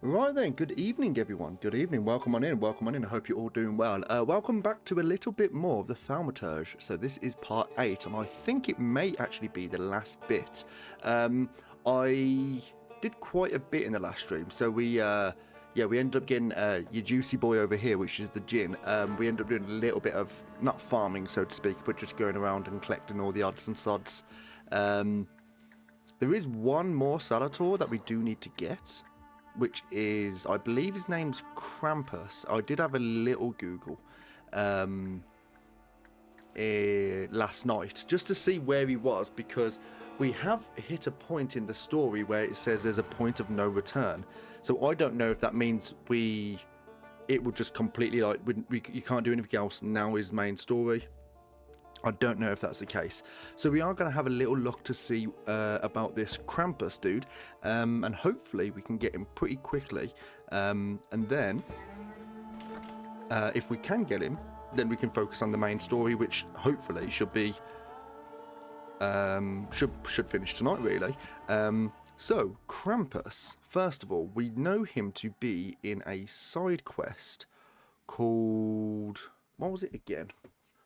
Right then, good evening everyone, good evening, welcome on in, I hope you're all doing well. Welcome back to a little bit more of the Thaumaturge. So this is part 8, and I think it may actually be the last bit. I did quite a bit in the last stream, so we ended up getting your juicy boy over here, which is the Djinn. We ended up doing a little bit of, not farming so to speak, but just going around and collecting all the odds and sods. There is one more Salator that we do need to get, which is, I believe his name's Krampus. I did have a little Google last night just to see where he was, because we have hit a point in the story where it says there's a point of no return. So I don't know if that means it will just completely, like, you can't do anything else, now is main story. I don't know if that's the case. So we are going to have a little look to see about this Krampus dude, and hopefully we can get him pretty quickly. And then, if we can get him, then we can focus on the main story, which hopefully should be should finish tonight, really. So Krampus, first of all, we know him to be in a side quest called, what was it again?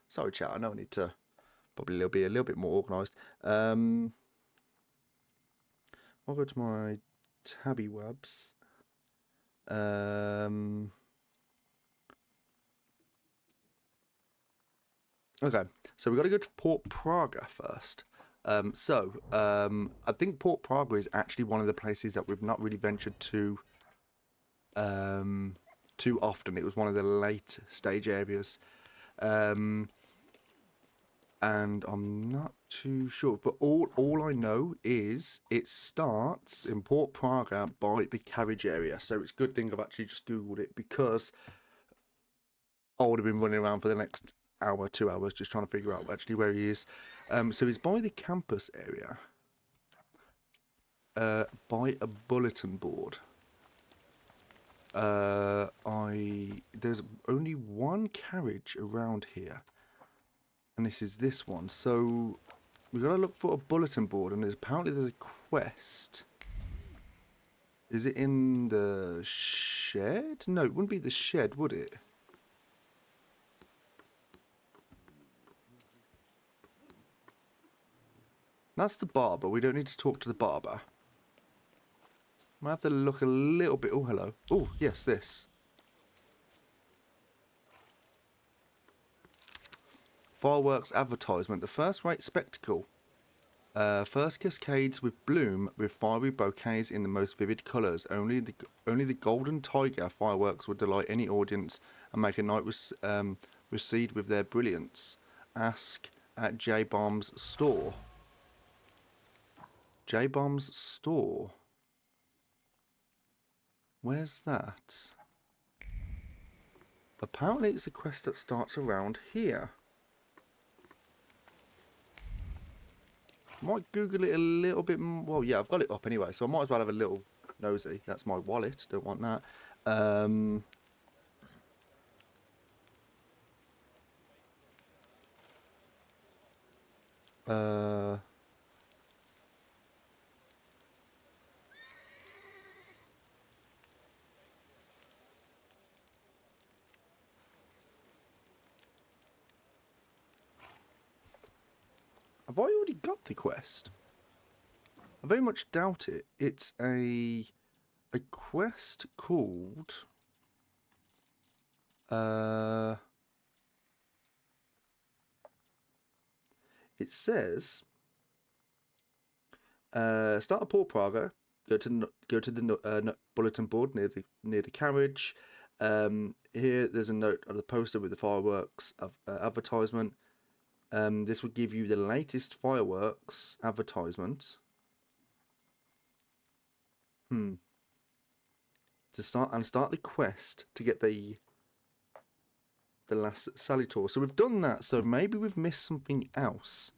Sorry, chat. I know I need to probably be a little bit more organised. I'll go to my tabby webs. Okay, so we've got to go to Port Praga first. I think Port Praga is actually one of the places that we've not really ventured to too often. It was one of the late stage areas. And I'm not too sure, but all I know is it starts in Port Praga by the carriage area. So it's a good thing I've actually just Googled it, because I would have been running around for the next hour, 2 hours, just trying to figure out actually where he is. So he's by the campus area, by a bulletin board. There's only one carriage around here, and this is this one. So we've got to look for a bulletin board, and apparently there's a quest. Is it in the shed? No, it wouldn't be the shed, would it? That's the barber. We don't need to talk to the barber. Might have to look a little bit. Oh, hello. Oh, yes, this. Fireworks advertisement. The first-rate spectacle. First cascades with bloom with fiery bouquets in the most vivid colours. Only the golden tiger fireworks would delight any audience and make a night recede with their brilliance. Ask at J-Bomb's store. J-Bomb's store. Where's that? Apparently it's a quest that starts around here. Might Google it a little bit more. Well, yeah, I've got it up anyway, so I might as well have a little nosy. That's my wallet. Don't want that. Have I already got the quest? I very much doubt it. It's a quest called it says start at Port Praga, go to the bulletin board near the carriage. Here there's a note of the poster with the fireworks advertisement. This will give you the latest fireworks advertisement. To start the quest to get the last Salator. So we've done that. So maybe we've missed something else.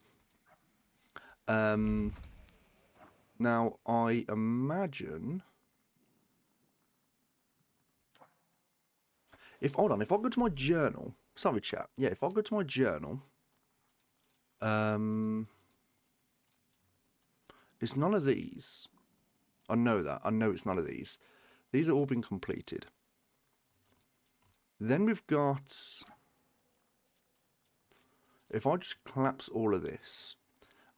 Now I imagine if I go to my journal. Sorry, chat. Yeah, if I go to my journal. It's none of these. I know that. I know it's none of these. These have all been completed. Then we've got... If I just collapse all of this,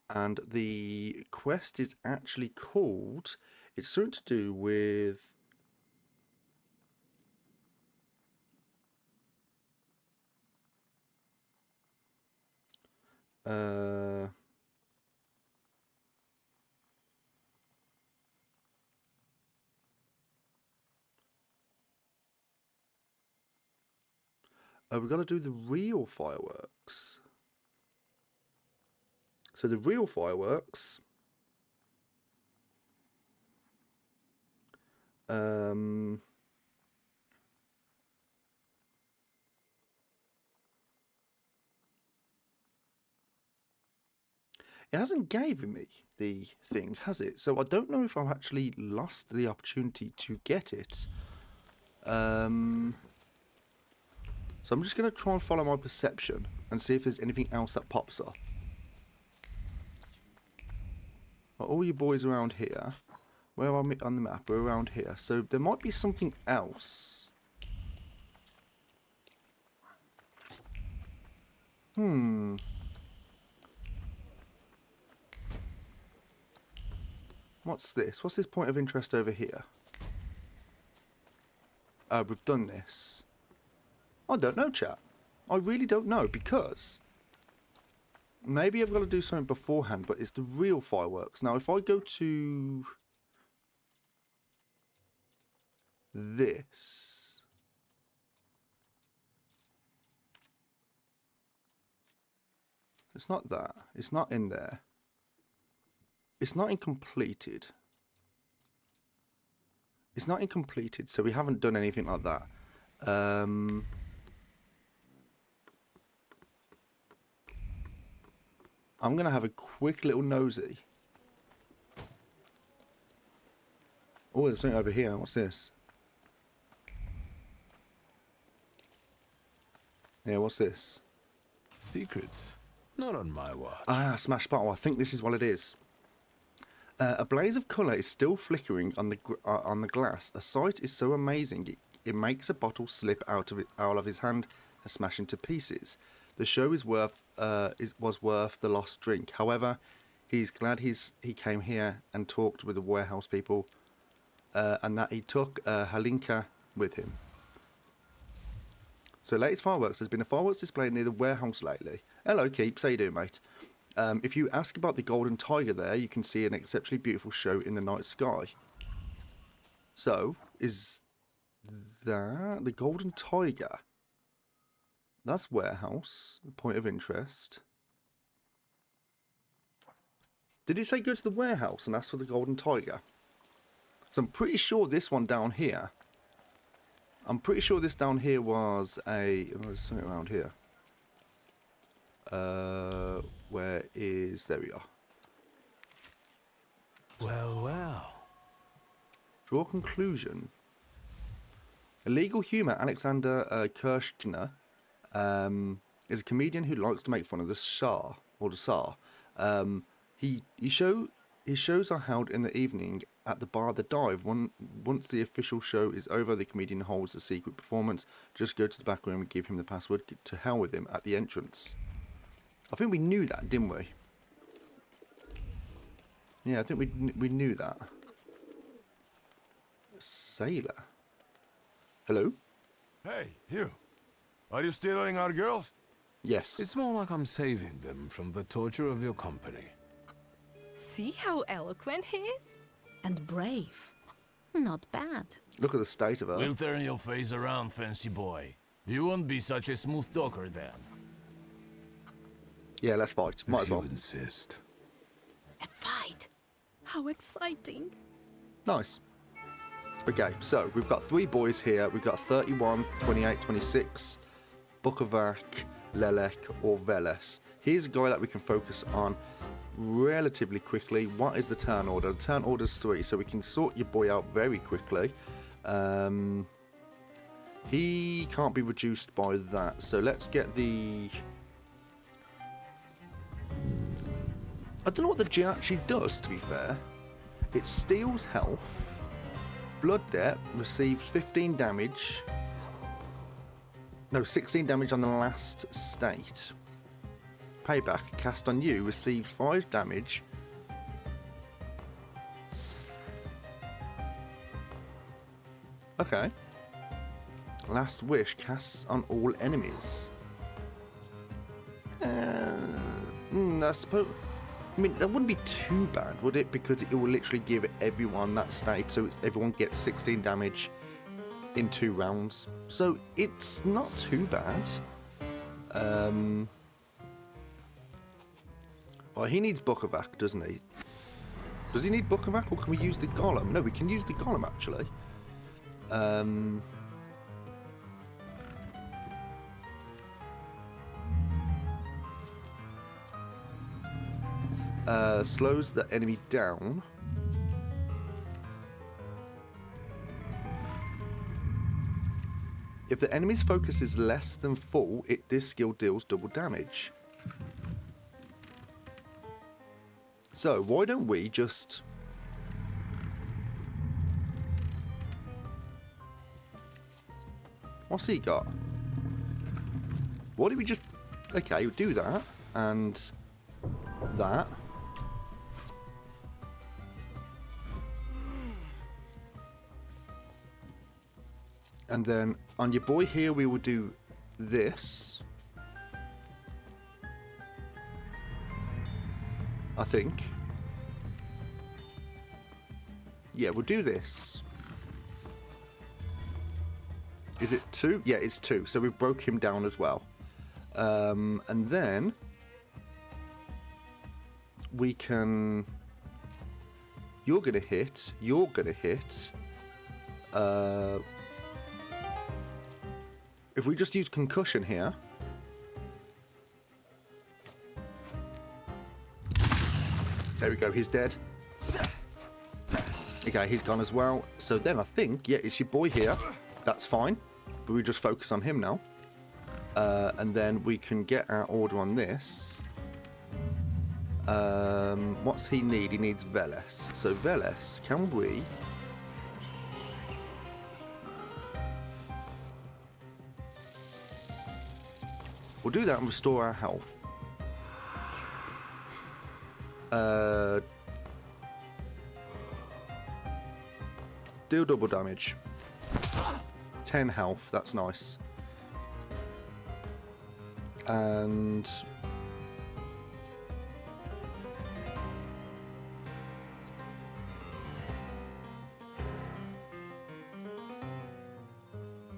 and the quest is actually called... It's something to do with... we've got to do the real fireworks. So the real fireworks... It hasn't given me the thing, has it? So I don't know if I've actually lost the opportunity to get it. So I'm just going to try and follow my perception and see if there's anything else that pops up. Are all you boys around here? Where are we on the map? We're around here. So there might be something else. What's this? What's this point of interest over here? We've done this. I don't know, chat. I really don't know, because maybe I've got to do something beforehand, but it's the real fireworks. Now, if I go to this, it's not that. It's not in there. It's not incompleted. It's not incompleted, so we haven't done anything like that. I'm going to have a quick little nosy. Oh, there's something over here. What's this? Yeah, what's this? Secrets. Not on my watch. Ah, smash bottle. I think this is what it is. A blaze of colour is still flickering on the glass. A sight is so amazing it makes a bottle slip out of his hand and smash into pieces. The show was worth the lost drink. However, he's glad he came here and talked with the warehouse people, and that he took Halinka with him. So, latest fireworks. There's been a fireworks display near the warehouse lately. Hello, Keeps. How you doing, mate? If you ask about the Golden Tiger there, you can see an exceptionally beautiful show in the night sky. So, is that the Golden Tiger? That's warehouse, point of interest. Did he say go to the warehouse and ask for the Golden Tiger? So I'm pretty sure this one down here. I'm pretty sure this down here was a... Oh, there's something around here. Where is... There we are. Well, well. Draw conclusion. Illegal humour Alexander Kirschner is a comedian who likes to make fun of the Shah, or the Tsar. His shows are held in the evening at the bar The Dive. Once the official show is over, the comedian holds a secret performance. Just go to the back room and give him the password. To hell with him at the entrance. I think we knew that, didn't we? Yeah, I think we knew that. Sailor. Hello? Hey, you. Are you stealing our girls? Yes. It's more like I'm saving them from the torture of your company. See how eloquent he is? And brave. Not bad. Look at the state of her. We'll turn your face around, fancy boy. You won't be such a smooth talker then. Yeah, let's fight. Might as well. If you insist. A fight. How exciting. Nice. Okay, so we've got 3 boys here. We've got 31, 28, 26, Bukovac, Lelek, or Veles. Here's a guy that we can focus on relatively quickly. What is the turn order? The turn order is 3, so we can sort your boy out very quickly. He can't be reduced by that, so let's get the... I don't know what the gin actually does, to be fair. It steals health. Blood Debt receives 15 damage. No, 16 damage on the last state. Payback cast on you receives 5 damage. Okay. Last Wish casts on all enemies. I suppose. I mean, that wouldn't be too bad, would it? Because it will literally give everyone that state, so everyone gets 16 damage in 2 rounds. So it's not too bad. Well, he needs Bukovac, doesn't he? Does he need Bukovac, or can we use the Golem? No, we can use the Golem, actually. Slows the enemy down. If the enemy's focus is less than full, this skill deals double damage. So, why don't we just... What's he got? Why don't we just... Okay, we'll do that, and that. And then on your boy here, we will do this. I think. Yeah, we'll do this. Is it 2? Yeah, it's 2. So we broke him down as well. And then we can... You're going to hit. You're going to hit. If we just use concussion here. There we go, he's dead. Okay, he's gone as well. So then I think, yeah, it's your boy here. That's fine. But we just focus on him now. And then we can get our order on this. What's he need? He needs Veles. So Veles, can we... We'll do that and restore our health. Deal double damage. 10 health, that's nice. And...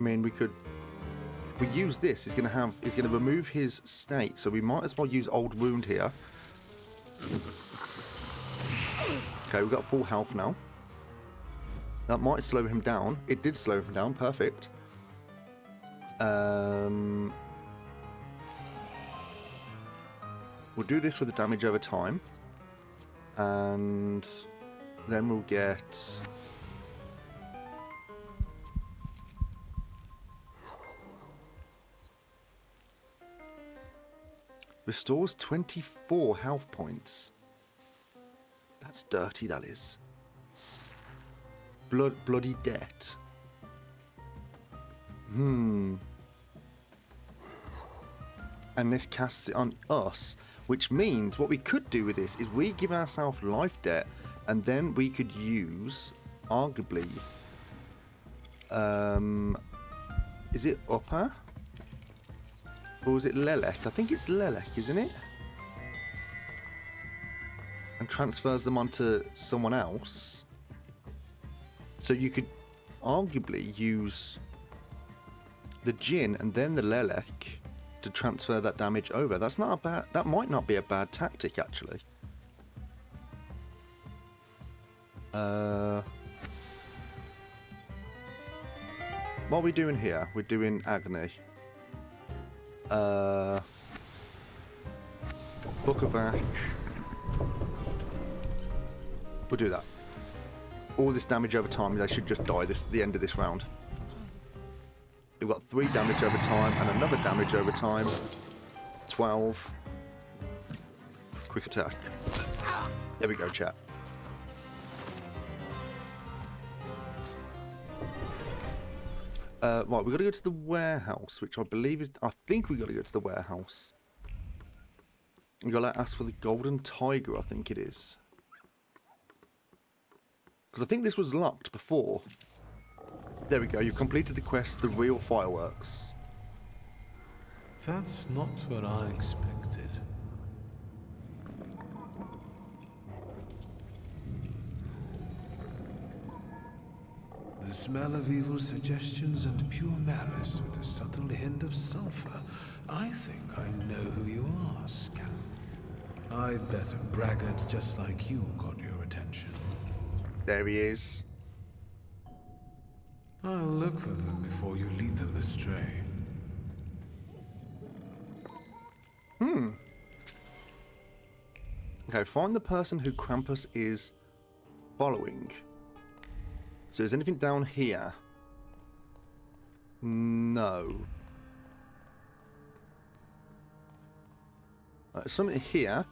I mean, we could... If we use this, he's going to remove his state, so we might as well use Old Wound here. Okay, we've got full health now. That might slow him down. It did slow him down, perfect. We'll do this for the damage over time. And then we'll get... Restores 24 health points. That's dirty, that is. Bloody debt. And this casts it on us, which means what we could do with this is we give ourselves life debt, and then we could use, arguably, is it upper? Or is it Lelek? I think it's Lelek, isn't it? And transfers them onto someone else. So you could arguably use the Jinn and then the Lelek to transfer that damage over. That's not a bad... That might not be a bad tactic, actually. What are we doing here? We're doing Agony. Bukovac. We'll do that. All this damage over time, they should just die at the end of this round. We've got 3 damage over time and another damage over time. 12. Quick attack. There we go, chat. Right, we've got to go to the warehouse, which I believe is... I think we've got to go to the warehouse. We've got to ask for the golden tiger, I think it is. Because I think this was locked before. There we go, you've completed the quest, the real fireworks. That's not what I expected. The smell of evil suggestions and pure malice with a subtle hint of sulfur. I think I know who you are, Scamp. I bet a braggart just like you got your attention. There he is. I'll look for them before you lead them astray. Okay, find the person who Krampus is following. So is anything down here? No. Something here.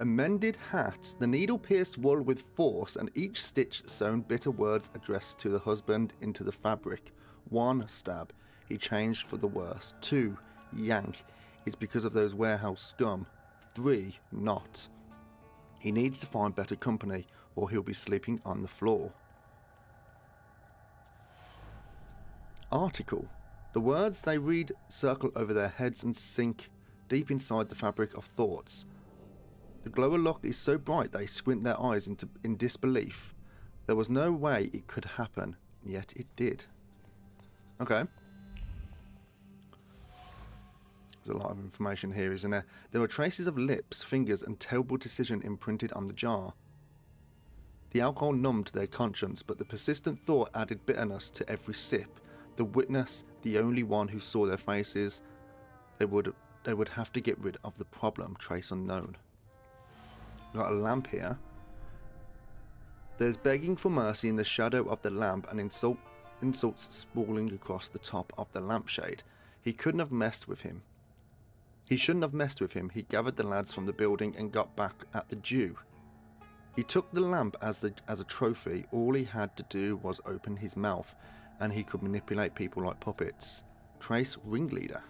A mended hat, the needle pierced wool with force, and each stitch sewn bitter words addressed to the husband into the fabric. 1 stab, he changed for the worse. 2, yank, it's because of those warehouse scum. 3, not. He needs to find better company, or he'll be sleeping on the floor. Article. The words they read circle over their heads and sink deep inside the fabric of thoughts. The glower lock is so bright they squint their eyes in disbelief. There was no way it could happen, yet it did. Okay. There's a lot of information here, isn't there? There were traces of lips, fingers, and terrible decision imprinted on the jar. The alcohol numbed their conscience, but the persistent thought added bitterness to every sip. The witness, the only one who saw their faces, they would have to get rid of the problem, trace unknown. We've got a lamp here. There's begging for mercy in the shadow of the lamp and insults sprawling across the top of the lampshade. He couldn't have messed with him. He shouldn't have messed with him. He gathered the lads from the building and got back at the Jew. He took the lamp as a trophy. All he had to do was open his mouth, and he could manipulate people like puppets. Trace ringleader.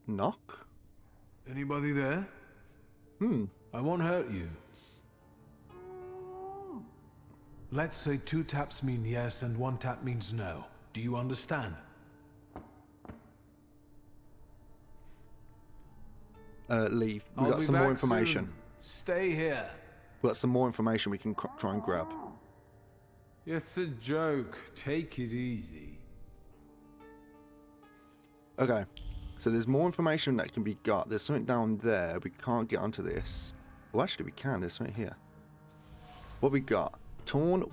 Knock? Anybody there? I won't hurt you. Let's say 2 taps mean yes and 1 tap means no. Do you understand? Leave. We've I'll got be some more back information. soon. Stay here. We've got some more information we can try and grab. It's a joke. Take it easy. Okay. So there's more information that can be got. There's something down there. We can't get onto this. Well, actually, we can. There's something here. What we got? Torn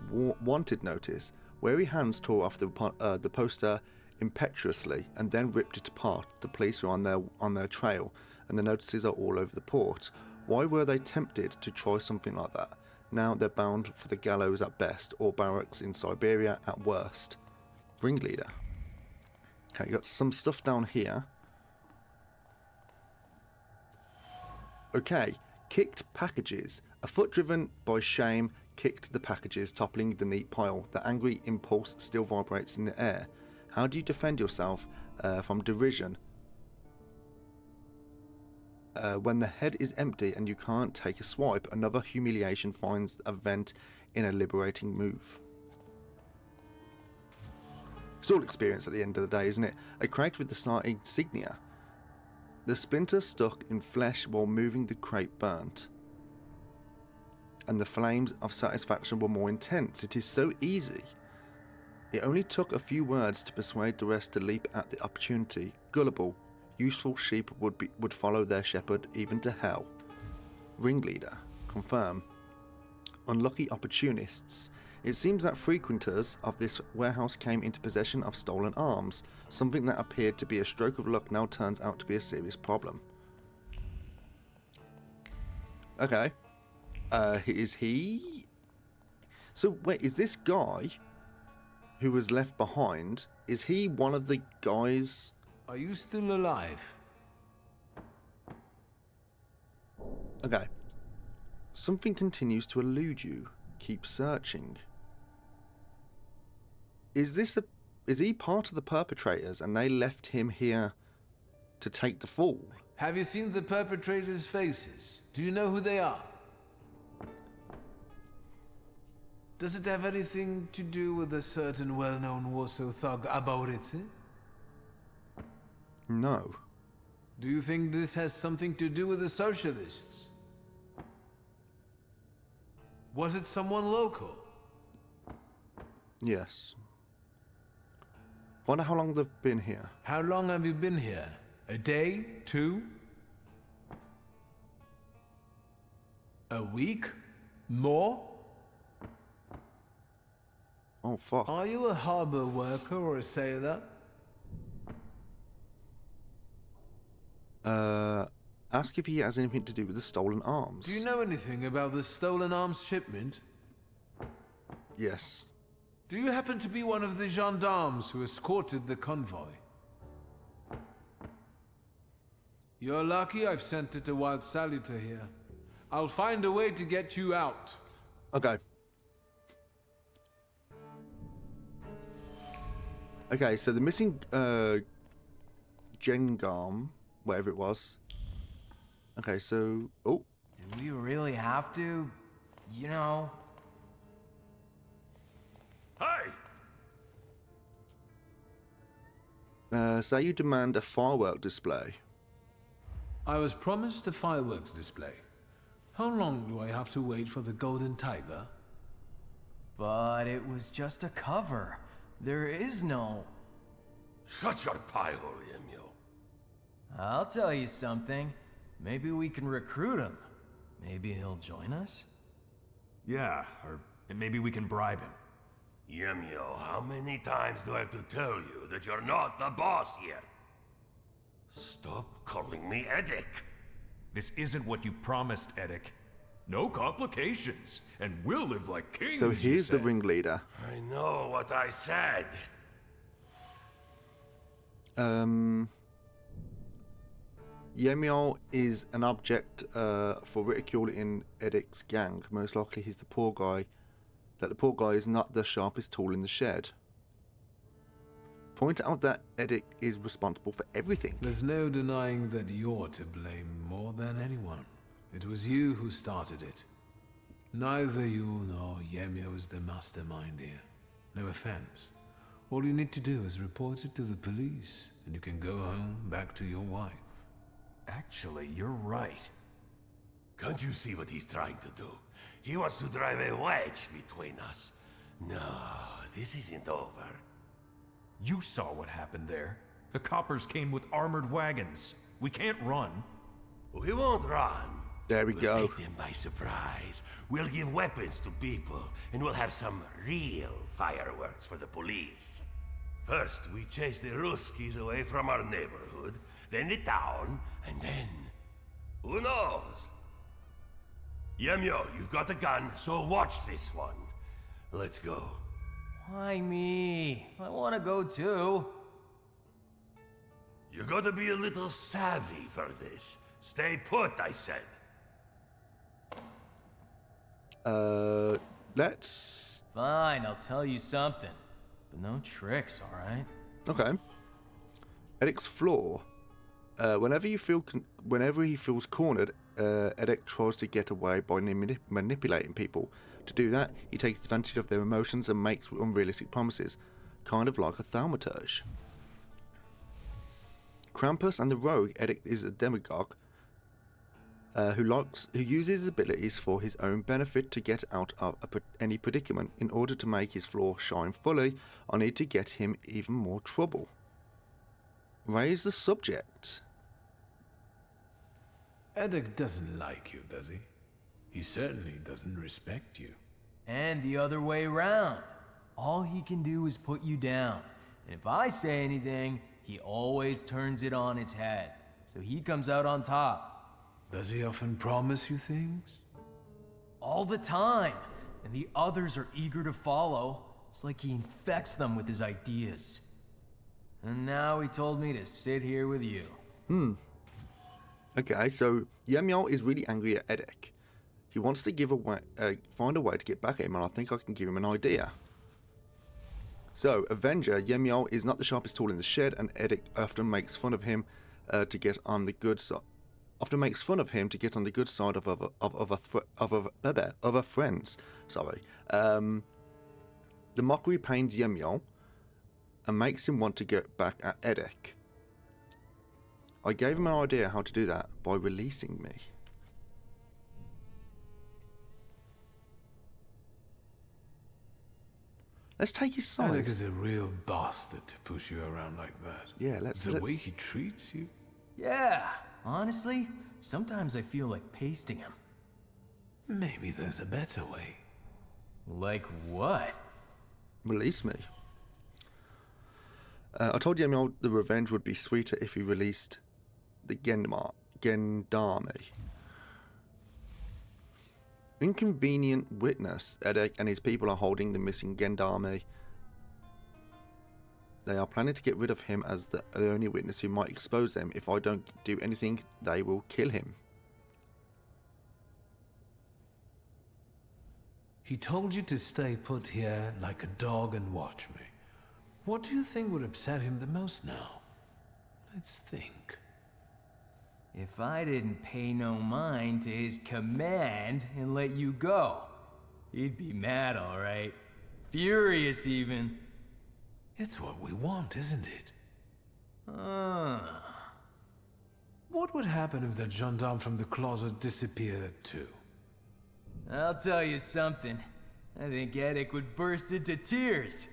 wanted notice. Weary hands tore off the poster impetuously and then ripped it apart. The police are on their trail, and the notices are all over the port. Why were they tempted to try something like that? Now they're bound for the gallows at best, or barracks in Siberia at worst. Ringleader. Okay, you got some stuff down here. Okay, kicked packages. A foot driven by shame kicked the packages, toppling the neat pile. The angry impulse still vibrates in the air. How do you defend yourself from derision when the head is empty and you can't take a swipe? Another humiliation finds a vent in a liberating move. It's all experience at the end of the day, isn't it? A crate with the star insignia. The splinter stuck in flesh while moving, the crate burnt. And the flames of satisfaction were more intense. It is so easy. It only took a few words to persuade the rest to leap at the opportunity. Gullible, useful sheep would follow their shepherd even to hell. Ringleader, confirm. Unlucky opportunists. It seems that frequenters of this warehouse came into possession of stolen arms. Something that appeared to be a stroke of luck now turns out to be a serious problem. Okay. Is he... So, wait, is this guy who was left behind, is he one of the guys... Are you still alive? Okay. Something continues to elude you. Keep searching. is he part of the perpetrators and they left him here to take the fall? Have you seen the perpetrators' faces? Do you know who they are? Does it have anything to do with a certain well-known Warsaw thug, Abaurice? No. Do you think this has something to do with the socialists? Was it someone local? Yes. Wonder how long they've been here. How long have you been here? A day? 2? A week? More? Oh, fuck. Are you a harbor worker or a sailor? Ask if he has anything to do with the stolen arms. Do you know anything about the stolen arms shipment? Yes. Do you happen to be one of the gendarmes who escorted the convoy? You're lucky I've sent it a wild saluter here. I'll find a way to get you out. Okay. Okay, so the missing Gengarm, whatever it was. Okay, so Do we really have to? You know. Hey! say you demand a firework display. I was promised a fireworks display. How long do I have to wait for the Golden Tiger? But it was just a cover. There is no. Shut your pie hole, Yemio. I'll tell you something. Maybe we can recruit him. Maybe he'll join us? Yeah, or maybe we can bribe him. Yemio, how many times do I have to tell you that you're not the boss here? Stop calling me Edic. This isn't what you promised, Edic. No complications, and we'll live like kings. So you here's the said. ringleader. I know what I said. Yemiel is an object for ridicule in Edic's gang. Most likely he's the poor guy. That the poor guy is not the sharpest tool in the shed. Point out that Edic is responsible for everything. There's no denying that you're to blame more than anyone. It was you who started it. Neither you nor Yemio is the mastermind here. No offense. All you need to do is report it to the police, and you can go home back to your wife. Actually, you're right. Can't you see what he's trying to do? He wants to drive a wedge between us. No, this isn't over. You saw what happened there. The coppers came with armored wagons. We can't run. We won't run. There we We'll go. take them by surprise. We'll give weapons to people, and we'll have some real fireworks for the police. First, we chase the Ruskies away from our neighborhood, then the town, and then... who knows? Yemio, you've got a gun, so watch this one. Let's go. Why me? I want to go too. You gotta be a little savvy for this. Stay put, I said. Let's... Fine, I'll tell you something. But no tricks, alright? Okay. Edic's flaw. Whenever he feels cornered, Edic tries to get away by manipulating people. To do that, he takes advantage of their emotions and makes unrealistic promises, kind of like a Thaumaturge. Krampus and the Rogue, Edic is a demagogue who uses his abilities for his own benefit to get out of any predicament. In order to make his flaw shine fully, I need to get him even more trouble. Raise the subject. Edic doesn't like you, does he? He certainly doesn't respect you. And the other way round. All he can do is put you down. And if I say anything, he always turns it on its head. So he comes out on top. Does he often promise you things? All the time. And the others are eager to follow. It's like he infects them with his ideas. And now he told me to sit here with you. Okay, so Yemiel is really angry at Edic. He wants to find a way to get back at him, and I think I can give him an idea. So, Avenger, Yemiel is not the sharpest tool in the shed, and Edic often makes fun of him to get on the good side. Often makes fun of him to get on the good side of other friends. Sorry. The mockery pains Yemiel and makes him want to get back at Edic. I gave him an idea how to do that by releasing me. Let's take his side. Alec is a real bastard to push you around like that. Yeah, let's... The way he treats you. Yeah, honestly, sometimes I feel like pasting him. Maybe there's a better way. Like what? Release me. I told Yemiel the revenge would be sweeter if he released the Gendarme. Inconvenient witness. Edek and his people are holding the missing Gendarme. They are planning to get rid of him as the only witness who might expose them. If I don't do anything, they will kill him. He told you to stay put here like a dog and watch me. What do you think would upset him the most now? Let's think. If I didn't pay no mind to his command and let you go, he'd be mad, all right. Furious, even. It's what we want, isn't it? Ah. What would happen if that gendarme from the closet disappeared too? I'll tell you something. I think Edic would burst into tears.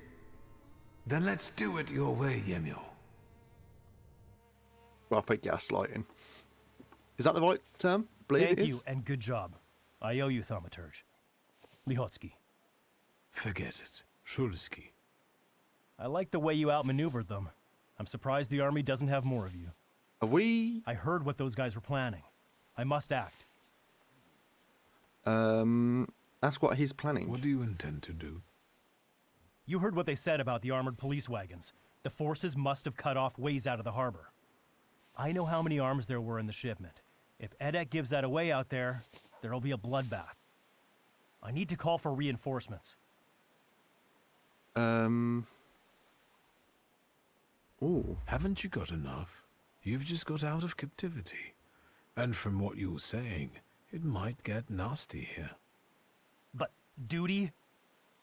Then let's do it your way, Yemiel. Proper gaslighting. Is that the right term? Believe Thank it you, is? and good job. I owe you, Thaumaturge. Lihotsky. Forget it. Shulsky. I like the way you outmaneuvered them. I'm surprised the army doesn't have more of you. Are we... I heard what those guys were planning. I must act. That's what he's planning. What do you intend to do? You heard what they said about the armored police wagons. The forces must have cut off ways out of the harbor. I know how many arms there were in the shipment. If Edek gives that away out there, there'll be a bloodbath. I need to call for reinforcements. Ooh. Haven't you got enough? You've just got out of captivity. And from what you were saying, it might get nasty here. But duty?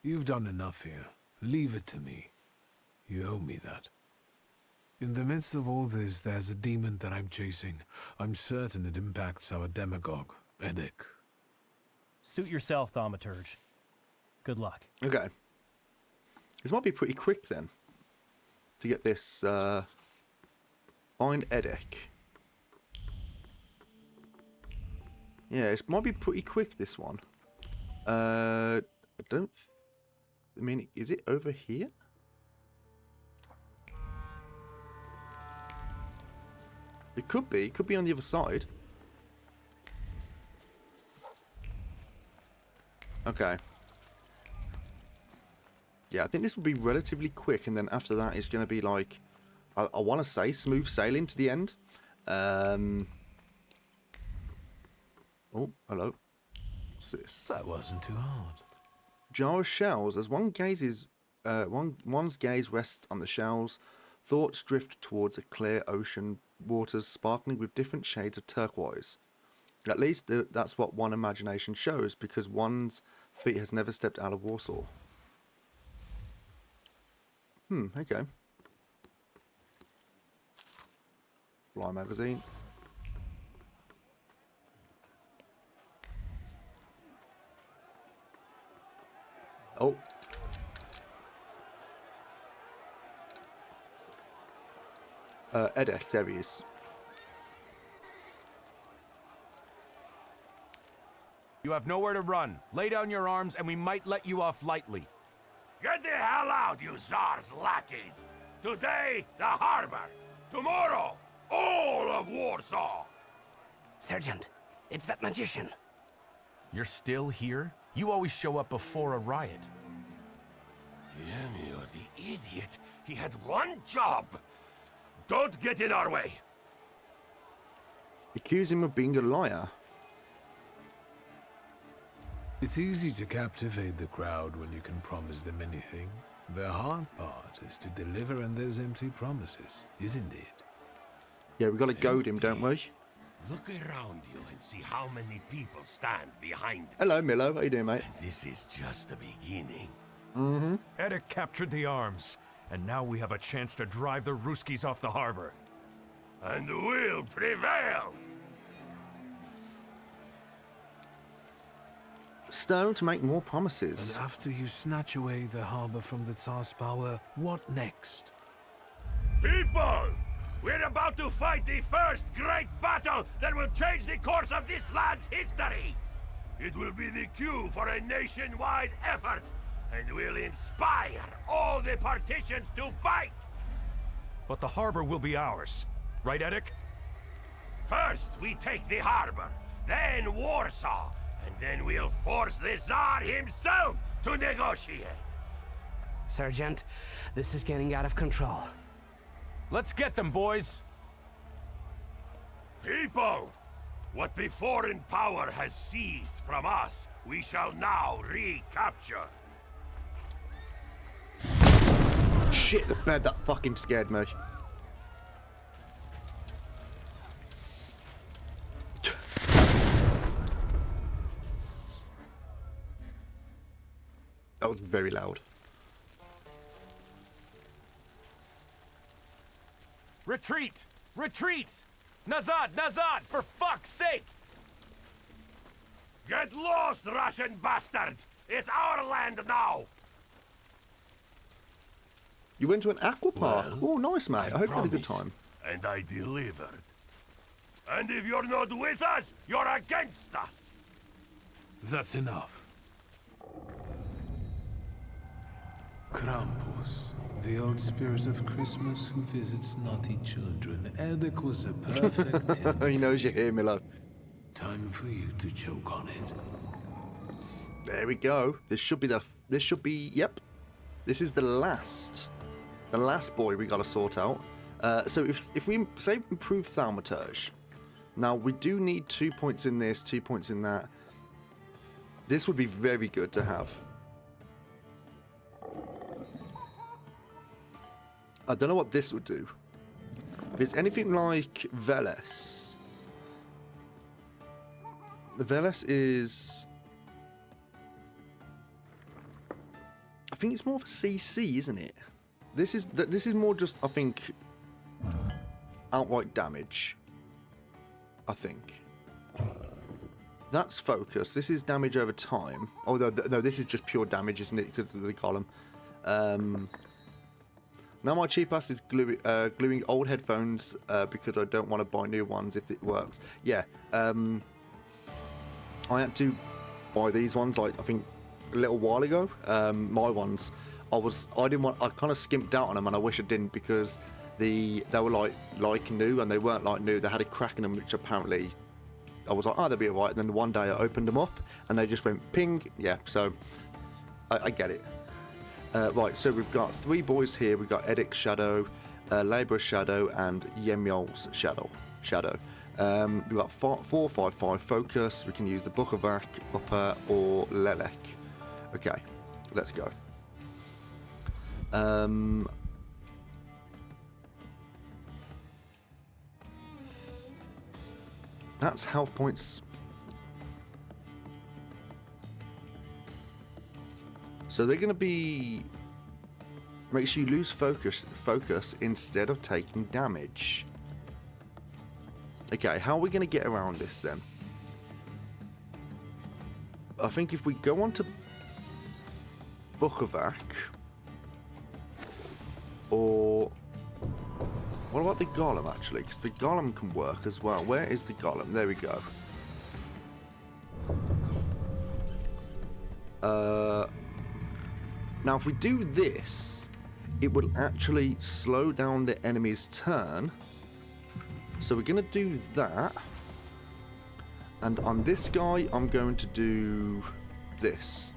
You've done enough here. Leave it to me. You owe me that. In the midst of all this, there's a demon that I'm chasing. I'm certain it impacts our demagogue, Edic. Suit yourself, Thaumaturge. Good luck. Okay. This might be pretty quick then. To get this, find Edic. Yeah, it might be pretty quick, this one. I mean, is it over here? It could be. It could be on the other side. Okay. Yeah, I think this will be relatively quick, and then after that it's going to be like, I want to say smooth sailing to the end. Oh, hello. What's this? That wasn't too hard. Jar of shells. As one gazes, one's gaze rests on the shells, thoughts drift towards a clear ocean, waters sparkling with different shades of turquoise. At least that's what one imagination shows, because one's feet has never stepped out of Warsaw. Okay. Fly magazine. Oh. Edek, there he is. You have nowhere to run. Lay down your arms and we might let you off lightly. Get the hell out, you Tsar's lackeys! Today, the harbor. Tomorrow, all of Warsaw! Sergeant, it's that magician. You're still here? You always show up before a riot. Yemio, the idiot. He had one job. Don't get in our way. Accuse him of being a liar. It's easy to captivate the crowd when you can promise them anything. The hard part is to deliver on those empty promises, isn't it? Yeah, we got to goad him, don't we? Look around you and see how many people stand behind me. Hello, Milo. How you doing, mate? And this is just the beginning. Mm-hmm. Edek captured the arms, and now we have a chance to drive the Ruskies off the harbor. And we'll prevail! Stone to make more promises. And after you snatch away the harbor from the Tsar's power, what next? People! We're about to fight the first great battle that will change the course of this land's history! It will be the cue for a nationwide effort, and will inspire all the partitions to fight! But the harbor will be ours. Right, Edek? First, we take the harbor, then Warsaw, and then we'll force the Tsar himself to negotiate. Sergeant, this is getting out of control. Let's get them, boys! People! What the foreign power has seized from us, we shall now recapture. Shit, the bed that fucking scared me. That was very loud. Retreat! Retreat! Nazad! Nazad! For fuck's sake! Get lost, Russian bastards! It's our land now! You went to an aqua park. Well, Oh, nice, mate. I hope you had a good promised, time. And I delivered. And if you're not with us, you're against us! That's enough. Krampus, the old spirit of Christmas who visits naughty children. Edek was a perfect He knows you're here, Milo. Time for you to choke on it. There we go. This should be yep. This is the last boy we got to sort out. So if we say improve Thaumaturge, now we do need 2 points in this, 2 points in that. This would be very good to have. I don't know what this would do. If it's anything like Veles. The Veles is... I think it's more of a CC, isn't it? This is more just, I think, outright damage. I think. That's focus. This is damage over time. Oh, no, this is just pure damage, isn't it? Because of the column. Now my cheap ass is gluing old headphones because I don't want to buy new ones if it works. Yeah, I had to buy these ones like I think a little while ago. My ones, I kind of skimped out on them, and I wish I didn't because they were like new, and they weren't like new. They had a crack in them, which apparently I was like, oh, they'll be alright. And then one day I opened them up, and they just went ping. Yeah, so I get it. Right, so we've got 3 boys here. We've got Edik's Shadow, Labourer's Shadow, and Yemyol's Shadow. We've got 455 Focus. We can use the Bukovac, Upper, or Lelek. Okay, let's go. That's health points. So they're going to be... Makes you lose focus instead of taking damage. Okay, how are we going to get around this then? I think if we go on to Bukovac, or... What about the Golem, actually? Because the Golem can work as well. Where is the Golem? There we go. Now, if we do this, it will actually slow down the enemy's turn. So we're going to do that. And on this guy, I'm going to do this.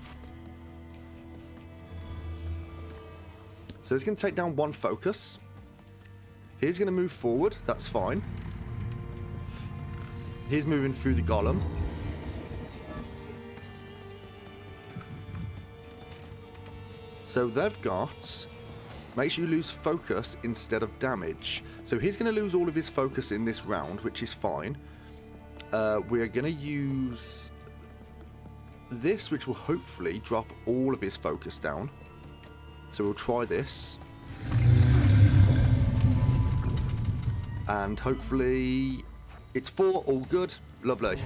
So it's going to take down 1 focus. He's going to move forward. That's fine. He's moving through the Golem. So they've got... Make sure you lose focus instead of damage. So he's going to lose all of his focus in this round, which is fine. We're going to use this, which will hopefully drop all of his focus down. So we'll try this. And hopefully it's 4, all good. Lovely.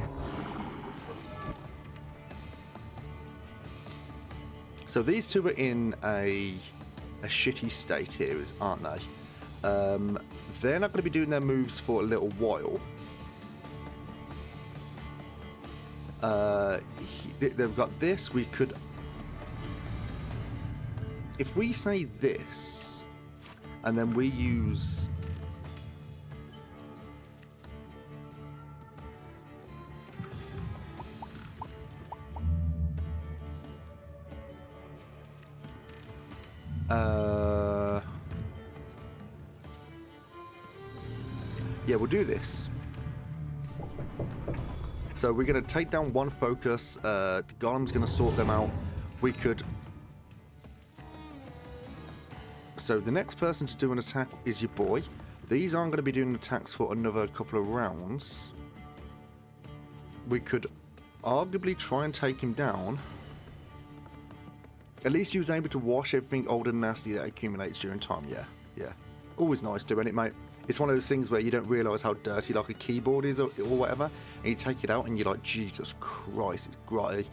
So these two are in a shitty state here, aren't they? They're not going to be doing their moves for a little while. They've got this. We could... If we say this, and then we use... Yeah, we'll do this. So we're going to take down one focus. The Golem's going to sort them out. We could... So the next person to do an attack is your boy. These aren't going to be doing attacks for another couple of rounds. We could arguably try and take him down. At least he was able to wash everything old and nasty that accumulates during time. Yeah, yeah. Always nice doing it, mate. It's one of those things where you don't realise how dirty like a keyboard is or whatever, and you take it out and you're like, Jesus Christ, it's grotty.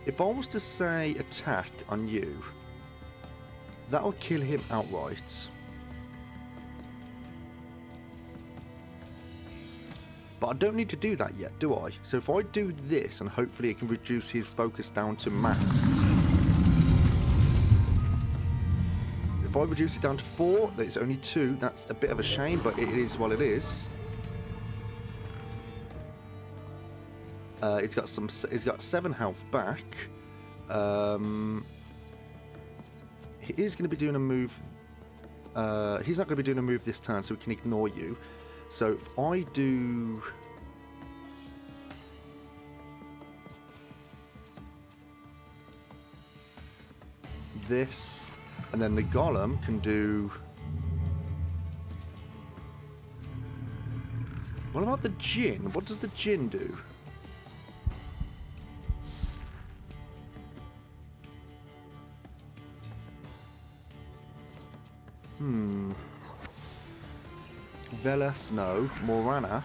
If I was to say attack on you, that will kill him outright. But I don't need to do that yet, do I? So if I do this, and hopefully it can reduce his focus down to maxed. If I reduce it down to 4, it's only 2. That's a bit of a shame, but it is what it is. He's got 7 health back. He is going to be doing a move. He's not going to be doing a move this turn, so we can ignore you. So if I do... this, and then the Golem can do... What about the Djinn? What does the Djinn do? Velas, no. Morana.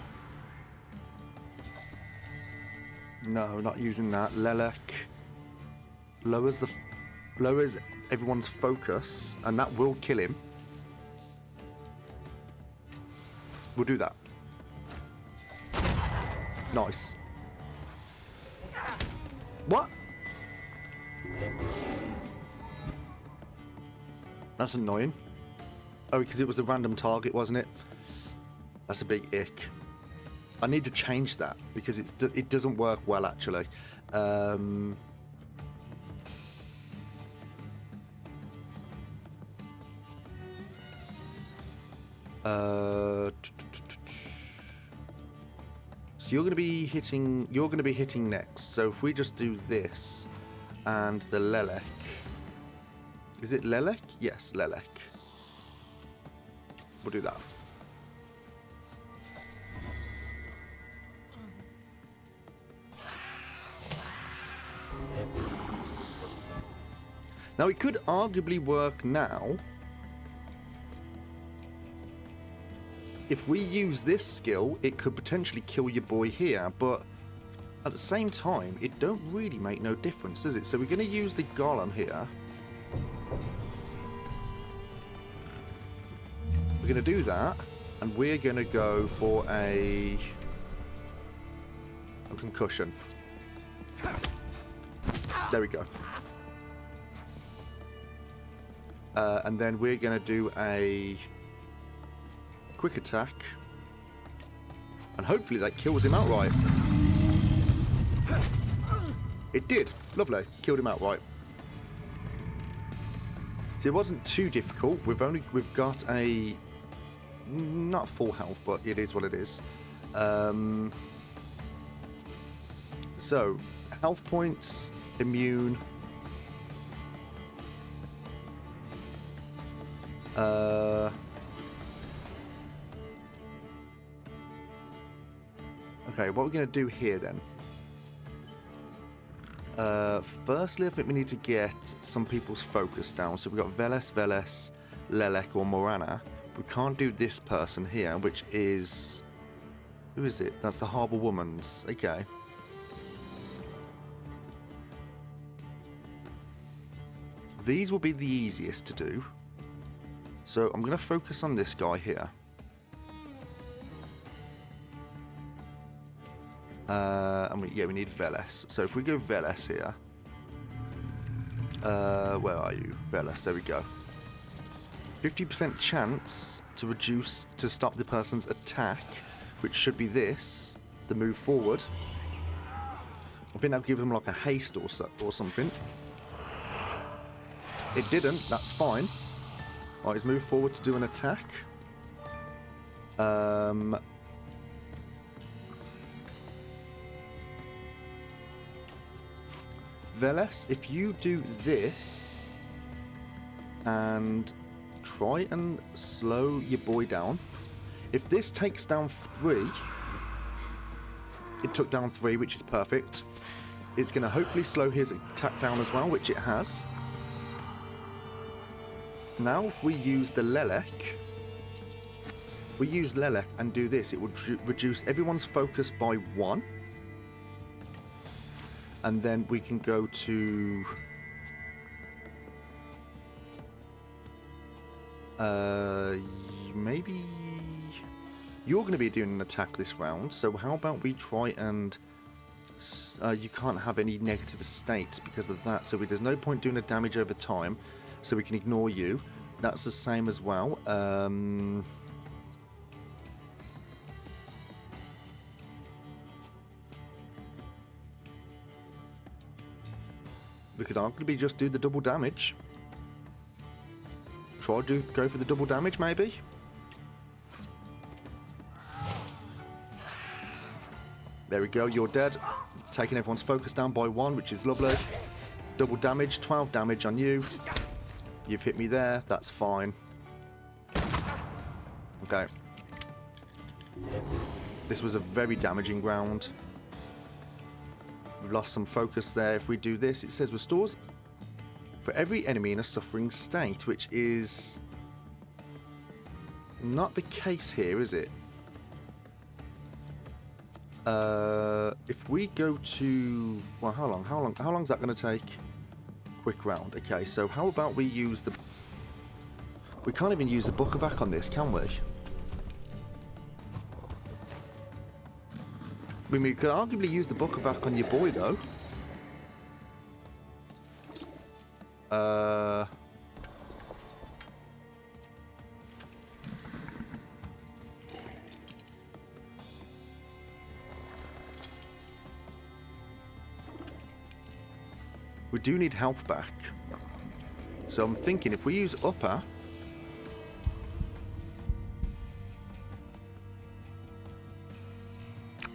No, not using that. Lelek lowers everyone's focus, and that will kill him. We'll do that. Nice. What? That's annoying. Oh, because it was the random target, wasn't it? That's a big ick. I need to change that because it doesn't work well, actually. So you're going to be hitting. You're going to be hitting next. So if we just do this and the Lelek. Is it Lelek? Yes, Lelek. We'll do that. Now, it could arguably work now if we use this skill. It could potentially kill your boy here, but at the same time, it don't really make no difference, does it? So we're going to use the Golem here. We're going to do that, and we're going to go for a concussion. There we go. And then we're going to do a quick attack. And hopefully that kills him outright. It did. Lovely. Killed him outright. So it wasn't too difficult. We've got a... not full health, but it is what it is. So, health points, immune. Okay, what we're going to do here then? Firstly, I think we need to get some people's focus down. So we've got Veles, Lelek, or Morana. We can't do this person here, which is... Who is it? That's the Harbour Woman's. Okay. These will be the easiest to do. So I'm going to focus on this guy here. And we need Veles. So if we go Veles here. Where are you? Veles, there we go. 50% chance to stop the person's attack, which should be this, the move forward. I think that'll give him like a haste or something. It didn't, that's fine. Alright, he's moved forward to do an attack. Veles, if you do this and try and slow your boy down. If this takes down 3, it took down 3, which is perfect. It's going to hopefully slow his attack down as well, which it has. Now if we use the Lelek, and do this, it would reduce everyone's focus by 1. And then we can go to... maybe... You're going to be doing an attack this round, so how about we try and... you can't have any negative estates because of that, so there's no point doing a damage over time, so we can ignore you. That's the same as well. We could arguably just do the double damage. Go for the double damage, maybe? There we go, you're dead. It's taking everyone's focus down by 1, which is lovely. Double damage, 12 damage on you. You've hit me there, that's fine. Okay. This was a very damaging round. We've lost some focus there. If we do this, it says restores for every enemy in a suffering state, which is not the case here, is it? If we go to... Well, how long is that going to take? Quick round. Okay, so how about we use the... We can't even use the Book of Ak on this, can we? I mean, we could arguably use the Book of Ak on your boy, though. We do need health back. So I'm thinking if we use upper...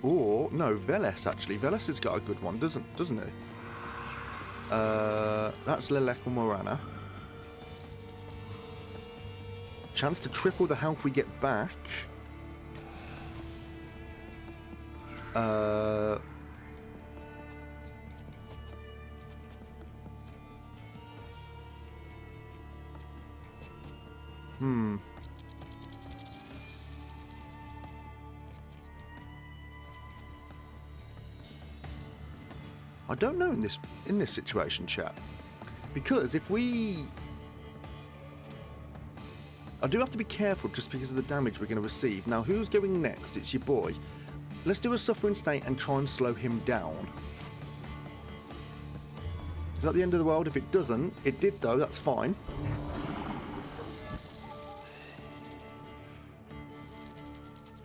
Or, no, Veles actually. Veles has got a good one, doesn't he? That's Lelek or Morana. Chance to triple the health we get back. I don't know in this situation, chat, because if we... I do have to be careful just because of the damage we're going to receive. Now, who's going next? It's your boy. Let's do a suffering state and try and slow him down. Is that the end of the world? If it doesn't, it did though, that's fine.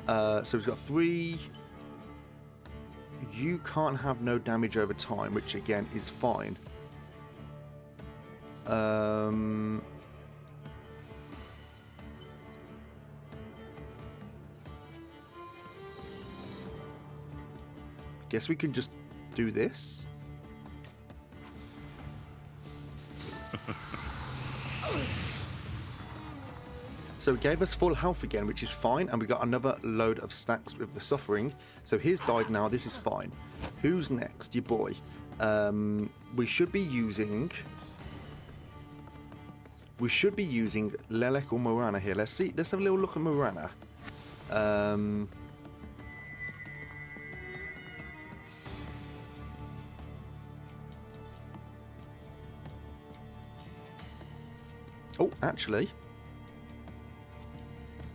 So we've got 3... You can't have no damage over time, which again is fine. Guess we can just do this. So it gave us full health again, which is fine, and we got another load of stacks with the suffering. So his died now, this is fine. Who's next? Your boy. We should be using Lelek or Morana here. Let's see. Let's have a little look at Morana. Oh, actually,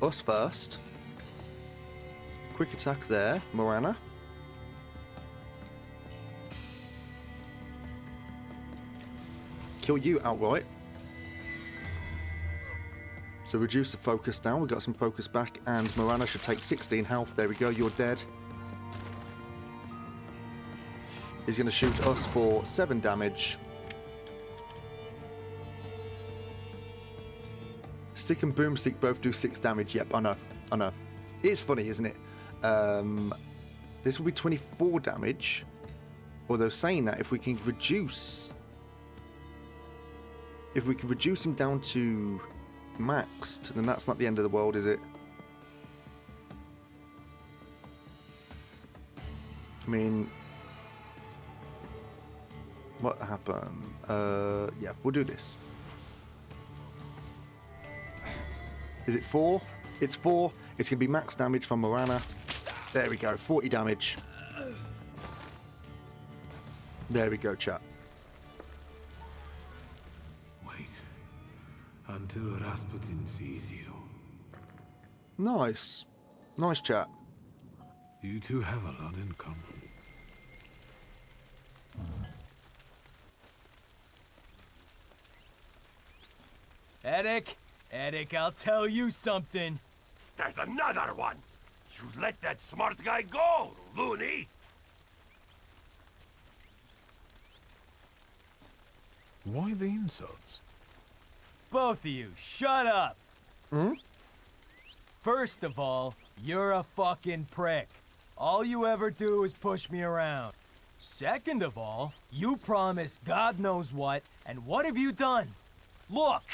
us first. Quick attack there, Morana. Kill you outright. So reduce the focus down. We got some focus back, and Morana should take 16 health. There we go. You're dead. He's going to shoot us for 7 damage. Stick and boomstick both do 6 damage. Yep, I know. I know. It's funny, isn't it? This will be 24 damage. Although saying that, if we can reduce him down to maxed, then that's not the end of the world, is it? I mean, what happened? Yeah, we'll do this. Is it 4? It's 4. It's going to be max damage from Morana. There we go, 40 damage. There we go, chat. Wait until Rasputin sees you. Nice. Nice chat. You two have a lot in common. Eddic, I'll tell you something. There's another one! You let that smart guy go, loony! Why the insults? Both of you, shut up! Hmm? First of all, you're a fucking prick. All you ever do is push me around. Second of all, you promised God knows what, and what have you done? Look!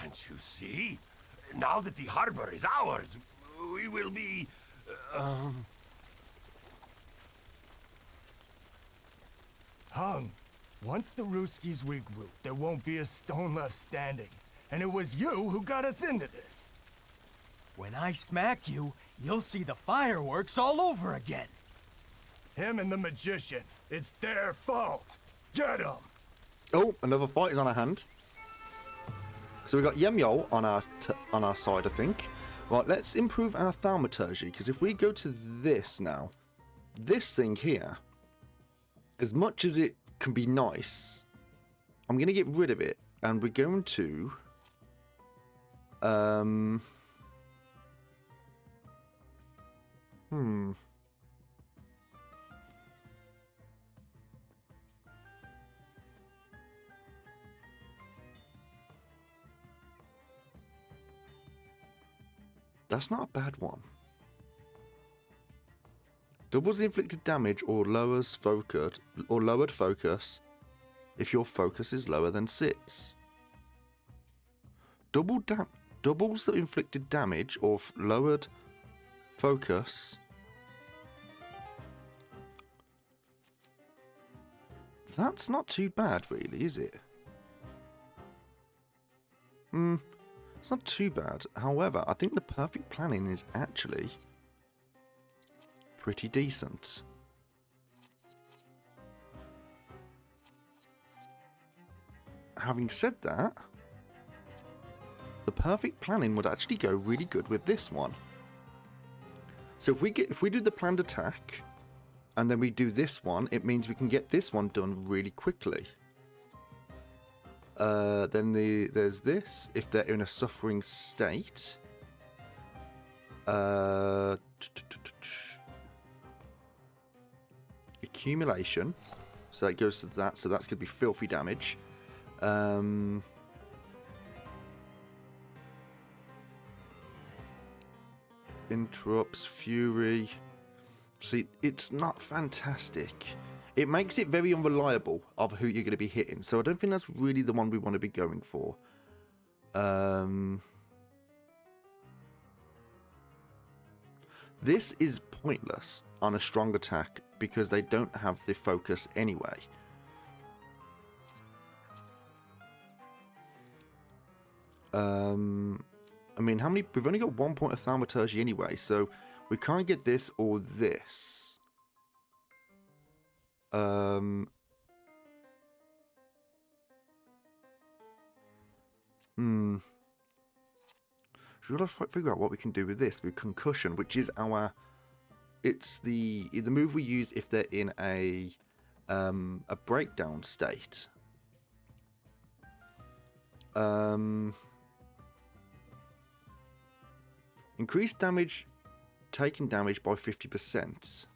Can't you see? Now that the harbor is ours, we will be... Hung, once the Ruskies regroup, there won't be a stone left standing. And it was you who got us into this. When I smack you, you'll see the fireworks all over again. Him and the magician. It's their fault. Get him! Oh, another fight is on our hand. So we've got Yemyol on our side, I think. Right, let's improve our Thaumaturge, because if we go to this now, this thing here, as much as it can be nice, I'm going to get rid of it, and we're going to... That's not a bad one. Doubles the inflicted damage or lowered focus if your focus is lower than 6. Doubles the inflicted damage or lowered focus. That's not too bad, really, is it? It's not too bad. However, I think the perfect planning is actually pretty decent. Having said that, the perfect planning would actually go really good with this one. So if we do the planned attack and then we do this one, it means we can get this one done really quickly. Then there's this, if they're in a suffering state. Accumulation. So that goes to that, so that's going to be filthy damage. Interrupts, fury. See, it's not fantastic. it makes it very unreliable of who you're going to be hitting. So I don't think that's really the one we want to be going for. This is pointless on a strong attack because they don't have the focus anyway. I mean, how many? We've only got 1 point of Thaumaturge anyway, so we can't get this or this. Should I figure out what we can do with this? With concussion, which is our... It's the move we use if they're in a breakdown state. Increase damage, taken damage by 50%.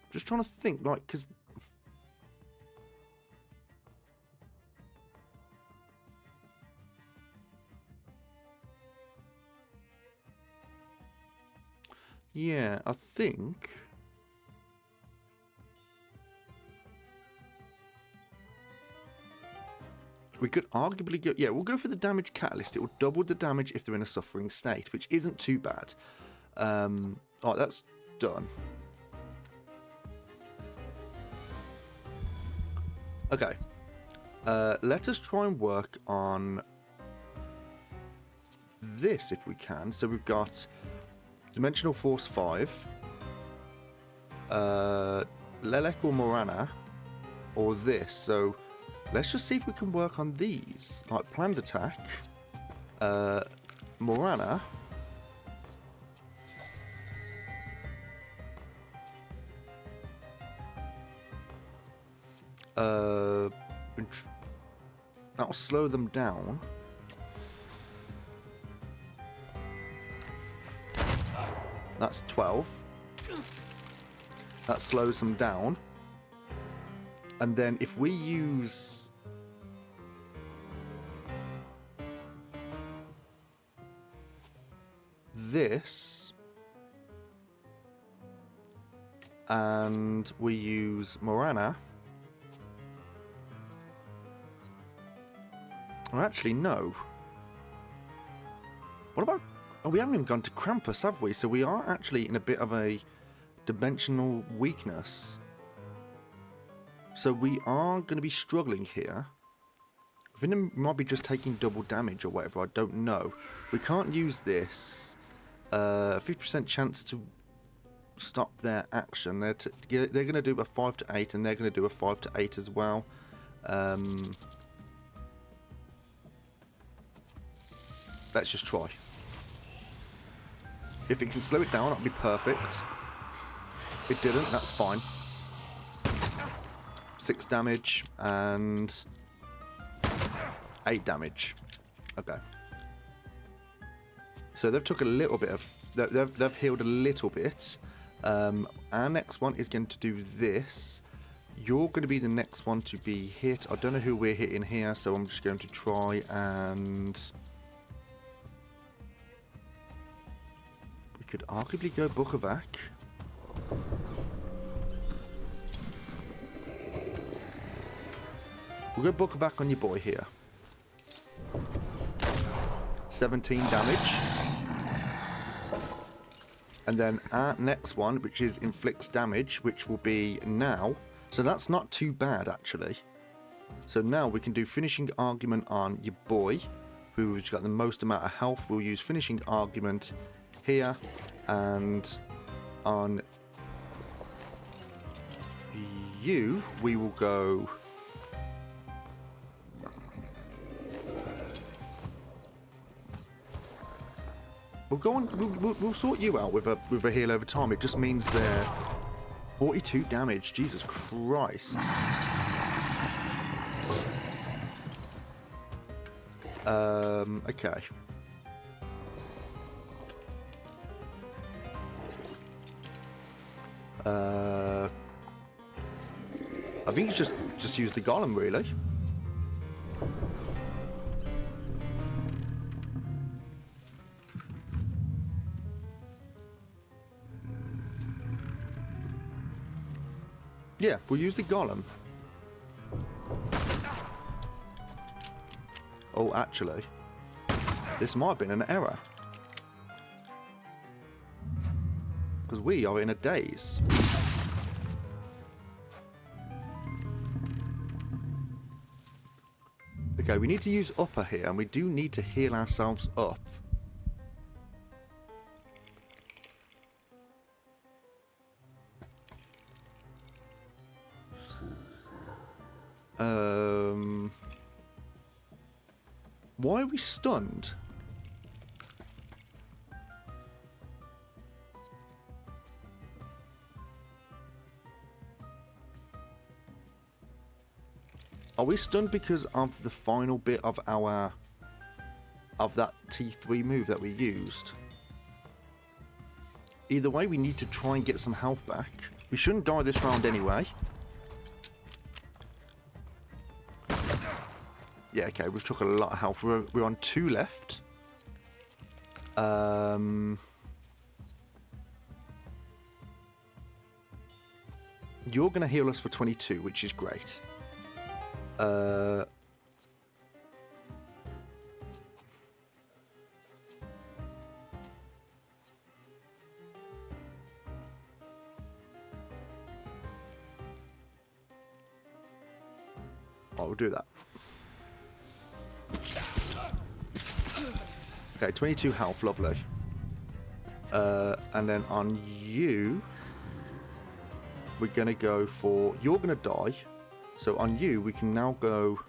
Just trying to think, like, because... Yeah, I think... We could arguably go... Yeah, we'll go for the damage catalyst. It will double the damage if they're in a suffering state, which isn't too bad. Alright, that's done. Okay. Let us try and work on this if we can. So we've got Dimensional Force 5, Lelek or Morana, or this. So let's just see if we can work on these. Like planned attack, Morana, that'll slow them down. That's 12. That slows them down. And then if we use... this... and we use Morana... Or actually, no. What about... Oh, we haven't even gone to Krampus, have we? So we are actually in a bit of a dimensional weakness. So we are going to be struggling here. I think it might be just taking double damage or whatever. I don't know. We can't use this. 50% chance to stop their action. They're going to do a 5 to 8, and they're going to do a 5 to 8 as well. Let's just try. If it can slow it down, that'll be perfect. It didn't, that's fine. 6 damage and 8 damage. Okay. So they've took a little bit of... They've healed a little bit. Our next one is going to do this. You're going to be the next one to be hit. I don't know who we're hitting here, so I'm just going to try and... We could arguably go Bukovac. We'll go Bukovac on your boy here. 17 damage. And then our next one, which is inflicts damage, which will be now. So that's not too bad, actually. So now we can do finishing argument on your boy, who's got the most amount of health. We'll use finishing argument here, and on you, we will go... We'll go on. We'll sort you out with a heal over time. It just means they're 42 damage. Jesus Christ. Okay. I think it's just use the golem, really. Yeah, we'll use the golem. Oh, actually, this might have been an error. Because we are in a daze. Okay, we need to use upper here, and we do need to heal ourselves up. Why are we stunned? Are we stunned because of the final bit of our that T3 move that we used? Either way, we need to try and get some health back. We shouldn't die this round anyway. Yeah, okay, we took a lot of health. We're on 2 left. You're going to heal us for 22, which is great. We'll do that. Okay, 22 health, lovely. And then on you, we're going to go for... You're going to die. So on you, we can now go...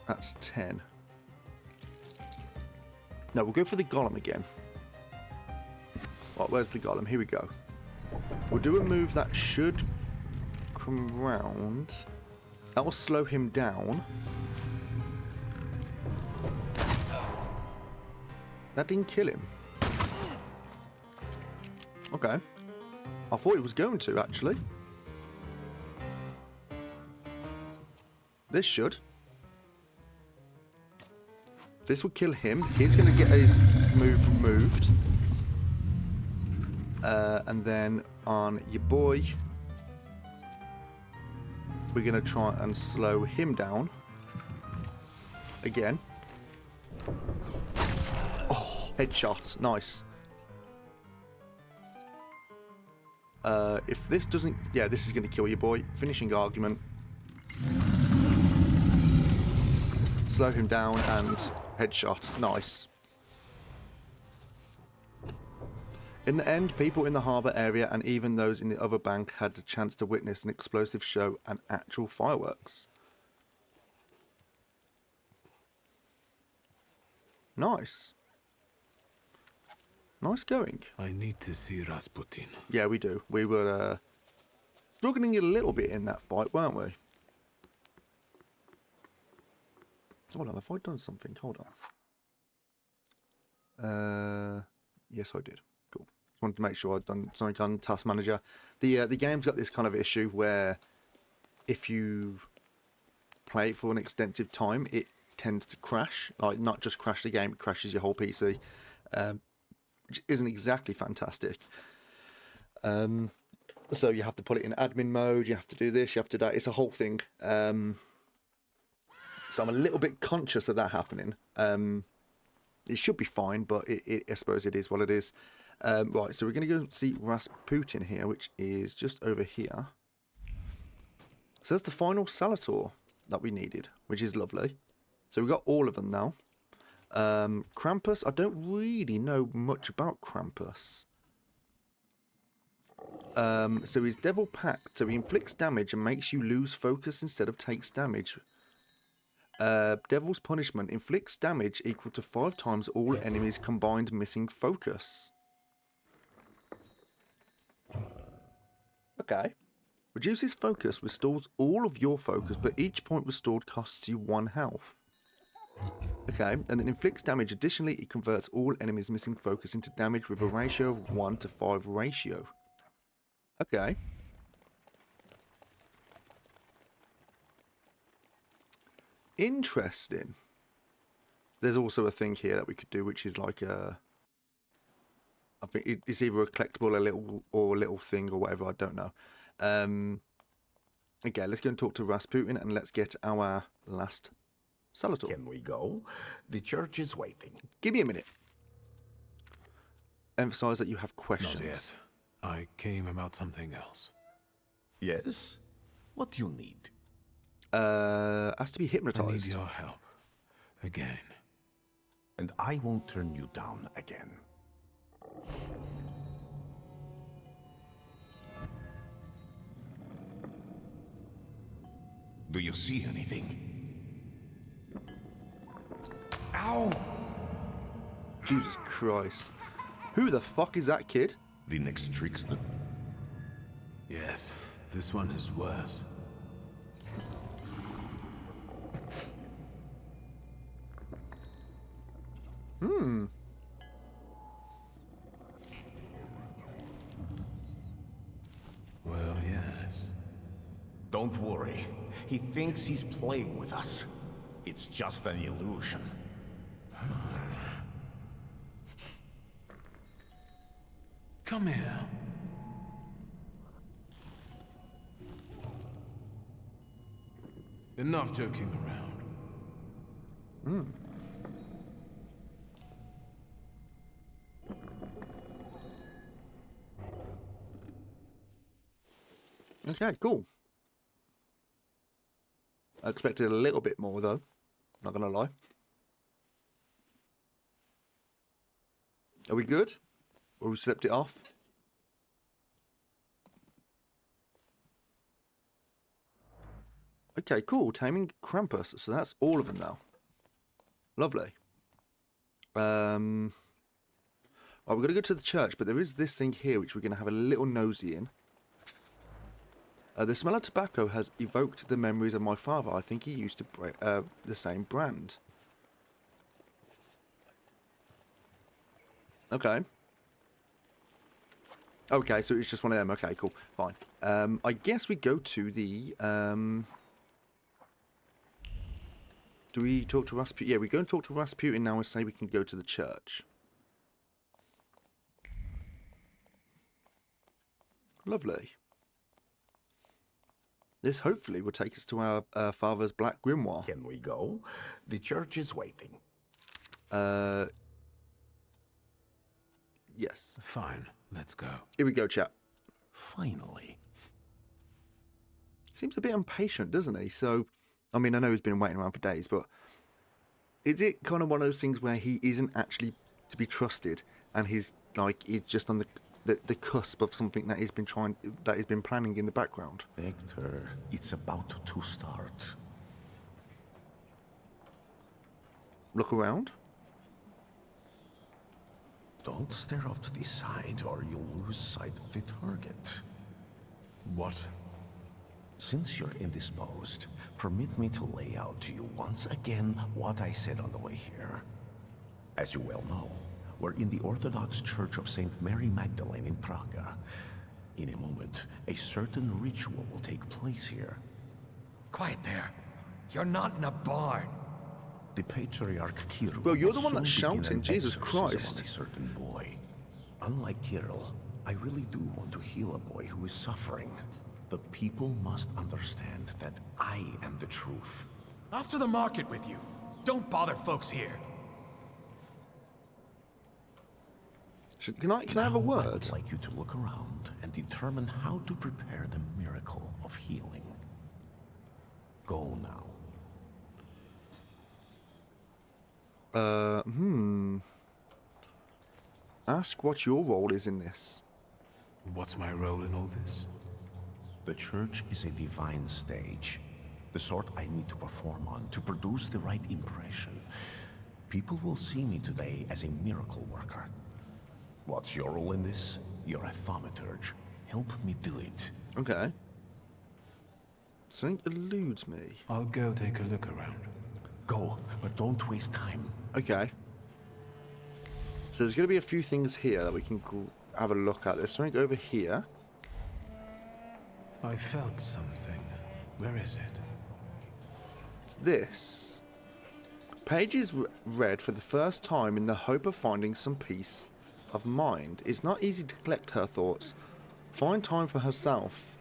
That's 10. No, we'll go for the golem again. Right, where's the golem? Here we go. We'll do a move that should come round. That will slow him down. That didn't kill him. Okay. I thought it was going to, actually. This should. This will kill him. He's going to get his move removed. And then on your boy, we're going to try and slow him down. Again. Oh, headshot. Nice. If this doesn't... Yeah, this is going to kill your boy. Finishing argument. Slow him down and headshot. Nice. In the end, people in the harbour area and even those in the other bank had the chance to witness an explosive show and actual fireworks. Nice. Nice going. I need to see Rasputin. Yeah, we do. We were struggling a little bit in that fight, weren't we? Hold on, have I done something? Hold on. Yes, I did. Cool. Just wanted to make sure I'd done something on Task Manager. The game's got this kind of issue where if you play it for an extensive time, it tends to crash. Like, not just crash the game, it crashes your whole PC. Which isn't exactly fantastic. So you have to put it in admin mode, you have to do this, you have to do that. It's a whole thing. So I'm a little bit conscious of that happening. It should be fine, but I suppose it is what it is. Right, so we're going to go see Rasputin here, which is just over here. So that's the final Salator that we needed, which is lovely. So we've got all of them now. Krampus, I don't really know much about Krampus. So he's Devil Pact, so he inflicts damage and makes you lose focus instead of takes damage. Devil's Punishment inflicts damage equal to 5 times all enemies combined missing focus. Okay. Reduces focus, restores all of your focus, but each point restored costs you 1 health. Okay, and then inflicts damage. Additionally, it converts all enemies missing focus into damage with a ratio of 1 to 5 ratio. Okay. Interesting. There's also a thing here that we could do, which is like a... I think it's either a collectible, a little thing, or whatever. I don't know. Okay, let's go and talk to Rasputin, and let's get our last Salator. Can we go? The church is waiting. Give me a minute. Emphasize that you have questions. Not yet. I came about something else. Yes? What do you need? Has to be I hypnotized. need your help. Again. And I won't turn you down again. Do you see anything? Ow! Jesus Christ. Who the fuck is that kid? The next trickster. Yes, this one is worse. Well, yes. Don't worry. He thinks he's playing with us. It's just an illusion. Come here. Enough joking around. Okay, cool. I expected a little bit more, though. Not gonna lie. Are we good? Or we slipped it off? Okay, cool. Taming Krampus. So that's all of them now. Lovely. Right, we're going to go to the church, but there is this thing here which we're going to have a little nosy in. The smell of tobacco has evoked the memories of my father. I think he used to break the same brand. Okay. Okay, so it's just one of them. Okay, cool. Fine. I guess we go to the... Do we talk to Rasputin? Yeah, we go and talk to Rasputin now and say we can go to the church. Lovely. This hopefully will take us to our father's black grimoire. Can we go? The church is waiting. Yes. Fine, let's go. Here we go, chap. Finally. Seems a bit impatient, doesn't he? So, I mean, I know he's been waiting around for days, but is it kind of one of those things where he isn't actually to be trusted, and he's just on the cusp of something that he's been planning in the background? Victor, it's about to start. Look around. Don't stare off to the side or you'll lose sight of the target. What? Since you're indisposed, permit me to lay out to you once again what I said on the way here. As you well know, we're in the Orthodox Church of St. Mary Magdalene in Praga. In a moment, a certain ritual will take place here. Quiet there. You're not in a barn. The Patriarch Kirill. Well, you're the will one that's soon begin shouting, an Jesus exorcism Christ. on a certain boy. Unlike Kirill, I really do want to heal a boy who is suffering. The people must understand that I am the truth. Off to the market with you. Don't bother folks here. Can I have a word? I would like you to look around and determine how to prepare the miracle of healing. Go now. Ask what your role is in this. What's my role in all this? The church is a divine stage. The sort I need to perform on to produce the right impression. People will see me today as a miracle worker. What's your role in this? You're a thaumaturge. Help me do it. Okay. Something eludes me. I'll go take a look around. Go, but don't waste time. Okay. So there's going to be a few things here that we can have a look at. There's something over here. I felt something. Where is it? This. Pages read for the first time in the hope of finding some peace of mind. It's not easy to collect her thoughts, find time for herself.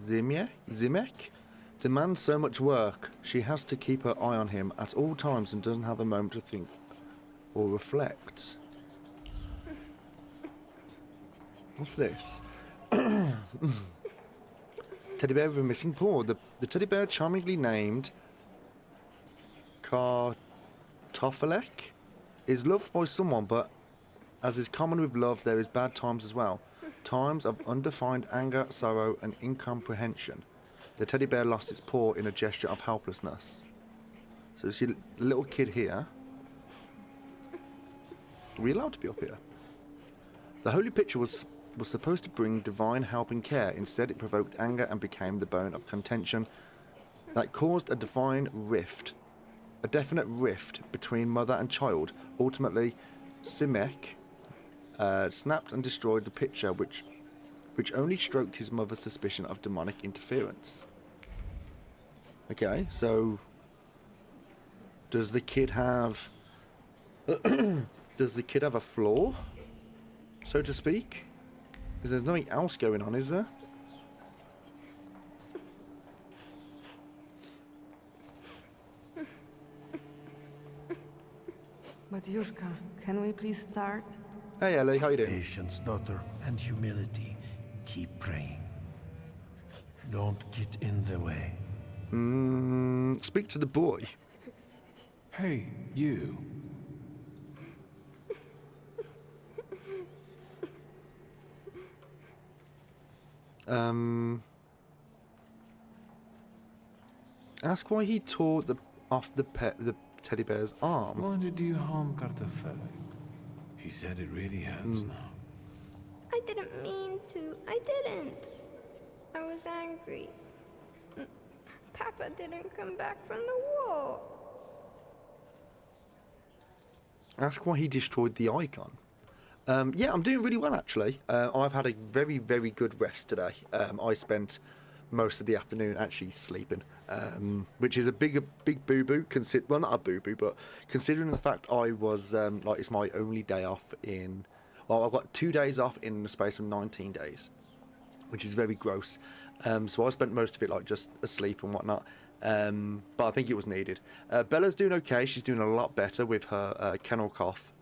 Zimek demands so much work. She has to keep her eye on him at all times and doesn't have a moment to think or reflect. What's this? Teddy bear with a missing paw. The teddy bear, charmingly named Kartoffelek, is loved by someone, but as is common with love, there is bad times as well. Times of undefined anger, sorrow, and incomprehension. The teddy bear lost its paw in a gesture of helplessness. So see a little kid here. Are we allowed to be up here? The holy picture was supposed to bring divine help and care. Instead, it provoked anger and became the bone of contention that caused a definite rift between mother and child. Ultimately, Simek snapped and destroyed the picture, which only stroked his mother's suspicion of demonic interference. Okay, so does the kid have a flaw, so to speak? Because there's nothing else going on, is there? Matyushka, can we please start? Hey Ellie, how you doing? Patience, daughter, and humility. Keep praying. Don't get in the way. Speak to the boy. Hey, you. Ask why he tore off the teddy bear's arm. Why did you harm Kartoffelek? He said it really hurts now. I didn't mean to. I didn't. I was angry. Papa didn't come back from the war. Ask why he destroyed the icon. Yeah, I'm doing really well actually. I've had a very, very good rest today. I spent most of the afternoon actually sleeping, which is a big boo-boo. Well, not a boo-boo, but considering the fact I was like it's my only day off in. Well, I've got 2 days off in the space of 19 days, which is very gross. So I spent most of it like just asleep and whatnot. But I think it was needed. Bella's doing okay. She's doing a lot better with her kennel cough.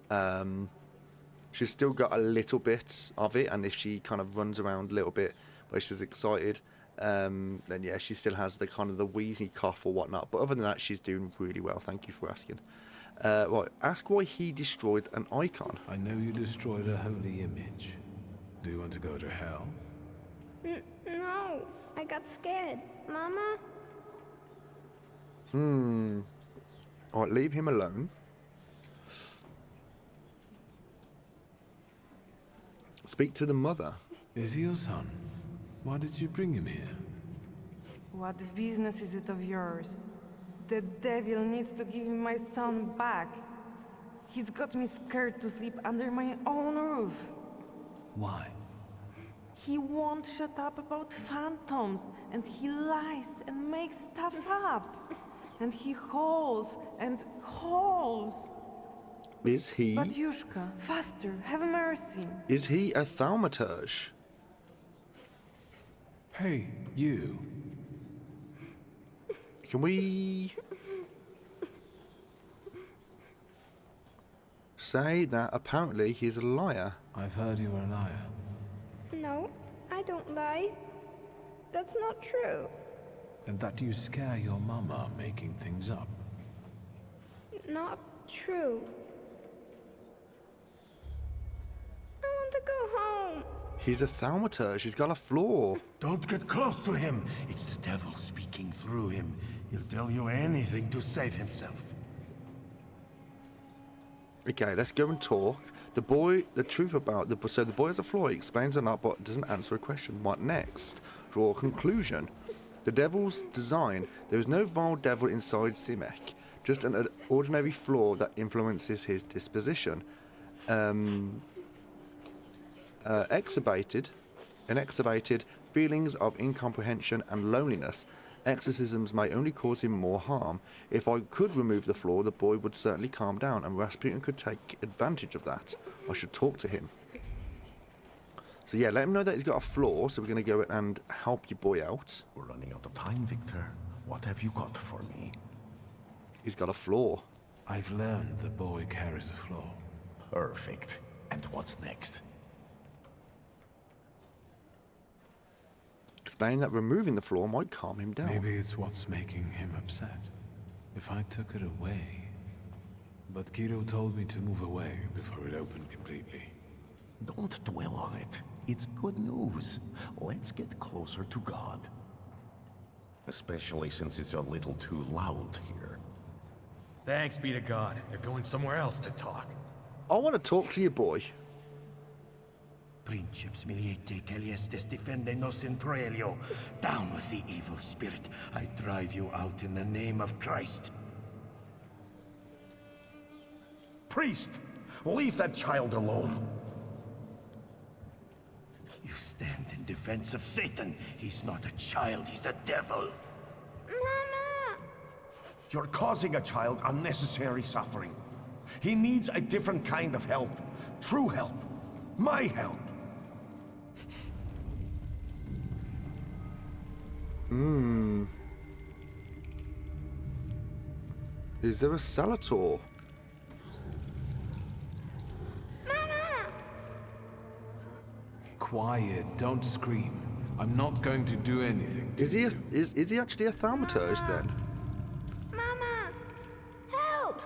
She's still got a little bit of it, and if she kind of runs around a little bit where she's excited, then yeah, she still has the kind of the wheezy cough or whatnot. But other than that, she's doing really well. Thank you for asking. Right, ask why he destroyed an icon. I know you destroyed a holy image. Do you want to go to hell? No, I got scared. Mama? Alright, leave him alone. Speak to the mother. Is he your son? Why did you bring him here? What business is it of yours? The devil needs to give me my son back. He's got me scared to sleep under my own roof. Why? He won't shut up about phantoms, and he lies and makes stuff up. And he hauls and hauls. Is he? Matyushka, faster, have mercy. Is he a Thaumaturge? Hey, you. Can we say that apparently he's a liar? I've heard you were a liar. No, I don't lie. That's not true. And that you scare your mama making things up. Not true. I want to go home. He's a Thaumaturge. He's got a flaw. Don't get close to him. It's the devil speaking through him. He'll tell you anything to save himself. Okay, let's go and talk. The boy, the truth about the so the boy has a flaw. He explains it up, but doesn't answer a question. What next? Draw a conclusion. The devil's design. There is no vile devil inside Simek. Just an ordinary flaw that influences his disposition. Exacerbated feelings of incomprehension and loneliness, Exorcisms may only cause him more harm. If I could remove the flaw, the boy would certainly calm down, and Rasputin could take advantage of that. I should talk to him. So yeah, let him know that he's got a flaw, so we're going to go and help your boy out. We're running out of time, Victor. What have you got for me? He's got a flaw. I've learned the boy carries a flaw. Perfect. And what's next? Explain that removing the flaw might calm him down. Maybe it's what's making him upset. If I took it away... But Kiro told me to move away before it opened completely. Don't dwell on it. It's good news. Let's get closer to God. Especially since it's a little too loud here. Thanks be to God. They're going somewhere else to talk. I want to talk to your boy. Princeps miliete celiestes defende nos in proelio. Down with the evil spirit. I drive you out in the name of Christ. Priest! Leave that child alone. You stand in defense of Satan. He's not a child, he's a devil. Mama! You're causing a child unnecessary suffering. He needs a different kind of help. True help. My help. Is there a Salator? Quiet, don't scream. I'm not going to do anything to Is he is he actually a Thaumaturge then? Mama! Help!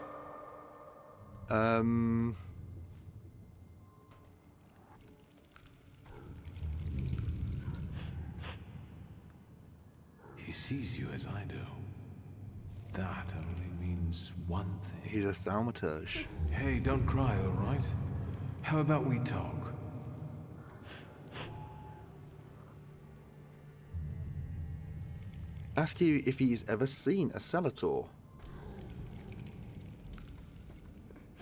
He sees you as I do. That only means one thing. He's a Thaumaturge. Hey, don't cry, all right? How about we talk? Ask you if he's ever seen a Salator.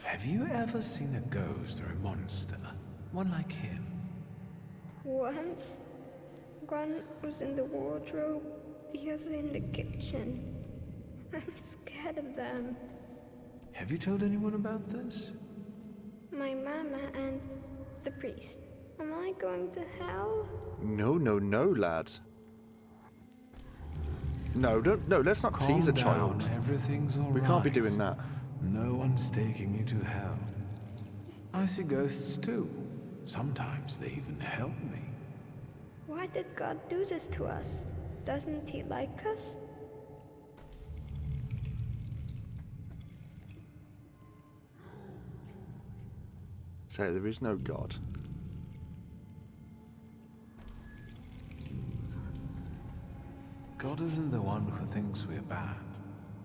Have you ever seen a ghost or a monster? One like him? Once, one was in the wardrobe, the other in the kitchen. I'm scared of them. Have you told anyone about this? My mama and the priest. Am I going to hell? No, lad. No, let's not tease a child. Everything's all We can't be doing that. No one's taking you to hell. I see ghosts too. Sometimes they even help me. Why did God do this to us? Doesn't he like us? Say there is no God. God isn't the one who thinks we're bad.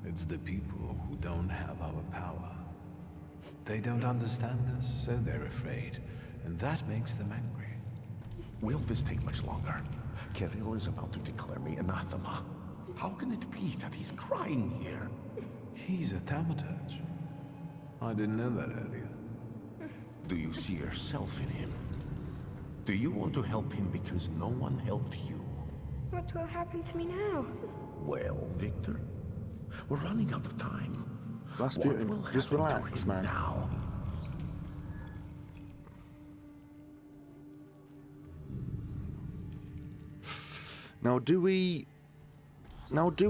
It's the people who don't have our power. They don't understand us, so they're afraid. And that makes them angry. Will this take much longer? Kirill is about to declare me anathema. How can it be that he's crying here? He's a Thaumaturge. I didn't know that earlier. Do you see yourself in him? Do you want to help him because no one helped you? What will happen to me now? Well, Victor, we're running out of time. Rasputin, just relax, man. Now. Now, do we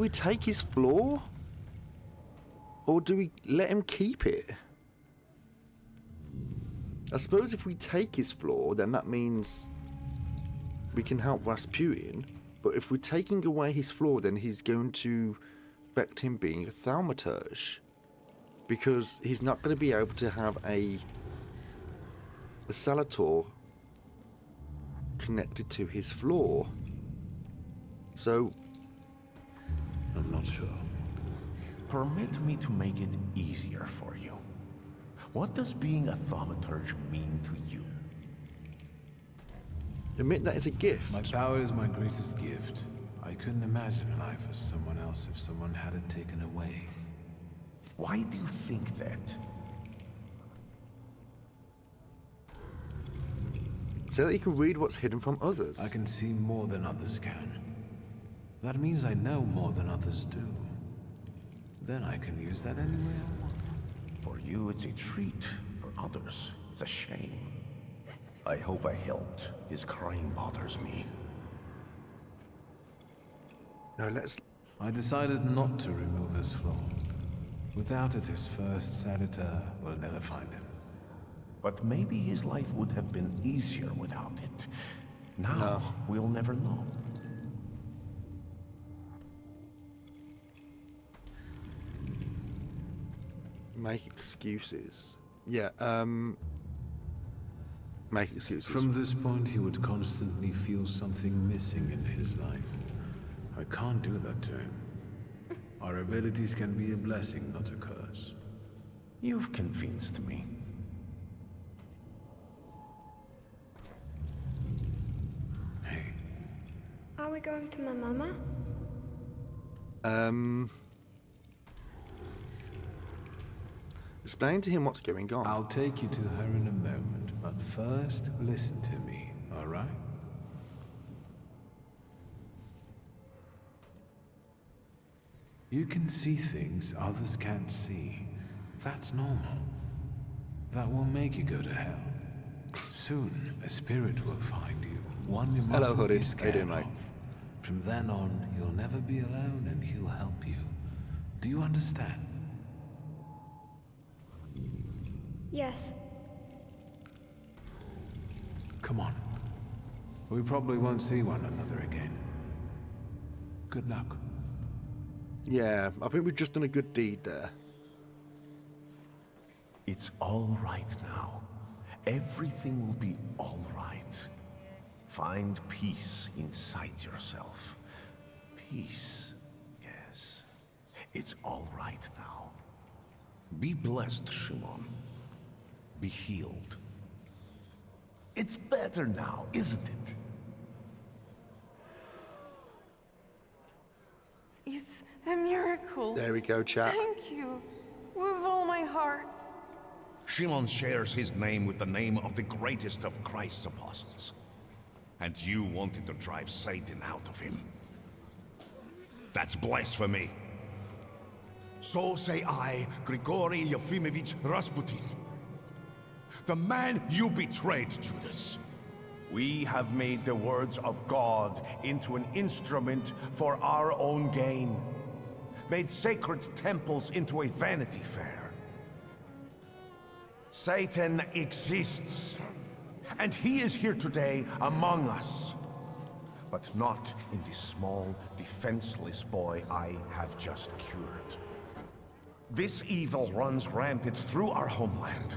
take his flaw? Or do we let him keep it? I suppose if we take his flaw, then that means we can help Rasputin. But if we're taking away his flaw, then he's going to affect him being a Thaumaturge. Because he's not going to be able to have a Salator connected to his flaw. So, I'm not sure. Permit me to make it easier for you. What does being a Thaumaturge mean to you? Admit that it's a gift. My power is my greatest gift. I couldn't imagine life as someone else if someone had it taken away. Why do you think that? So that you can read what's hidden from others. I can see more than others can. That means I know more than others do. Then I can use that any way I want. For you, it's a treat. For others, it's a shame. I hope I helped. His crying bothers me. No, let's... I decided not to remove his flaw. Without it, his first Senator will never find him. But maybe his life would have been easier without it. Now, we'll never know. Make excuses. Yeah, make excuses. From this point, he would constantly feel something missing in his life. I can't do that to him. Our abilities can be a blessing, not a curse. You've convinced me. Hey. Are we going to my mama? Explain to him what's going on. I'll take you to her in a moment, but first, listen to me, all right? You can see things others can't see. That's normal. That will make you go to hell. Soon, a spirit will find you, one you mustn't Hoodie. be How you scared doing, mate? of. From then on, you'll never be alone and he'll help you. Do you understand? Yes. Come on. We probably won't see one another again. Good luck. Yeah, I think we've just done a good deed there. It's all right now. Everything will be all right. Find peace inside yourself. Peace, yes. It's all right now. Be blessed, Shimon. Be healed. It's better now, isn't it? It's a miracle. There we go, chat. Thank you. With all my heart. Shimon shares his name with the name of the greatest of Christ's apostles. And you wanted to drive Satan out of him. That's blasphemy. So say I, Grigory Yefimovich Rasputin. The man you betrayed, Judas. We have made the words of God into an instrument for our own gain. Made sacred temples into a vanity fair. Satan exists, and he is here today among us. But not in the small, defenseless boy I have just cured. This evil runs rampant through our homeland,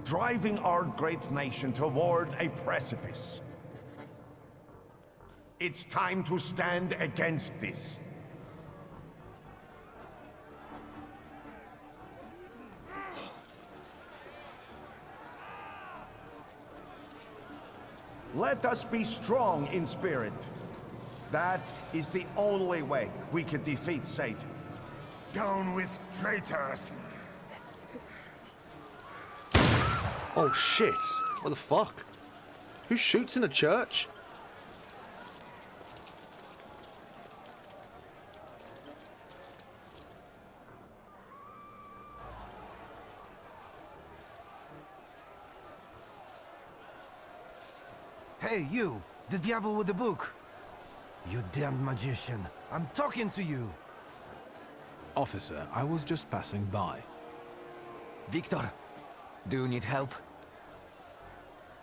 driving our great nation toward a precipice. It's time to stand against this. Let us be strong in spirit. That is the only way we can defeat Satan. Down with traitors! Oh shit! What the fuck? Who shoots in a church? Hey, you! The devil with the book! You damned magician! I'm talking to you! Officer, I was just passing by. Victor, do you need help?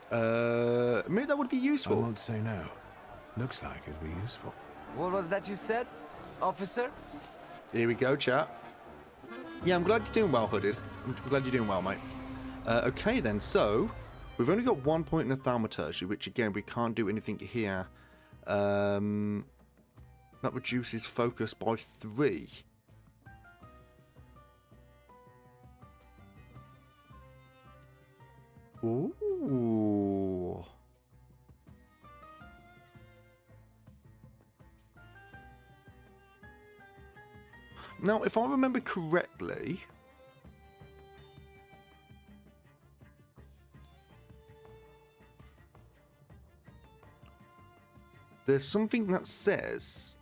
Maybe that would be I useful. won't say no. Looks like it'd be useful. What was that you said, officer? Here we go, chat. Yeah, I'm glad you're doing well, Hooded. I'm glad you're doing well, mate. Okay then, so we've only got 1 point in the Thaumaturge, which again we can't do anything here. That reduces focus by 3. Ooh. Now, if I remember correctly, there's something that says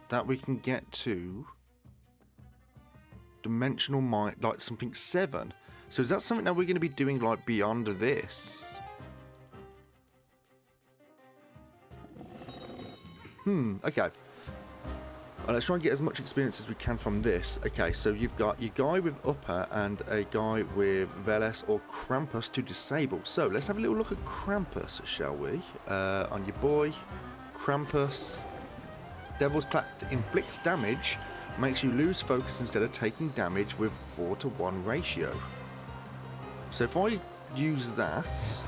that we can get to dimensional mind, like something 7. So is that something that we're going to be doing like beyond this? Okay. Let's try and get as much experience as we can from this. Okay, so you've got your guy with upper and a guy with Veles or Krampus to disable. So let's have a little look at Krampus, shall we? On your boy, Krampus. Devil's Pact inflicts damage, makes you lose focus instead of taking damage with 4-to-1 ratio. So if I use that...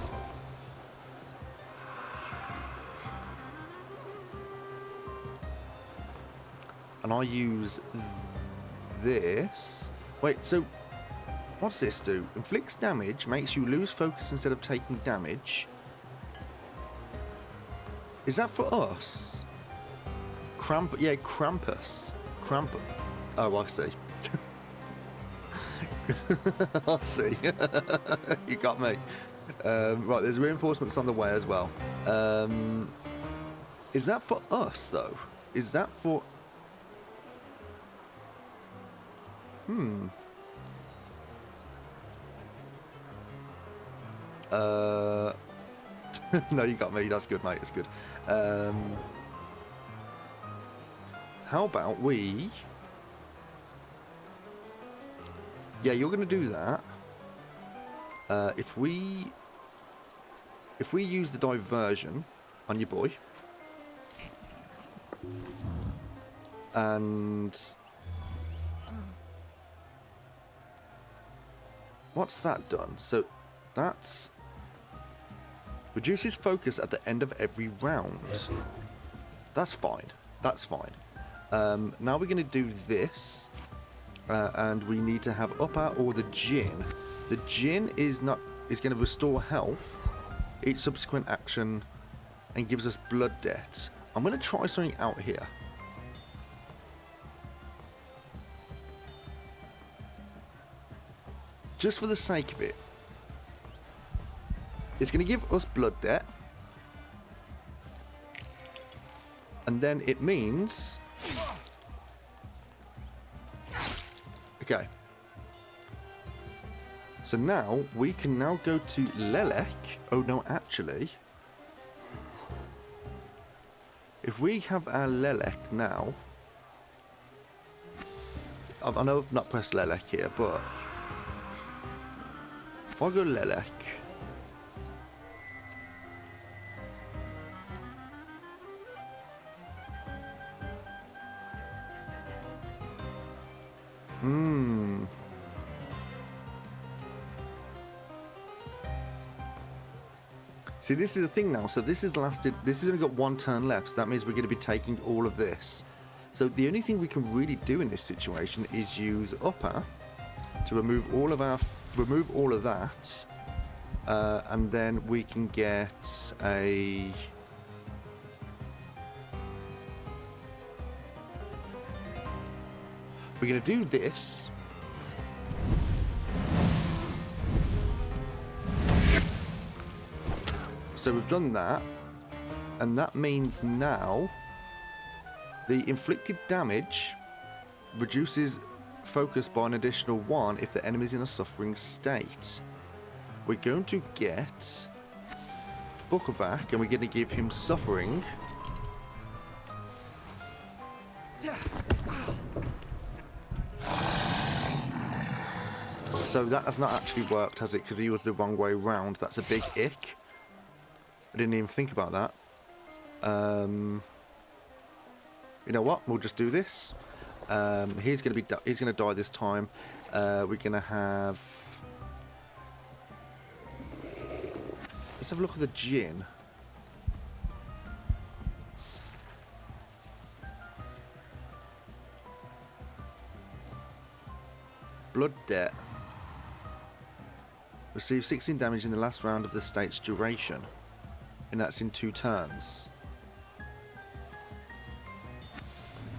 and I use this... Wait, so what's this do? Inflicts damage, makes you lose focus instead of taking damage. Is that for us? Yeah, Krampus. Krampus. Oh, I see. I see. You got me. Right, there's reinforcements on the way as well. Is that for us, though? Is that for... No, you got me. That's good, mate. It's good. How about we... Yeah, you're going to do that. If we use the diversion on your boy, and what's that done? So that's reduces focus at the end of every round. That's fine. That's fine. Now we're going to do this. And we need to have upper or the Djinn. The Djinn is going to restore health each subsequent action and gives us blood debt. I'm going to try something out here. Just for the sake of it. It's going to give us blood debt. And then it means... Okay. So now, we can now go to Lelek. Oh, no, actually. If we have our Lelek now... I know I've not pressed Lelek here, but... If I go Lelek... See, this is the thing now. So this has lasted... This has only got 1 turn left. So that means we're going to be taking all of this. So the only thing we can really do in this situation is use upper to remove all of our... Remove all of that. And then we can get a... We're going to do this. So we've done that. And that means now the inflicted damage reduces focus by an additional 1 if the enemy is in a suffering state. We're going to get Bukovac and we're going to give him suffering. So that has not actually worked, has it? Because he was the wrong way round. That's a big ick. I didn't even think about that. You know what? We'll just do this. He's going to die this time. We're going to have... Let's have a look at the Djinn. Blood debt. Receive 16 damage in the last round of the state's duration. And that's in 2 turns.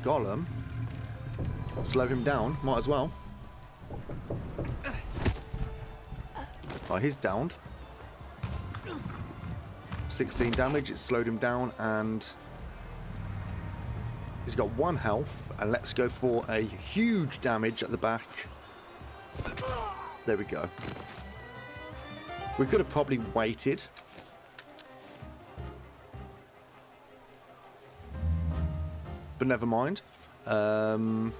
Golem. Slow him down, might as well. Oh, he's downed. 16 damage, it slowed him down, and He's got 1 health, and let's go for a huge damage at the back. There we go. We could have probably waited. But never mind. Right,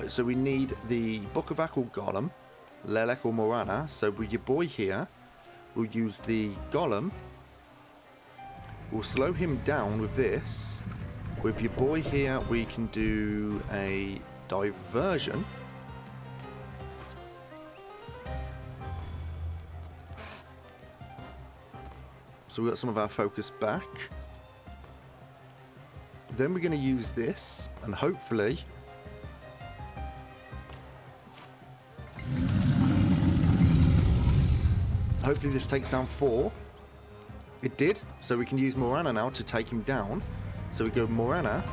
so we need the Bukavak or Golem, Lelek or Morana. So with your boy here, we'll use the Golem. We'll slow him down with this. With your boy here, we can do a diversion. So we've got some of our focus back. Then we're going to use this, and hopefully... Hopefully this takes down 4. It did, so we can use Morana now to take him down. So we go Morana.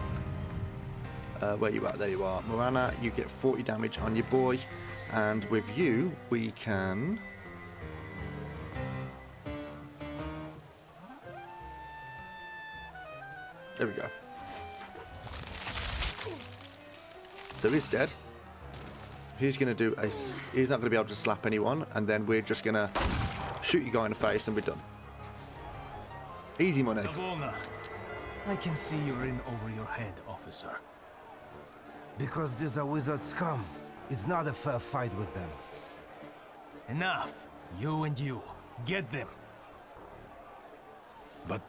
Where you at? There you are. Morana, you get 40 damage on your boy. And with you, we can... There we go. So he's dead. He's going to do a... He's not going to be able to slap anyone. And then we're just going to shoot your guy in the face and we're done. Easy money. I can see you're in over your head, officer. Because these are wizard scum. It's not a fair fight with them. Enough. You and you. Get them. But...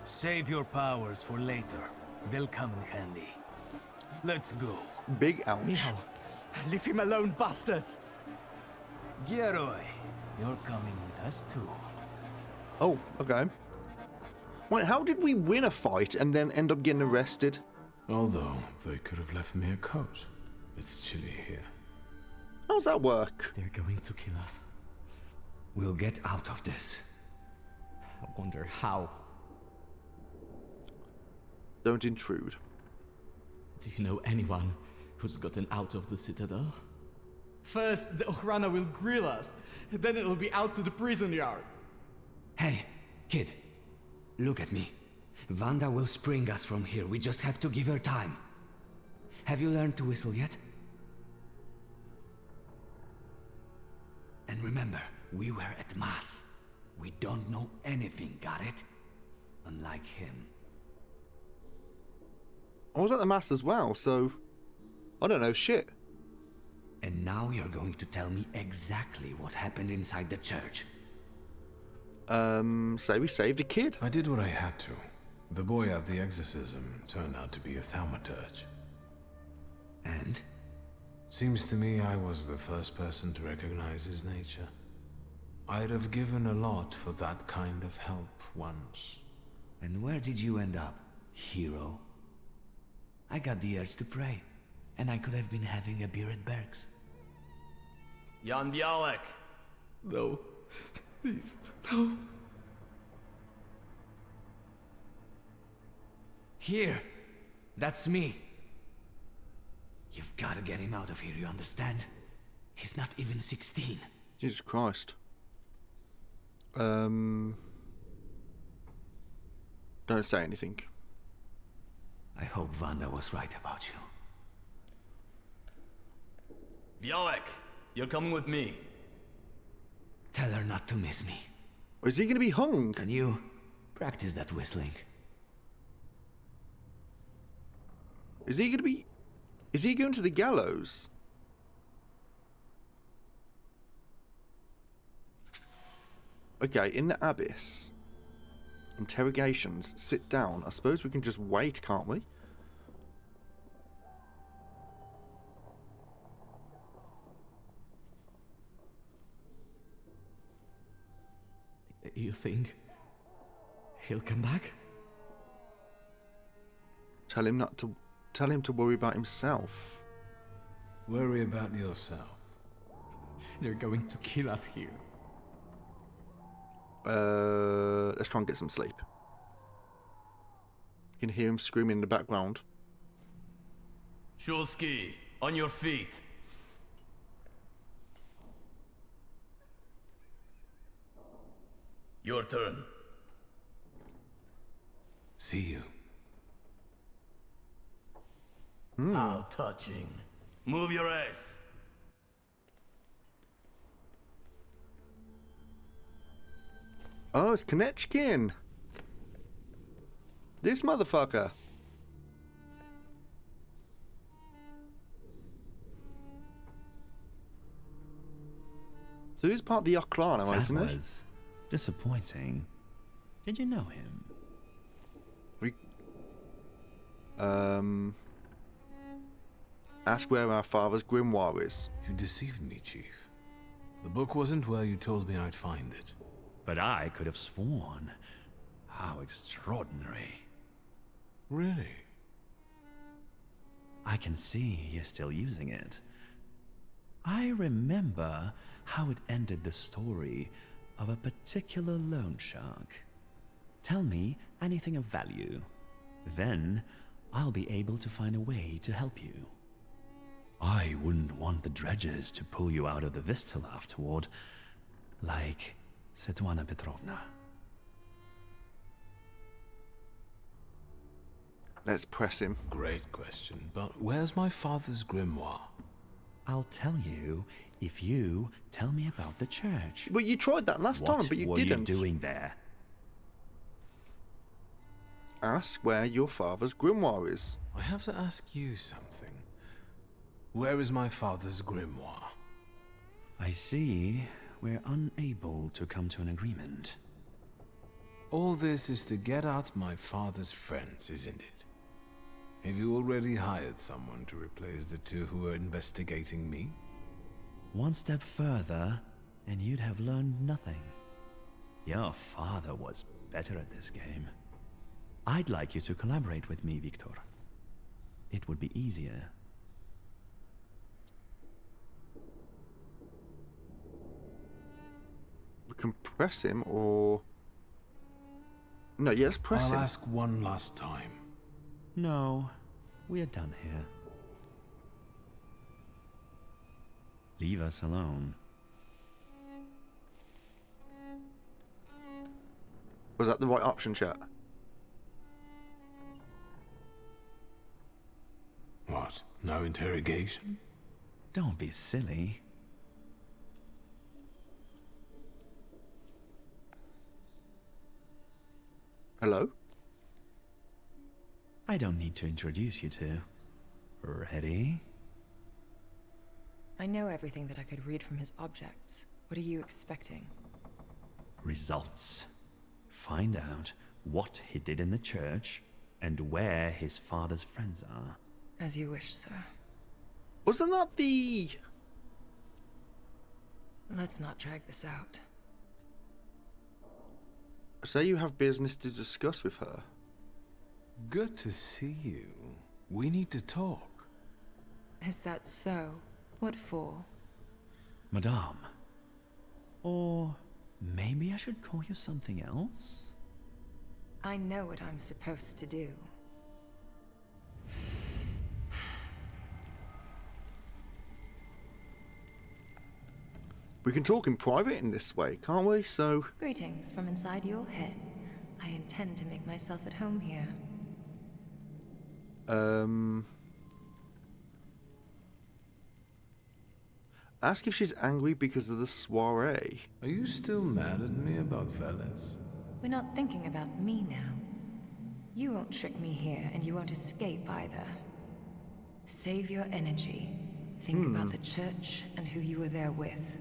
Save your powers for later. They'll come in handy. Let's go. Big ouch. Michal, leave him alone, bastards! Geroy, you're coming with us too. Oh, okay. Wait, how did we win a fight and then end up getting arrested? Although, they could have left me a coat. It's chilly here. How does that work? They're going to kill us. We'll get out of this. I wonder how. Don't intrude. Do you know anyone who's gotten out of the Citadel? First, the Ochrana will grill us. Then it'll be out to the prison yard. Hey, kid. Look at me. Vanda will spring us from here. We just have to give her time. Have you learned to whistle yet? And remember, we were at Mass. We don't know anything, got it? Unlike him. I was at the Mass as well, so... I don't know shit. And now you're going to tell me exactly what happened inside the church. Say we saved a kid. I did what I had to. The boy at the exorcism turned out to be a Thaumaturge. And? Seems to me I was the first person to recognize his nature. I'd have given a lot for that kind of help once. And where did you end up, hero? I got the urge to pray, and I could have been having a beer at Berg's. Jan Bialek! No. Please, no. Here! That's me! You've gotta get him out of here, you understand? He's not even 16. Jesus Christ. Don't say anything. I hope Vanda was right about you. Bialek, you're coming with me. Tell her not to miss me. Or is he going to be hung? And you, practice that whistling. Is he going to be... Is he going to the gallows? Okay, in the abyss. Interrogations. Sit down. I suppose we can just wait, can't we? You think he'll come back? Tell him not to... Tell him to worry about himself. Worry about yourself. They're going to kill us here. Let's try and get some sleep. You can hear him screaming in the background. Shulsky, on your feet. Your turn. See you. How touching. Move your ass. Oh, it's Konechkin. This motherfucker. So he's part of the Ochrana, isn't he? That was disappointing. Did you know him? Ask where our father's grimoire is. You deceived me, Chief. The book wasn't where you told me I'd find it. But I could have sworn. How extraordinary. Really? I can see you're still using it. I remember how it ended the story of a particular loan shark. Tell me anything of value. Then I'll be able to find a way to help you. I wouldn't want the dredgers to pull you out of the Vistal afterward, like Svetlana Petrovna. Let's press him. Great question, but where's my father's grimoire? I'll tell you if you tell me about the church. Well, you tried that last time, but you didn't. What were you doing there? Ask where your father's grimoire is. I have to ask you something. Where is my father's grimoire? I see we're unable to come to an agreement. All this is to get at my father's friends, isn't it? Have you already hired someone to replace the two who are investigating me? One step further, and you'd have learned nothing. Your father was better at this game. I'd like you to collaborate with me, Victor. It would be easier. We can press him, or... No, yeah, let's press him. I'll ask one last time. No, we're done here. Leave us alone. Was that the right option, chat? What? No interrogation? Don't be silly. Hello? I don't need to introduce you to. Ready? I know everything that I could read from his objects. What are you expecting? Results. Find out what he did in the church and where his father's friends are. As you wish, sir. Wasn't that the... Let's not drag this out. Say you have business to discuss with her. Good to see you. We need to talk. Is that so? What for? Madame. Or maybe I should call you something else? I know what I'm supposed to do. We can talk in private in this way, can't we? So... Greetings from inside your head. I intend to make myself at home here. Ask if she's angry because of the soiree. Are you still mad at me about Veles? We're not thinking about me now. You won't trick me here, and you won't escape either. Save your energy. Think about the church and who you were there with.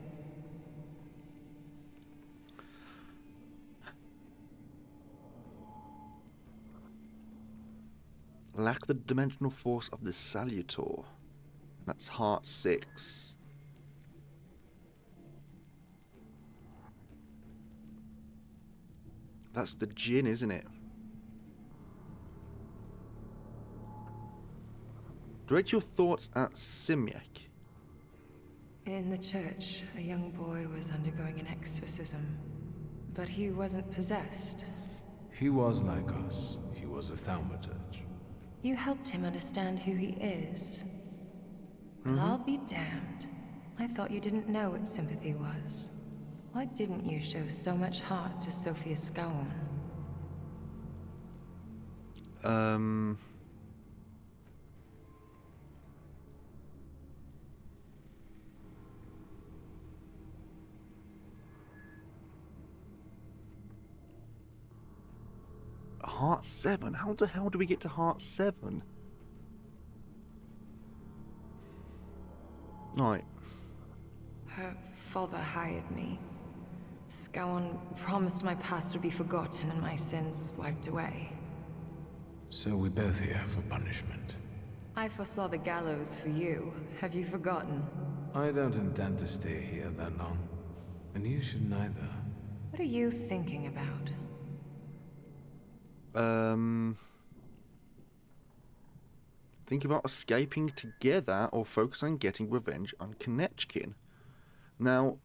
Lack the dimensional force of the Salutor. That's heart 6. That's the Djinn, isn't it? Direct your thoughts at Simyak. In the church, a young boy was undergoing an exorcism. But he wasn't possessed. He was like us. He was a Thaumaturge. You helped him understand who he is. Well, I'll be damned. I thought you didn't know what sympathy was. Why didn't you show so much heart to Sophia Scowen? Heart 7. How the hell do we get to Heart 7? Right. Her father hired me. Scowan promised my past would be forgotten and my sins wiped away. So we're both here for punishment. I foresaw the gallows for you. Have you forgotten? I don't intend to stay here that long. And you should neither. What are you thinking about? Think about escaping together or focus on getting revenge on Konechkin. Now,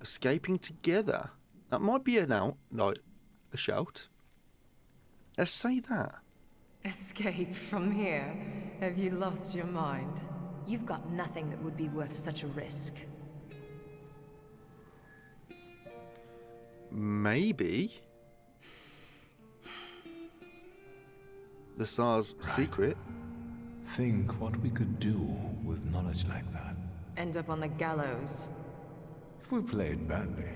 escaping together. That might be a shout. Let's say that. Escape from here? Have you lost your mind? You've got nothing that would be worth such a risk. Maybe. The Tsar's secret. Think what we could do with knowledge like that. End up on the gallows. If we played badly.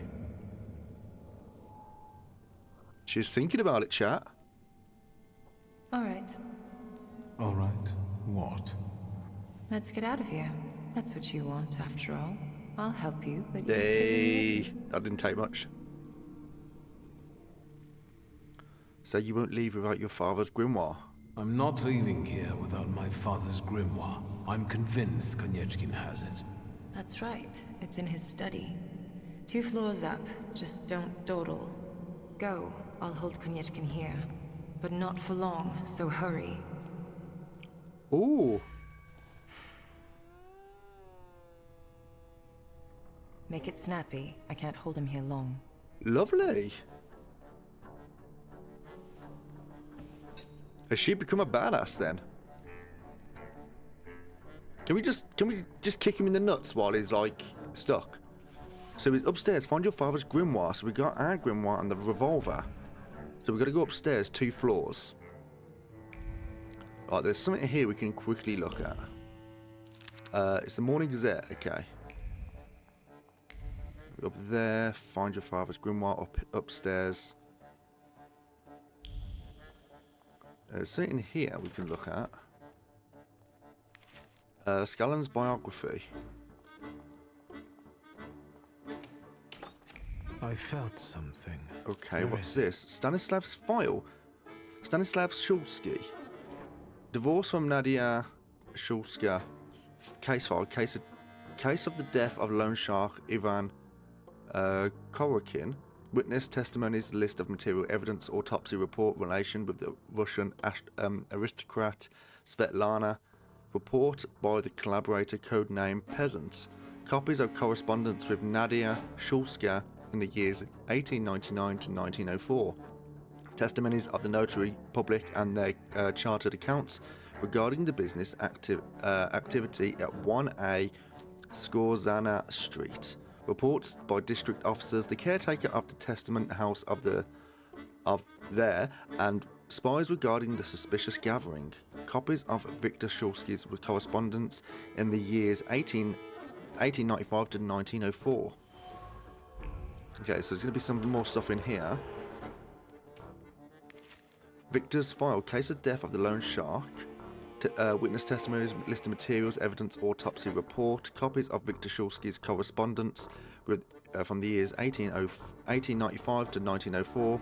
She's thinking about it, chat. Alright. Alright. What? Let's get out of here. That's what you want, after all. I'll help you, but Hey, that didn't take much. So you won't leave without your father's grimoire? I'm not leaving here without my father's grimoire. I'm convinced Konechkin has it. That's right. It's in his study. 2 floors up. Just don't dawdle. Go. I'll hold Konechkin here. But not for long, so hurry. Ooh. Make it snappy. I can't hold him here long. Lovely. Has she become a badass then? Can we just kick him in the nuts while he's like stuck? So he's upstairs. Find your father's grimoire. So we got our grimoire and the revolver. So we got to go upstairs 2 floors. Right, there's something here we can quickly look at. It's the Morning Gazette. Okay. Up there. Find your father's grimoire. Upstairs. There's something here we can look at. Scallan's biography. I felt something. Okay, what's this? Stanislav's file. Stanislav Shulsky. Divorce from Nadia Shulska. Case file. Case of the death of loan shark Ivan Korokin. Witness testimonies, list of material evidence, autopsy report, relation with the Russian aristocrat Svetlana, report by the collaborator, codename Peasant, copies of correspondence with Nadia Shulska in the years 1899 to 1904, testimonies of the notary public and their chartered accounts regarding the business activity at 1A Skorzana Street. Reports by district officers, the caretaker of the testament house of there, and spies regarding the suspicious gathering. Copies of Victor Shulsky's correspondence in the years 1895 to 1904. Okay, so there's going to be some more stuff in here. Victor's file, case of death of the loan shark. Witness testimonies, list of materials, evidence, autopsy report, copies of Victor Shulsky's correspondence with, from the years 1895 to 1904,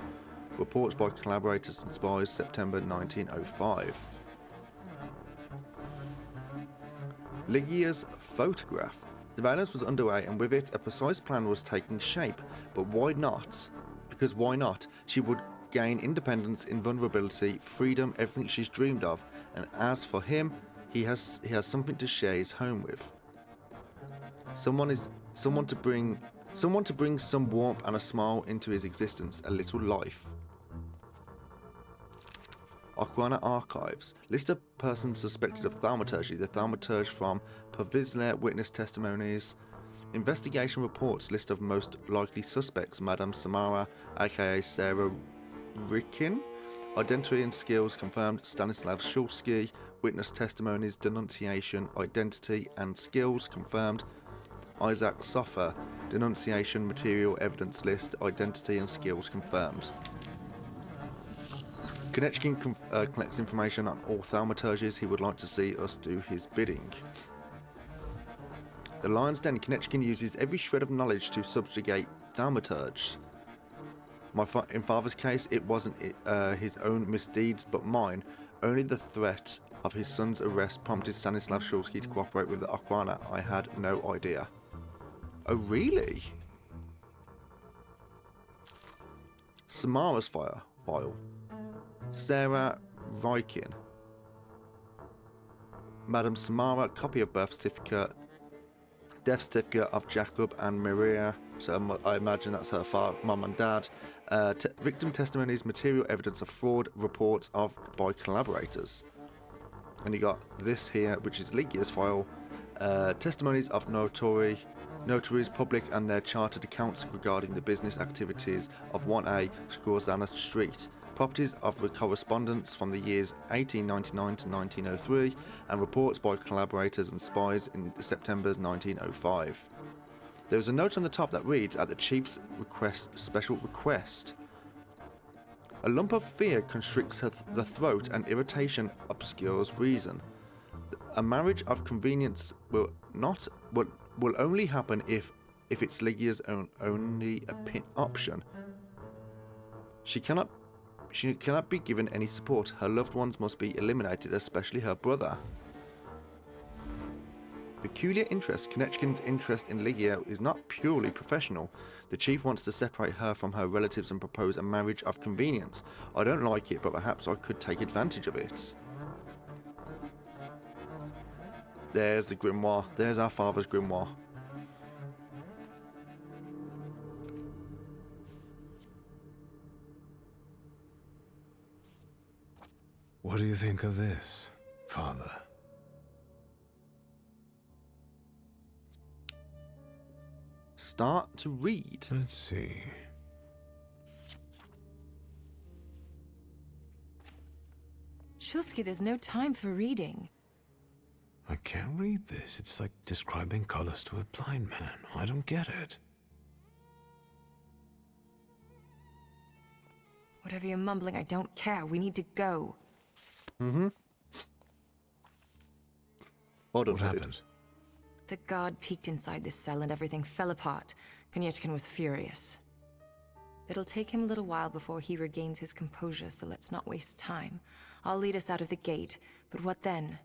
reports by collaborators and spies, September 1905. Lygia's photograph. Surveillance was underway and with it a precise plan was taking shape, but why not? Because why not? She would gain independence, invulnerability, freedom, everything she's dreamed of. And as for him, he has something to share his home with. Someone to bring some warmth and a smile into his existence, a little life. Ochrana Archives. List of persons suspected of Thaumaturge. The Thaumaturge from Pavisler, witness testimonies. Investigation reports. List of most likely suspects. Madame Samara, aka Sarah Rikin. Identity and skills confirmed. Stanislav Shulsky. Witness testimonies, denunciation, identity and skills confirmed. Isaac Soffer. Denunciation, material, evidence list, identity and skills confirmed. Konechkin collects information on all thaumaturges. He would like to see us do his bidding. The Lion's Den. Konechkin uses every shred of knowledge to subjugate thaumaturges. In Father's case, it wasn't his own misdeeds, but mine. Only the threat of his son's arrest prompted Stanislav Shulsky to cooperate with the Okhrana. I had no idea. Oh, really? Samara's file. Sarah Rykin. Madam Samara, copy of birth certificate. Death certificate of Jacob and Maria. So I imagine that's her father, mum and dad. Victim testimonies, material evidence of fraud, reports by collaborators. And you got this here, which is Ligia's file. Testimonies of notaries, public and their chartered accounts regarding the business activities of 1A Skorzana Street. Properties of the correspondence from the years 1899 to 1903, and reports by collaborators and spies in September's 1905. There is a note on the top that reads, at the chief's request, special request. A lump of fear constricts the throat and irritation obscures reason. A marriage of convenience will only happen if it's Ligia's only option. She cannot be given any support. Her loved ones must be eliminated, especially her brother. Peculiar interest. Konechkin's interest in Ligia is not purely professional. The chief wants to separate her from her relatives and propose a marriage of convenience. I don't like it, but perhaps I could take advantage of it. There's the grimoire. There's our father's grimoire. What do you think of this, Father? Start to read. Let's see. Shulsky, there's no time for reading. I can't read this. It's like describing colors to a blind man. I don't get it. Whatever you're mumbling, I don't care. We need to go. What happened? The guard peeked inside this cell and everything fell apart. Konechkin was furious. It'll take him a little while before he regains his composure, so let's not waste time. I'll lead us out of the gate, but what then?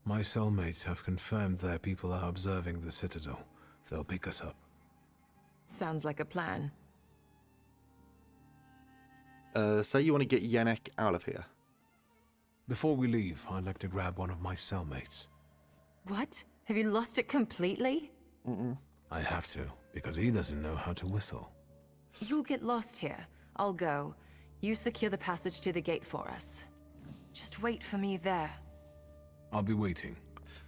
My cellmates have confirmed their people are observing the Citadel. They'll pick us up. Sounds like a plan. Say you want to get Yannick out of here. Before we leave, I'd like to grab one of my cellmates. What? Have you lost it completely? I have to, because he doesn't know how to whistle. You'll get lost here. I'll go. You secure the passage to the gate for us. Just wait for me there. I'll be waiting.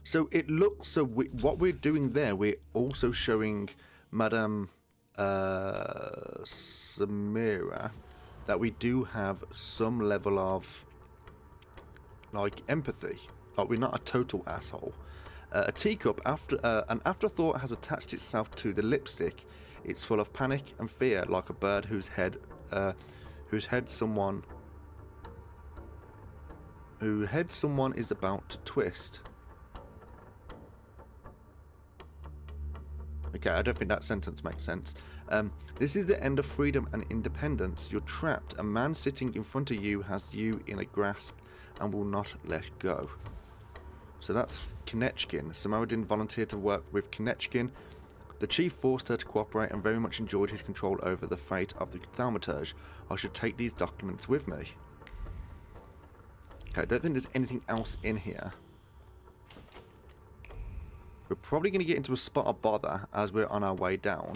So it looks, what we're doing there, we're also showing Madame Samira that we do have some level of, like, empathy. Like, we're not a total asshole. A teacup, an afterthought has attached itself to the lipstick. It's full of panic and fear, like a bird whose head someone is about to twist. Okay, I don't think that sentence makes sense. This is the end of freedom and independence. You're trapped. A man sitting in front of you has you in a grasp and will not let go. So that's Konechkin. Samara didn't volunteer to work with Konechkin. The chief forced her to cooperate and very much enjoyed his control over the fate of the Thaumaturge. I should take these documents with me. Okay, I don't think there's anything else in here. We're probably going to get into a spot of bother as we're on our way down.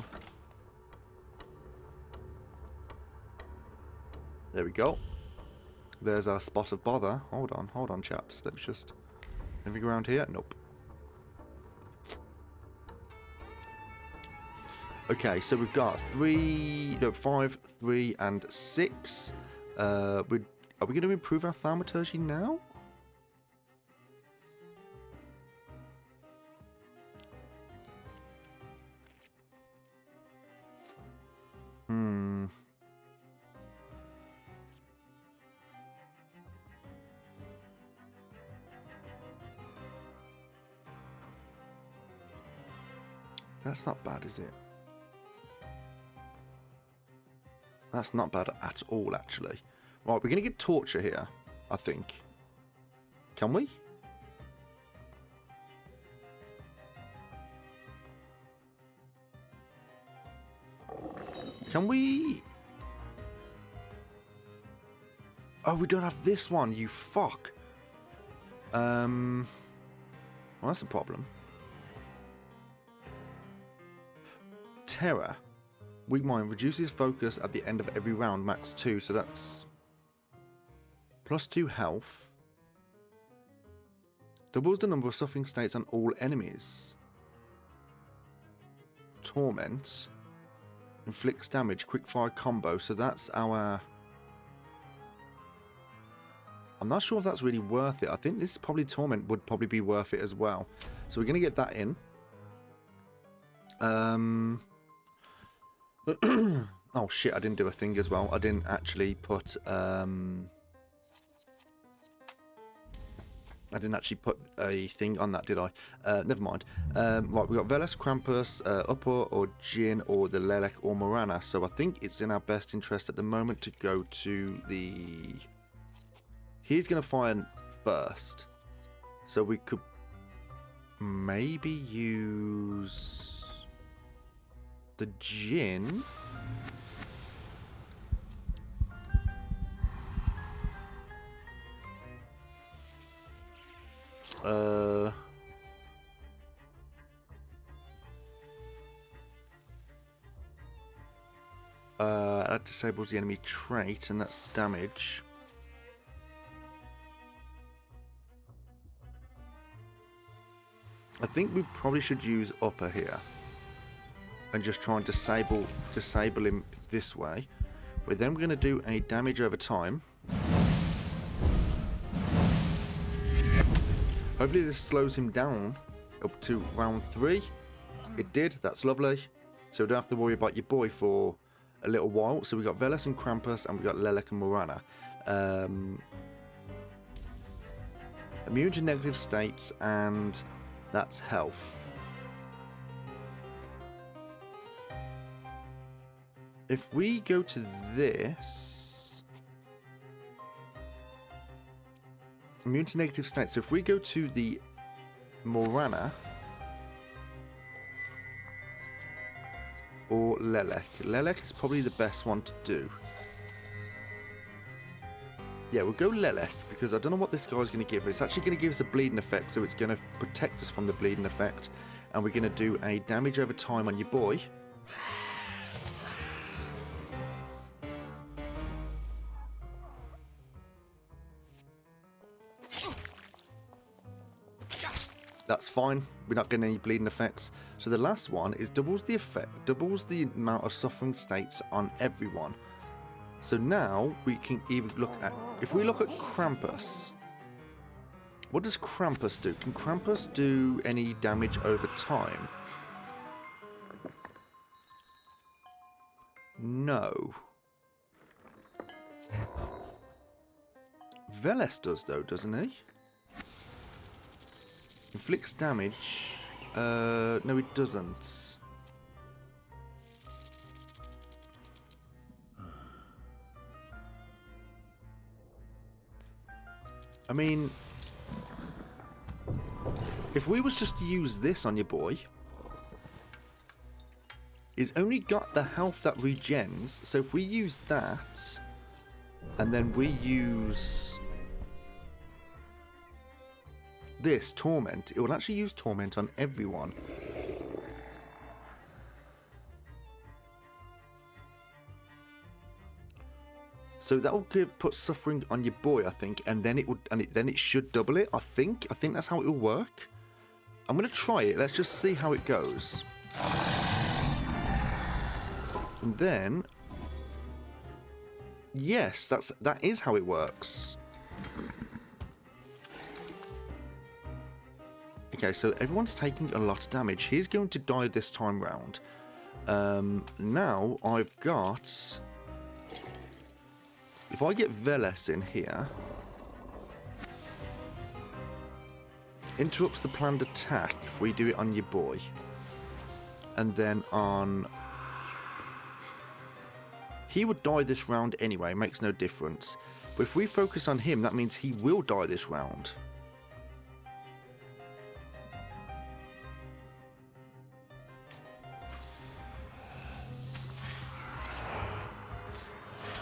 There we go. There's our spot of bother. Hold on, chaps. Let me just... Anything around here? Nope. Okay, so we've got 5, 3, and 6. Are we going to improve our thaumaturgy now? That's not bad, is it? That's not bad at all, actually. Right, we're going to get torture here, I think. Can we? Can we? Oh, we don't have this one, you fuck. Well, that's a problem. Terror. Weak mind reduces focus at the end of every round, max 2, so that's +2 health. Doubles the number of suffering states on all enemies. Torment. Inflicts damage, quickfire combo, so that's our... I'm not sure if that's really worth it. I think this probably Torment would probably be worth it as well. So we're going to get that in. Oh shit, I didn't do a thing as well. I didn't actually put I didn't actually put a thing on that, did I? Never mind. Right, we got Veles, Krampus, Upper or Jin or the Lelek or Morana. So I think it's in our best interest at the moment to go to the... He's going to fire first. So we could maybe use the Jin. That disables the enemy trait, and that's damage. I think we probably should use Upper here and just try and disable him this way. We're then going to do a damage over time. Hopefully this slows him down up to round 3. It did, that's lovely. So we don't have to worry about your boy for a little while. So we got Veles and Krampus, and we got Lelek and Morana. Immune to negative states, and that's health. If we go to this, immune to negative states. So if we go to the Morana or Lelek. Lelek is probably the best one to do. Yeah, we'll go Lelek, because I don't know what this guy's going to give us. It's actually going to give us a bleeding effect, so it's going to protect us from the bleeding effect. And we're going to do a damage over time on your boy. That's fine. We're not getting any bleeding effects. So the last one is doubles the effect, doubles the amount of suffering states on everyone. So now we can even look at, if we look at Krampus, what does Krampus do? Can Krampus do any damage over time? No. Veles does though, doesn't he? Inflicts damage. No, it doesn't. I mean, if we was just to use this on your boy, he's only got the health that regens. So if we use that, and then we use this Torment, it will actually use Torment on everyone. So that will put suffering on your boy, I think, and then it would, then it should double it. I think that's how it will work. I'm gonna try it. Let's just see how it goes. And then, yes, that is how it works. Okay, so everyone's taking a lot of damage. He's going to die this time round. Now I've got. If I get Veles in here, interrupts the planned attack if we do it on your boy. And then on... He would die this round anyway, makes no difference. But if we focus on him, that means he will die this round.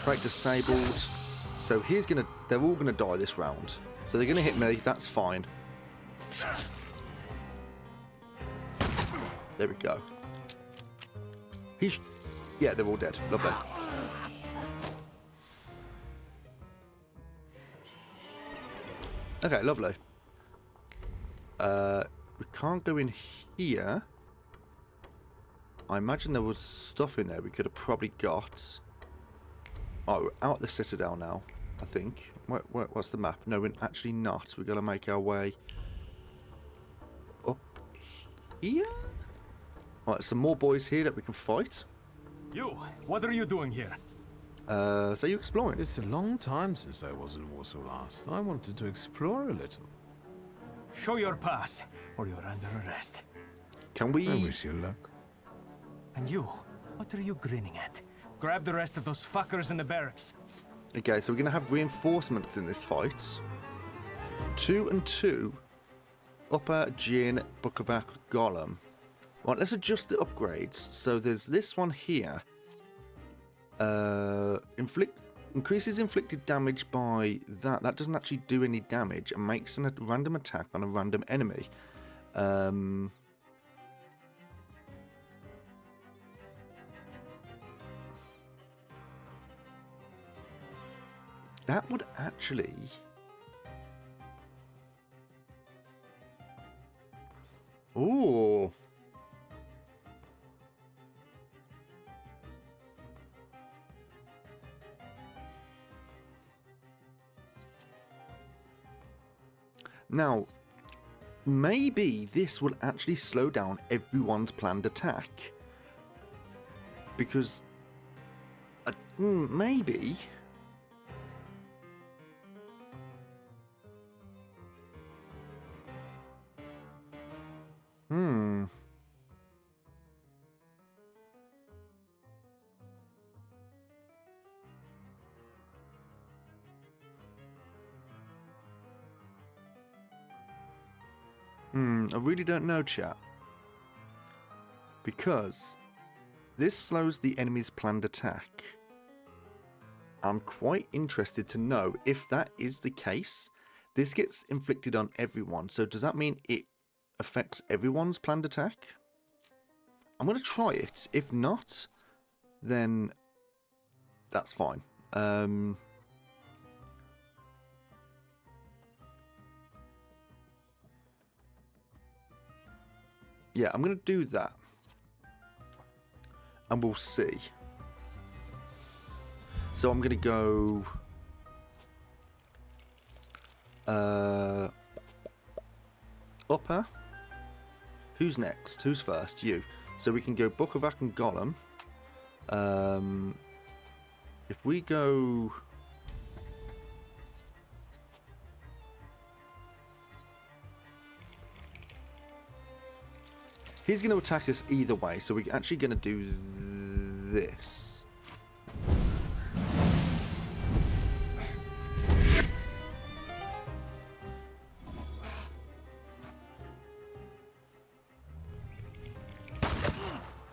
Trait disabled. So he's gonna... They're all gonna die this round. So they're gonna hit me, that's fine. There we go. He's... Yeah, they're all dead. Lovely. Okay, lovely. We can't go in here. I imagine there was stuff in there we could have probably got. Oh, we're out the Citadel now, I think. What's the map? No, we're actually not. We've got to make our way up here. Right, some more boys here that we can fight. You, what are you doing here? So you exploring? It's a long time since I was in Warsaw last. I wanted to explore a little. Show your pass, or you're under arrest. Can we... I wish you luck. And you, what are you grinning at? Grab the rest of those fuckers in the barracks. Okay, so we're going to have reinforcements in this fight. 2 and 2. Upper, Jin, Bukovac, Golem. Right, let's adjust the upgrades. So there's this one here. Increases inflicted damage by that. That doesn't actually do any damage and makes a random attack on a random enemy. That would actually... Ooh. Now, maybe this will actually slow down everyone's planned attack. Because... maybe... I really don't know, chat. Because this slows the enemy's planned attack. I'm quite interested to know if that is the case. This gets inflicted on everyone, so does that mean it affects everyone's planned attack? I'm going to try it. If not, then that's fine. Yeah, I'm going to do that. And we'll see. So I'm going to go... upper. Who's next? Who's first? You. So we can go Bukovac and Golem. If we go... He's going to attack us either way, so we're actually going to do this.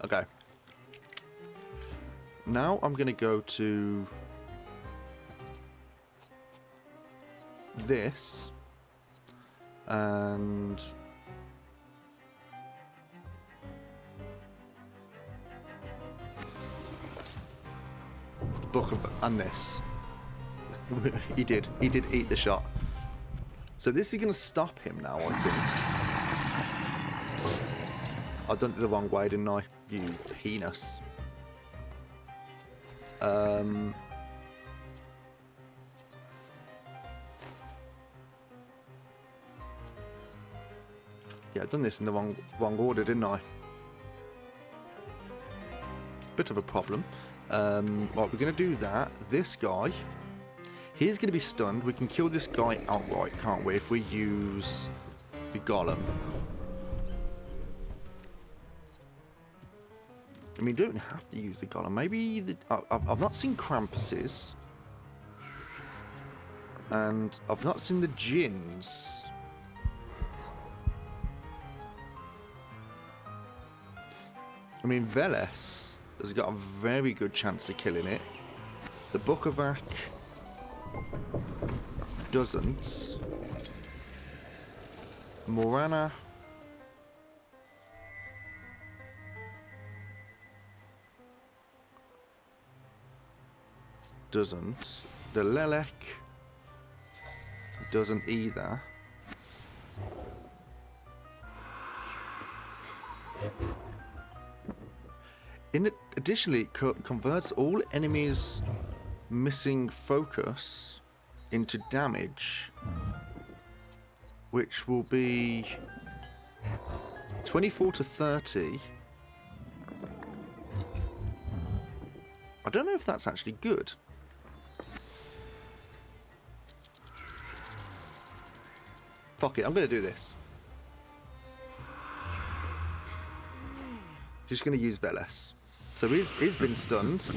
Okay. Now I'm going to go to this and book and this. He did eat the shot. So this is going to stop him now, I think. I've done it the wrong way, didn't I? You penis. Yeah, I've done this in the wrong order, didn't I? Bit of a problem. Right, we're going to do that. This guy, he's going to be stunned. We can kill this guy outright, can't we, if we use the Golem. I mean, you don't have to use the golem. Maybe I've not seen Krampus's, and I've not seen the Djinns. I mean, Veles has got a very good chance of killing it. The Bukovac doesn't. Morana doesn't. The Lelek doesn't either. Additionally, it converts all enemies' missing focus into damage, which will be 24 to 30. I don't know if that's actually good. Fuck it, I'm going to do this. Just going to use Veles. So he's been stunned.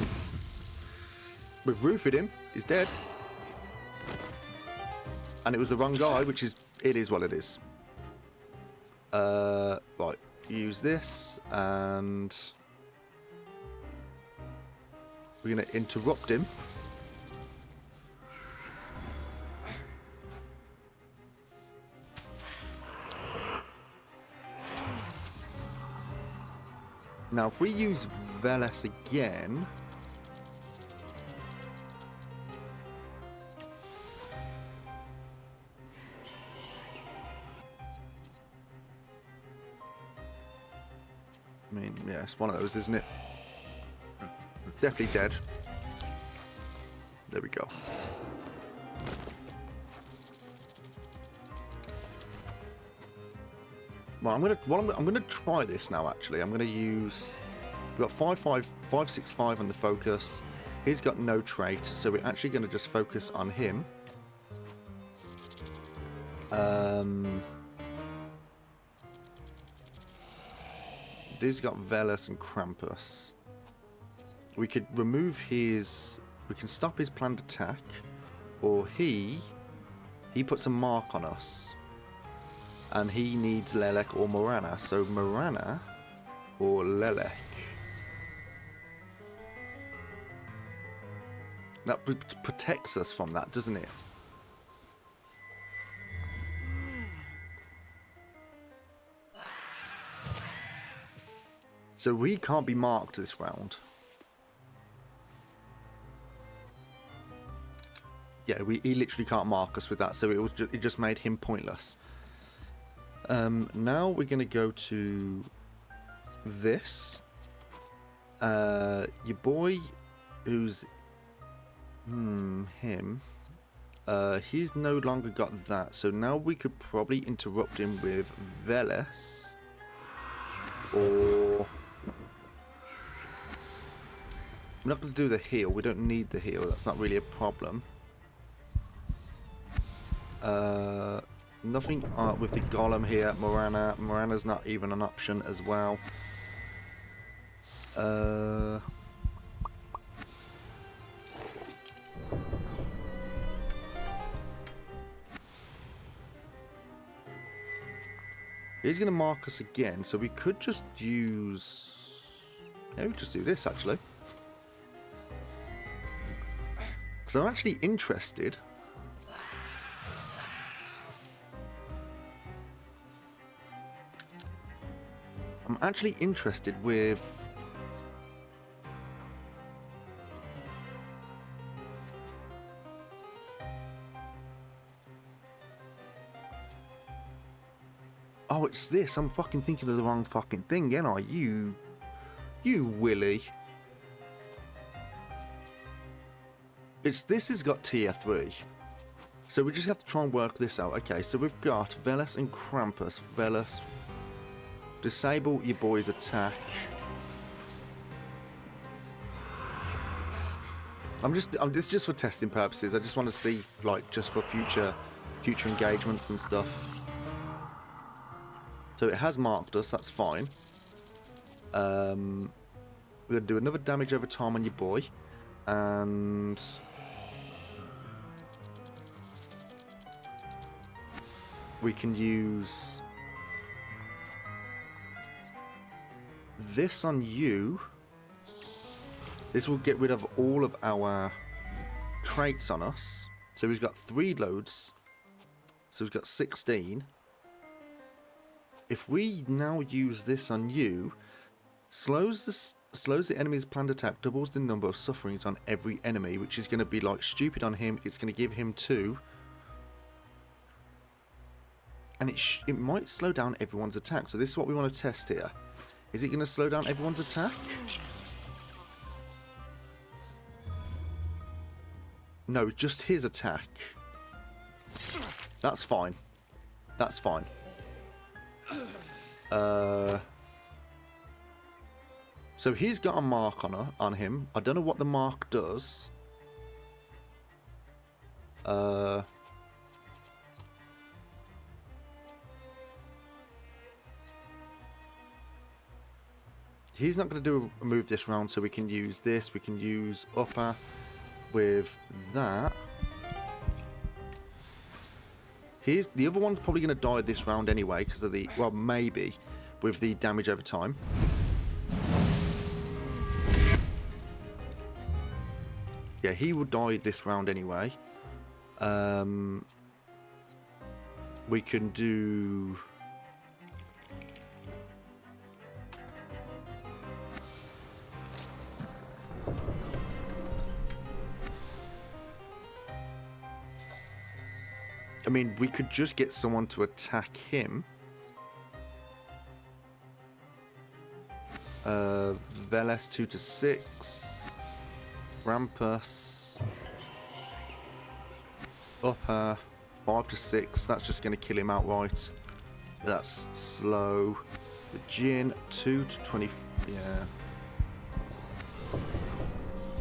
We've roofed him. He's dead. And it was the wrong guy, which is... It is what it is. Right. Use this, and... we're going to interrupt him. Now, if we use Veles again... I mean, yeah, it's one of those, isn't it? It's definitely dead. There we go. Well, I'm gonna try this now. Actually, I'm gonna use. We've got 565 on the focus. He's got no trait, so we're actually gonna just focus on him. These got Veles and Krampus. We could remove his. We can stop his planned attack, or he puts a mark on us. And he needs Lelek or Morana. So Morana or Lelek. That protects us from that, doesn't it? So we can't be marked this round. Yeah, he literally can't mark us with that. So it just made him pointless. Now we're going to go to this. Your boy, who's him. He's no longer got that, so now we could probably interrupt him with Veles, or I'm not going to do the heal. We don't need the heal. That's not really a problem. Nothing with the golem here. Morana's not even an option as well. He's going to mark us again, so we could just use... Yeah, we just do this, actually. Because I'm actually interested... I'm actually interested with... Oh, it's this. I'm fucking thinking of the wrong fucking thing, ain't I? You Willy. It's this has got tier 3. So we just have to try and work this out. Okay, so we've got Veles and Krampus. Veles, disable your boy's attack. It's just for testing purposes. I just want to see, like, just for future engagements and stuff. So it has marked us, that's fine. We're going to do another damage over time on your boy. And... we can use... this on you. This will get rid of all of our traits on us. So we've got 3 loads. So we've got 16. If we now use this on you, slows the enemy's planned attack, doubles the number of sufferings on every enemy, which is going to be like stupid on him. It's going to give him 2. And it might slow down everyone's attack. So this is what we want to test here. Is it going to slow down everyone's attack? No, just his attack. That's fine. That's fine. So he's got a mark on him. I don't know what the mark does. He's not going to do a move this round, so we can use this. We can use upper with that. The other one's probably going to die this round anyway because of the... well, maybe with the damage over time. Yeah, he will die this round anyway. We can do... I mean, we could just get someone to attack him. Veles 2 to 6. Rampus. Upper 5 to 6. That's just going to kill him outright. That's slow. The Jin 2 to 20. Yeah.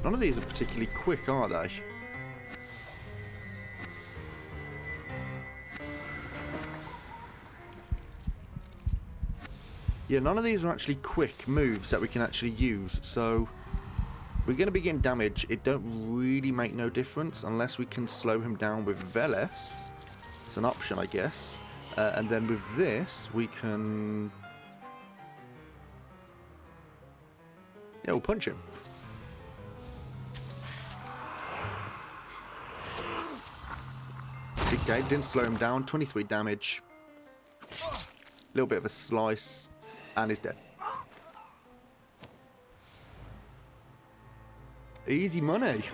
None of these are particularly quick, are they? Yeah, none of these are actually quick moves that we can actually use, so we're going to be getting damage. It don't really make no difference unless we can slow him down with Veles. It's an option, I guess. And then with this, we can... yeah, we'll punch him. Okay, didn't slow him down. 23 damage. A little bit of a slice. And he's dead. Easy money.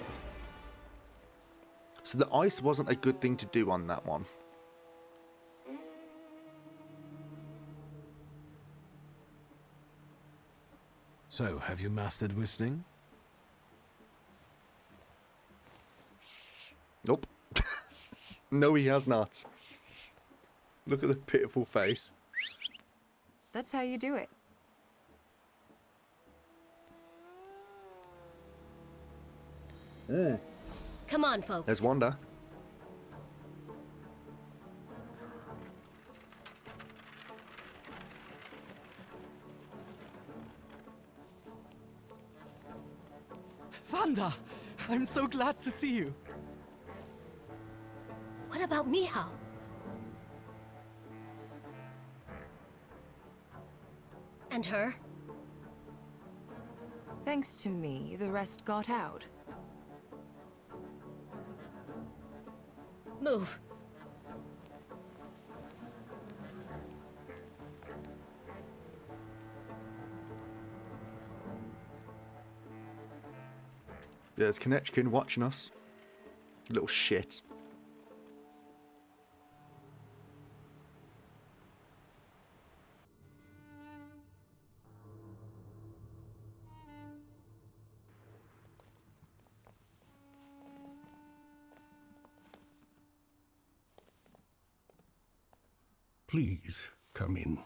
So the ice wasn't a good thing to do on that one. So, have you mastered whistling? Nope. No, he has not. Look at the pitiful face. That's how you do it. Come on, folks. There's Wanda. Wanda! I'm so glad to see you. What about Michał? And her? Thanks to me, the rest got out. Move. There's Konechkin watching us. Little shit. Please, come in.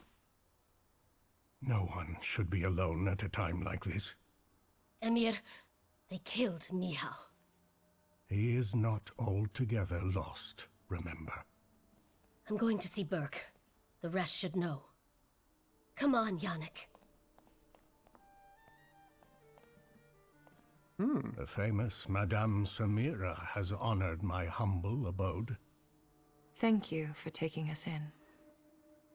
No one should be alone at a time like this. Emir, they killed Michał. He is not altogether lost, remember. I'm going to see Burke. The rest should know. Come on, Yannick. The famous Madame Samira has honored my humble abode. Thank you for taking us in.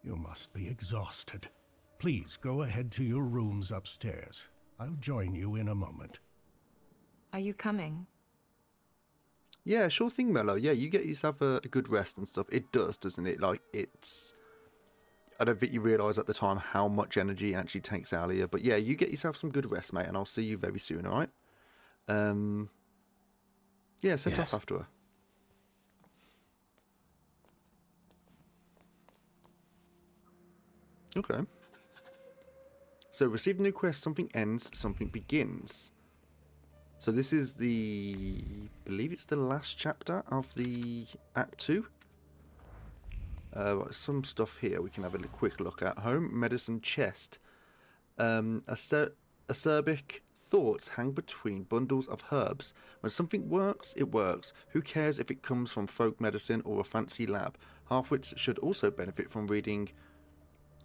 You must be exhausted. Please go ahead to your rooms upstairs. I'll join you in a moment. Are you coming? Yeah, sure thing, Mello. Yeah, you get yourself a good rest and stuff. It does, doesn't it? Like, it's... I don't think you realise at the time how much energy it actually takes out of you. But yeah, you get yourself some good rest, mate, and I'll see you very soon, alright? Yeah, set off after her. Okay. So, receive a new quest. Something ends, something begins. So this is the... I believe it's the last chapter of the Act 2. Some stuff here we can have a quick look at. Home medicine chest. Acerbic thoughts hang between bundles of herbs. When something works, it works. Who cares if it comes from folk medicine or a fancy lab? Half-wits should also benefit from reading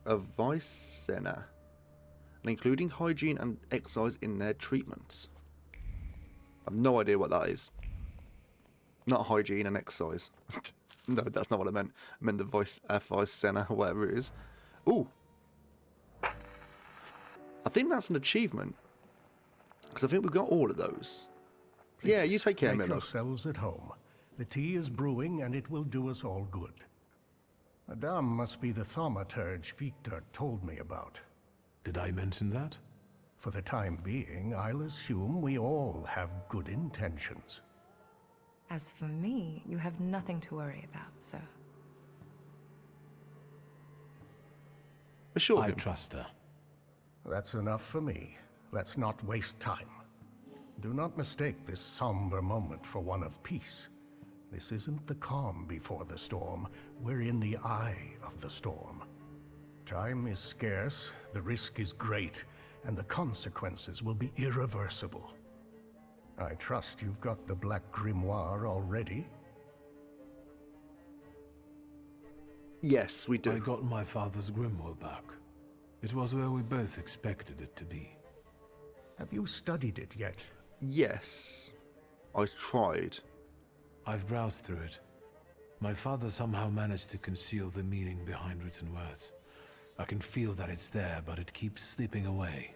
Avicenna, and including hygiene and exercise in their treatments. I have no idea what that is. Not hygiene and exercise. No, that's not what I meant. I meant the Avicenna, or whatever it is. Ooh. I think that's an achievement. Because I think we've got all of those. Please, yeah, you take care, make Milo. yourselves at home. The tea is brewing and it will do us all good. Madame must be the Thaumaturge Victor told me about. Did I mention that? For the time being, I'll assume we all have good intentions. As for me, you have nothing to worry about, sir. Assure I him. trust her. That's enough for me. Let's not waste time. Do not mistake this somber moment for one of peace. This isn't the calm before the storm. We're in the eye of the storm. Time is scarce, the risk is great, and the consequences will be irreversible. I trust you've got the Black Grimoire already? Yes, we do. I got my father's grimoire back. It was where we both expected it to be. Have you studied it yet? Yes. I tried. I've browsed through it. My father somehow managed to conceal the meaning behind written words. I can feel that it's there, but it keeps slipping away.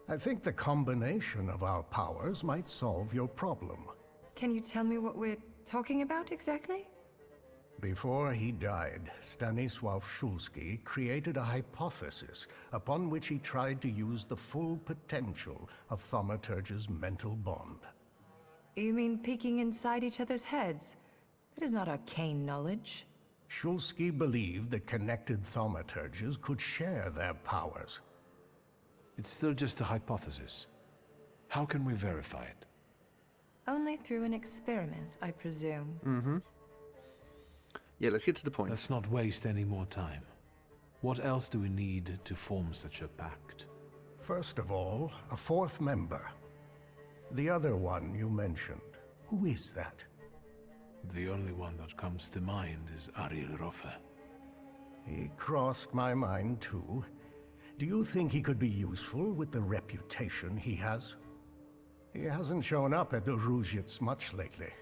I think the combination of our powers might solve your problem. Can you tell me what we're talking about exactly? Before he died, Stanisław Szulski created a hypothesis upon which he tried to use the full potential of Thaumaturge's mental bond. You mean peeking inside each other's heads? That is not arcane knowledge. Szulski believed that connected Thaumaturges could share their powers. It's still just a hypothesis. How can we verify it? Only through an experiment, I presume. Mm-hmm. Yeah, let's get to the point. Let's not waste any more time. What else do we need to form such a pact? First of all, a fourth member. The other one you mentioned. Who is that? The only one that comes to mind is Ariel Rofe. He crossed my mind too. Do you think he could be useful with the reputation he has? He hasn't shown up at the Ruzhitz much lately.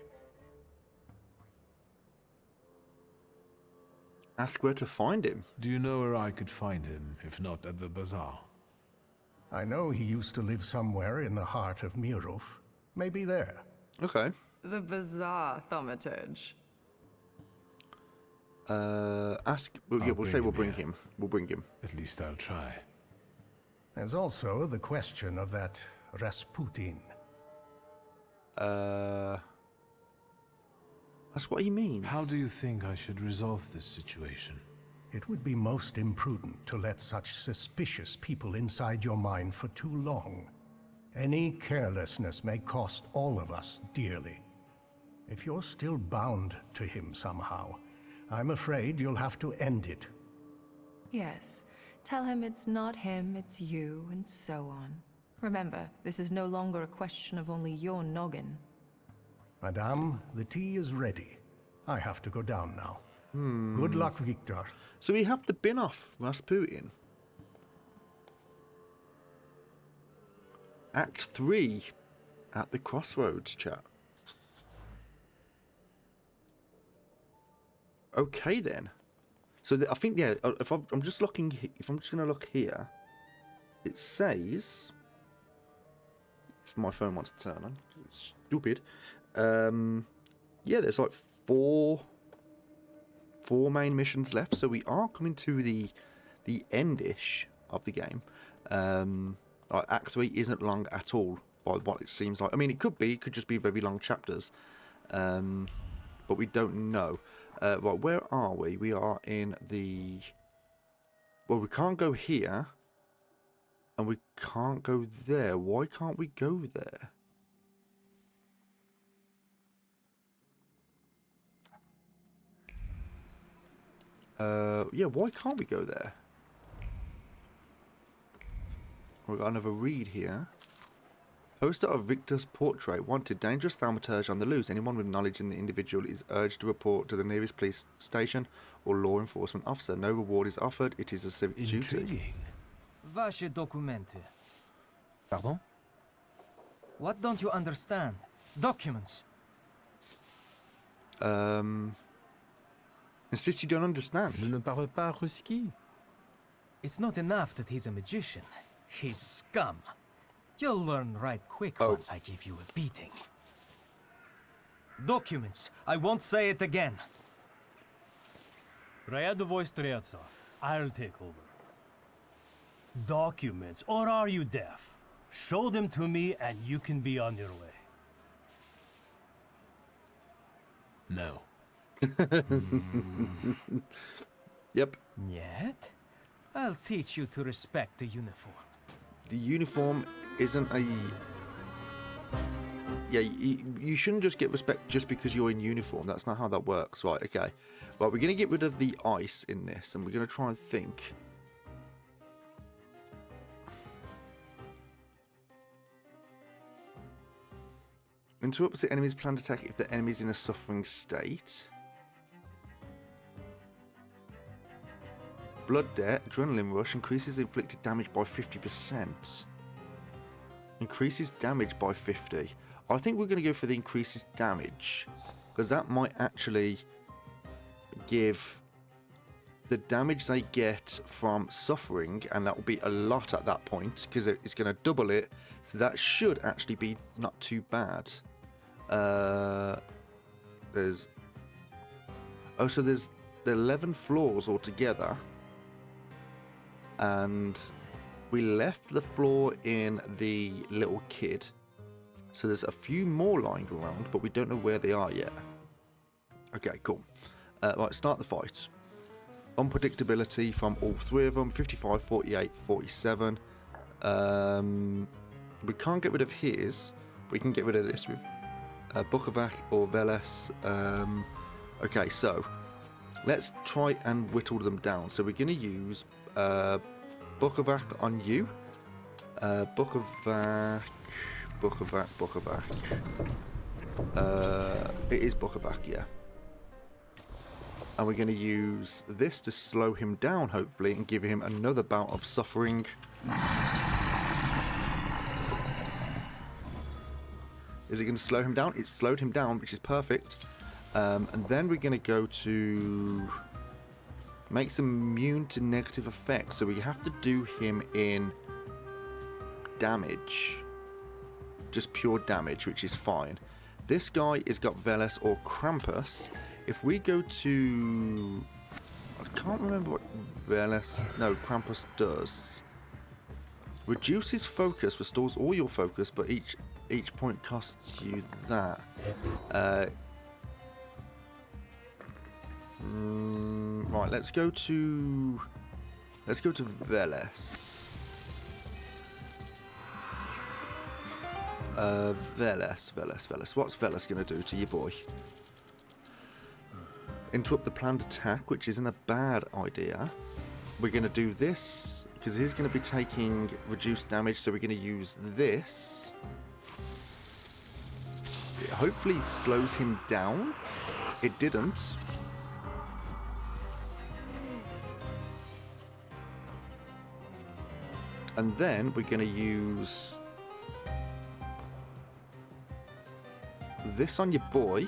Ask where to find him. Do you know where I could find him, if not at the bazaar? I know he used to live somewhere in the heart of Mirov. Maybe there. Okay. The bazaar, Thaumaturge. Ask. Well, yeah, we'll say we'll bring him. We'll bring him. At least I'll try. There's also the question of that Rasputin. That's what he means. How do you think I should resolve this situation? It would be most imprudent to let such suspicious people inside your mind for too long. Any carelessness may cost all of us dearly. If you're still bound to him somehow, I'm afraid you'll have to end it. Yes. Tell him it's not him, it's you, and so on. Remember, this is no longer a question of only your noggin. Madame, the tea is ready. I have to go down now. Good luck, Victor. So we have the bin off Rasputin. Act 3. at the crossroads, chat. Okay then. So I think, yeah, if I'm just looking, if I'm just going to look here, it says, if my phone wants to turn on, 'cause it's stupid. Yeah, there's like four main missions left, so we are coming to the end-ish of the game. Like Act 3 isn't long at all, by what it seems like. I mean, it could just be very long chapters, but we don't know. Right, where are we? We are in the... Well, we can't go here, and we can't go there. Why can't we go there? Yeah, why can't we go there? We've got another read here. Poster of Victor's portrait. Wanted. Dangerous Thaumaturge on the loose. Anyone with knowledge in the individual is urged to report to the nearest police station or law enforcement officer. No reward is offered. It is a civic duty. Vaše dokumenty. Pardon? What don't you understand? Documents. Insist you don't understand. Je ne parle pas ruski. It's not enough that he's a magician. He's scum. You'll learn right quick once I give you a beating. Documents. I won't say it again. Ryadovoy Streltsov. I'll take over. Documents, or are you deaf? Show them to me and you can be on your way. No. Yep. Yet? I'll teach you to respect the uniform. The uniform isn't a... Yeah, you shouldn't just get respect just because you're in uniform. That's not how that works. Right, okay. Right, we're going to get rid of the ice in this, and we're going to try and think. Interrupts the enemy's planned attack if the enemy's in a suffering state. Blood debt, adrenaline rush, increases inflicted damage by 50%. Increases damage by 50. I think we're going to go for the increases damage, because that might actually give the damage they get from suffering, and that will be a lot at that point, because it's going to double it, so that should actually be not too bad. There's... Oh, so there's 11 floors altogether. And we left the floor in the little kid. So there's a few more lying around, but we don't know where they are yet. Okay, cool. Right, start the fight. Unpredictability from all three of them. 55, 48, 47. We can't get rid of his. We can get rid of this with Bukovac or Veles. Okay, so let's try and whittle them down. So we're going to use Bukovac on you. Bukovac. It is Bukovac, yeah. And we're going to use this to slow him down, hopefully, and give him another bout of suffering. Is it going to slow him down? It slowed him down, which is perfect. And then we're going to go to... Makes him immune to negative effects. So we have to do him in damage. Just pure damage, which is fine. This guy has got Veles or Krampus. If we go to... I can't remember what Veles... No, Krampus does. Reduces focus, restores all your focus, but each point costs you that. Right, let's go to Veles. Veles. What's Veles going to do to you, boy? Interrupt the planned attack, which isn't a bad idea. We're going to do this because he's going to be taking reduced damage, so we're going to use this. It hopefully slows him down. It didn't. And then we're going to use this on your boy.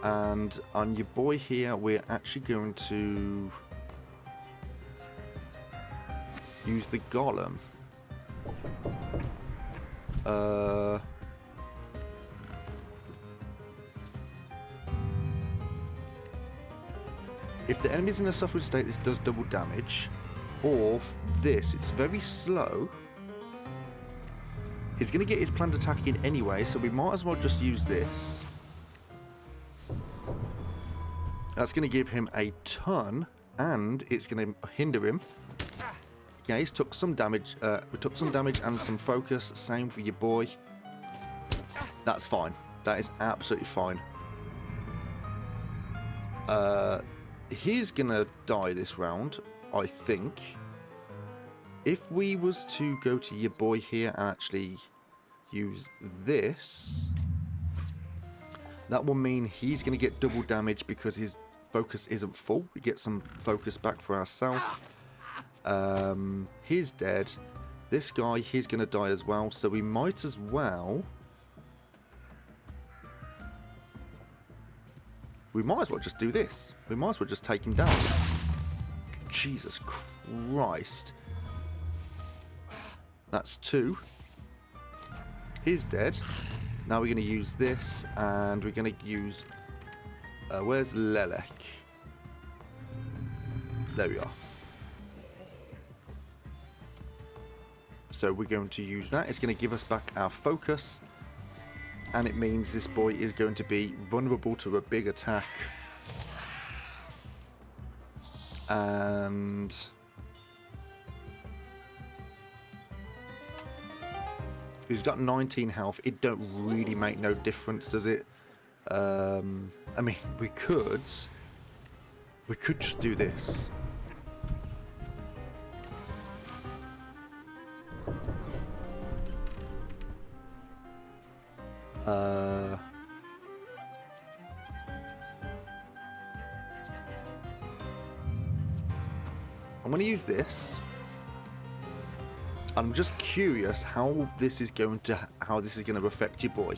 And on your boy here, we're actually going to use the golem. If the enemy's in a suffering state, this does double damage. Or this, it's very slow. He's going to get his planned attack in anyway, so we might as well just use this. That's going to give him a ton, and it's going to hinder him. Okay, he's took some damage. We took some damage and some focus. Same for your boy. That's fine. That is absolutely fine. He's going to die this round, I think. If we was to go to your boy here and actually use this, that will mean he's going to get double damage because his focus isn't full. We get some focus back for ourselves. He's dead. This guy, he's going to die as well, so we might as well... We might as well just do this. We might as well just take him down. Jesus Christ. That's 2. He's dead. Now we're going to use this, and we're going to use... where's Lelek? There we are. So we're going to use that. It's going to give us back our focus. And it means this boy is going to be vulnerable to a big attack. And... he's got 19 health. It don't really make no difference, does it? I mean, we could just do this. I'm going to use this. I'm just curious how this is going to affect your boy.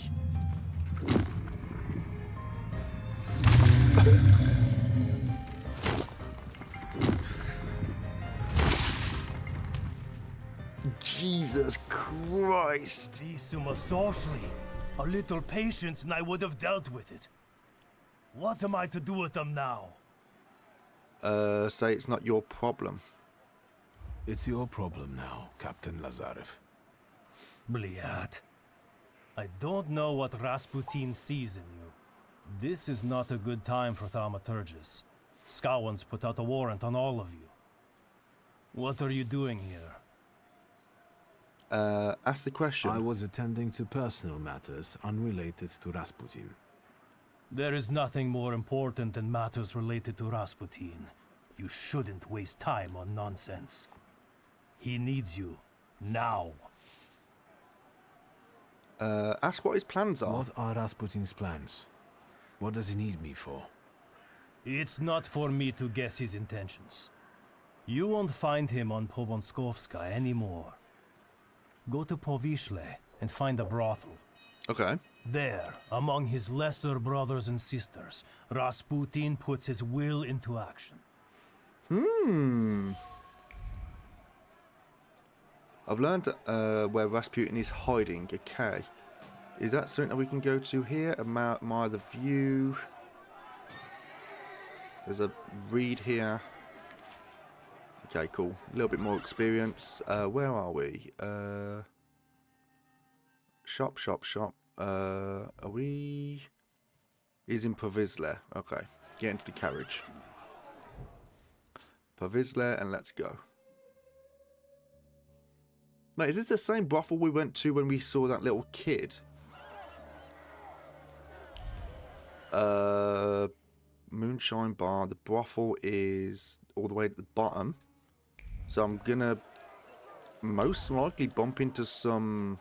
Jesus Christ! A little patience and I would have dealt with it. What am I to do with them now? Say it's not your problem. It's your problem now, Captain Lazarev. Bliat. I don't know what Rasputin sees in you. This is not a good time for Thaumaturges. Skowans put out a warrant on all of you. What are you doing here? Ask the question. I was attending to personal matters unrelated to Rasputin. There is nothing more important than matters related to Rasputin. You shouldn't waste time on nonsense. He needs you. Now. Ask what his plans are. What are Rasputin's plans? What does he need me for? It's not for me to guess his intentions. You won't find him on Povonskovska anymore. Go to Povishle and find a brothel. Okay. There, among his lesser brothers and sisters, Rasputin puts his will into action. I've learned where Rasputin is hiding. Okay. Is that something that we can go to here? Admire the view. There's a read here. Okay, cool. A little bit more experience. Where are we? Shop. Are we... He's in Povisle. Okay. Get into the carriage. Povisle, and let's go. Mate, is this the same brothel we went to when we saw that little kid? Moonshine bar. The brothel is all the way at the bottom. So I'm gonna most likely bump into some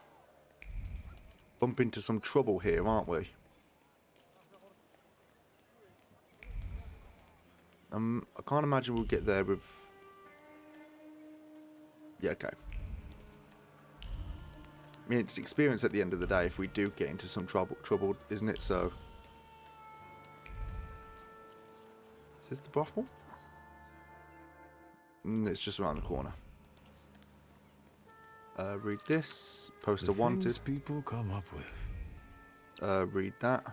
trouble here, aren't we? I can't imagine we'll get there with... Yeah, okay. I mean, it's experience at the end of the day if we do get into some trouble, isn't it? So, is this the brothel? It's just around the corner. Read this. Poster wanted. Things people come up with. Read that.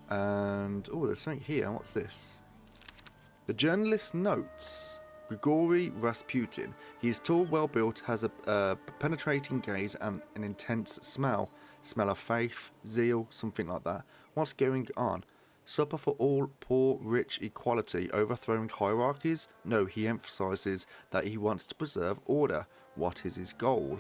And oh, there's something here. What's this? The journalist notes Grigory Rasputin. He is tall, well built, has a penetrating gaze and an intense smell. Smell of faith, zeal, something like that. What's going on? Supper for all, poor, rich, equality, overthrowing hierarchies? No, he emphasizes that he wants to preserve order. What is his goal?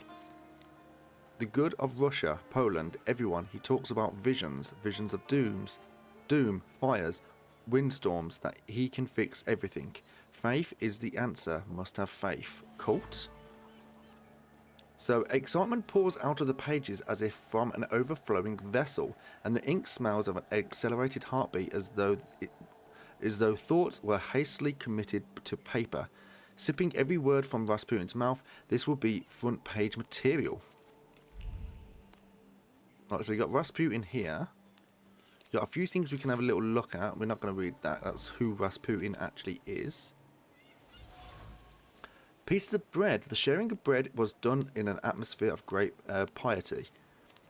The good of Russia, Poland, everyone. He talks about visions of doom, fires, windstorms, that he can fix everything. Faith is the answer, must have faith. Cult? So excitement pours out of the pages as if from an overflowing vessel, and the ink smells of an accelerated heartbeat as though thoughts were hastily committed to paper. Sipping every word from Rasputin's mouth, this will be front page material. Right, so you got Rasputin here. You got a few things we can have a little look at. We're not going to read that. That's who Rasputin actually is. Pieces of bread. The sharing of bread was done in an atmosphere of great piety,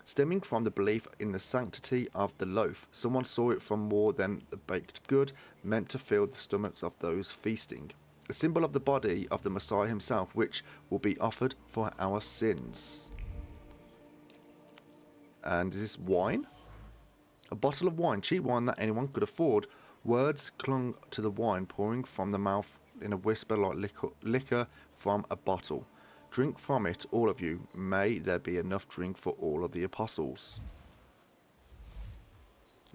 stemming from the belief in the sanctity of the loaf. Someone saw it from more than the baked good, meant to fill the stomachs of those feasting. A symbol of the body of the Messiah himself, which will be offered for our sins. And is this wine? A bottle of wine, cheap wine that anyone could afford. Words clung to the wine, pouring from the mouth in a whisper like liquor from a bottle. Drink from it, all of you. May there be enough drink for all of the apostles.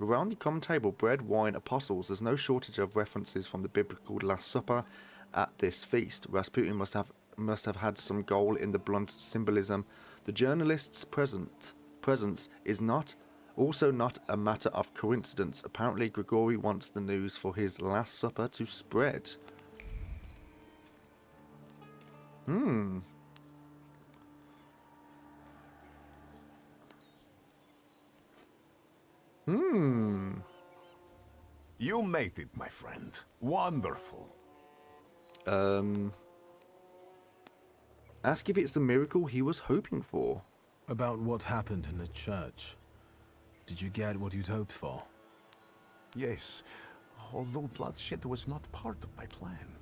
Around the common table, bread, wine, apostles. There's no shortage of references from the biblical Last Supper at this feast. Rasputin must have had some goal in the blunt symbolism. The journalist's presence is also not a matter of coincidence. Apparently, Grigory wants the news for his Last Supper to spread. You made it, my friend. Wonderful. Ask if it's the miracle he was hoping for. About what happened in the church. Did you get what you'd hoped for? Yes, although bloodshed was not part of my plan.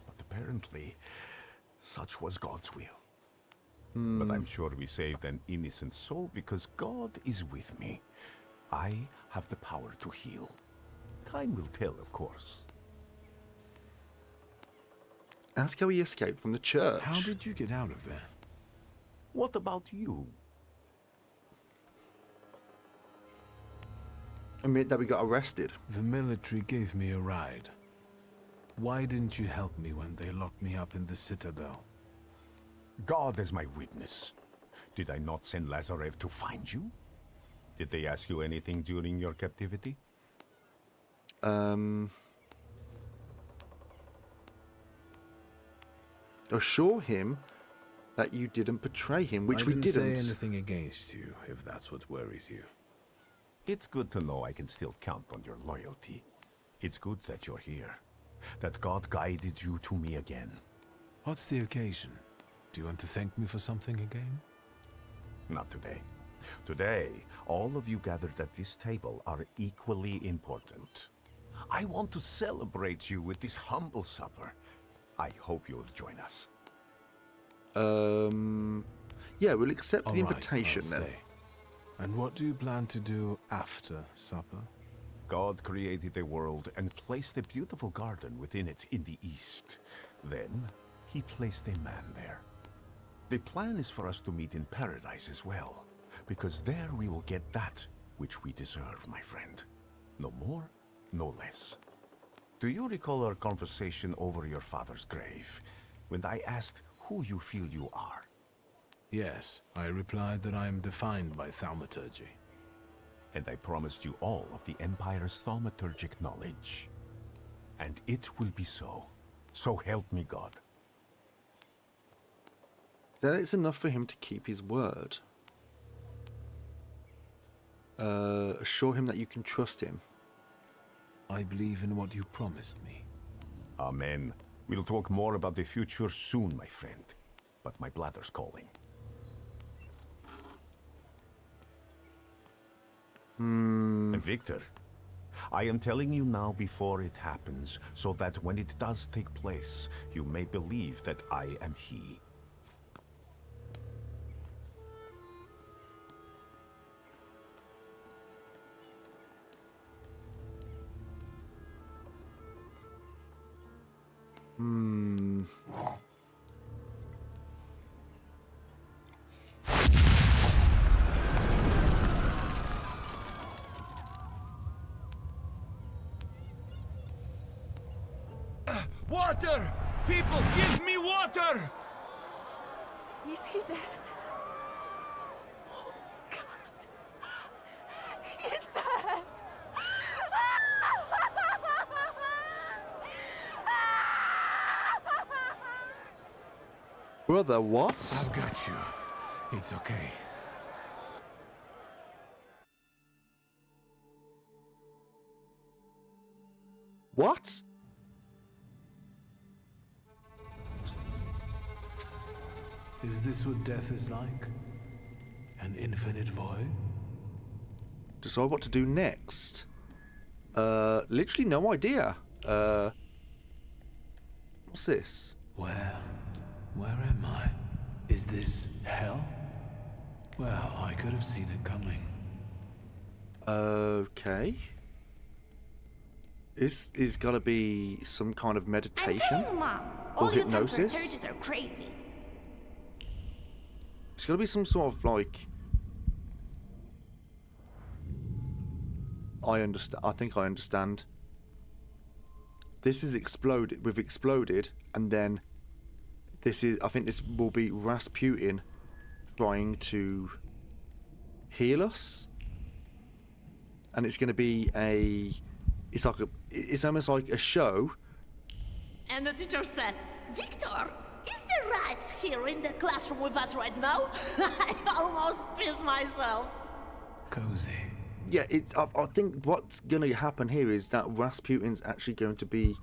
But apparently, such was God's will. But I'm sure we saved an innocent soul because God is with me. I have the power to heal. Time will tell, of course. Ask how he escaped from the church. How did you get out of there? What about you? Admit that we got arrested. The military gave me a ride. Why didn't you help me when they locked me up in the Citadel? God is my witness. Did I not send Lazarev to find you? Did they ask you anything during your captivity? Assure him that you didn't betray him, which we didn't. I didn't say anything against you, if that's what worries you. It's good to know I can still count on your loyalty. It's good that you're here, that God guided you to me again. What's the occasion? Do you want to thank me for something again? Not today. Today, all of you gathered at this table are equally important. I want to celebrate you with this humble supper. I hope you'll join us. Yeah, we'll accept the invitation then. Stay. And what do you plan to do after supper? God created a world and placed a beautiful garden within it in the east. Then, he placed a man there. The plan is for us to meet in paradise as well, because there we will get that which we deserve, my friend. No more, no less. Do you recall our conversation over your father's grave, when I asked who you feel you are? Yes, I replied that I am defined by Thaumaturge. And I promised you all of the Empire's thaumaturgic knowledge. And it will be so. So help me God. So it's enough for him to keep his word. Assure him that you can trust him. I believe in what you promised me. Amen. We'll talk more about the future soon, my friend. But my bladder's calling. And Victor, I am telling you now before it happens, so that when it does take place, you may believe that I am he. Water! People, give me water! Is he dead? Oh, God. He's dead! Brother, what? I've got you. It's okay. What? Is this what death is like? An infinite void? Decide what to do next. Literally no idea. What's this? Where am I? Is this hell? Well, I could have seen it coming. Okay. Is gotta be some kind of meditation or hypnosis? Thaumaturges are crazy. It's gotta be some sort of like. I understand. I think I understand. This is exploded. We've exploded, and then this is. I think this will be Rasputin trying to heal us, and it's going to be a. It's like a. It's almost like a show. And the teacher said, "Victor, is there right here in the classroom with us right now?" I almost pissed myself. Cozy. Yeah, I think what's going to happen here is that Rasputin's actually going to be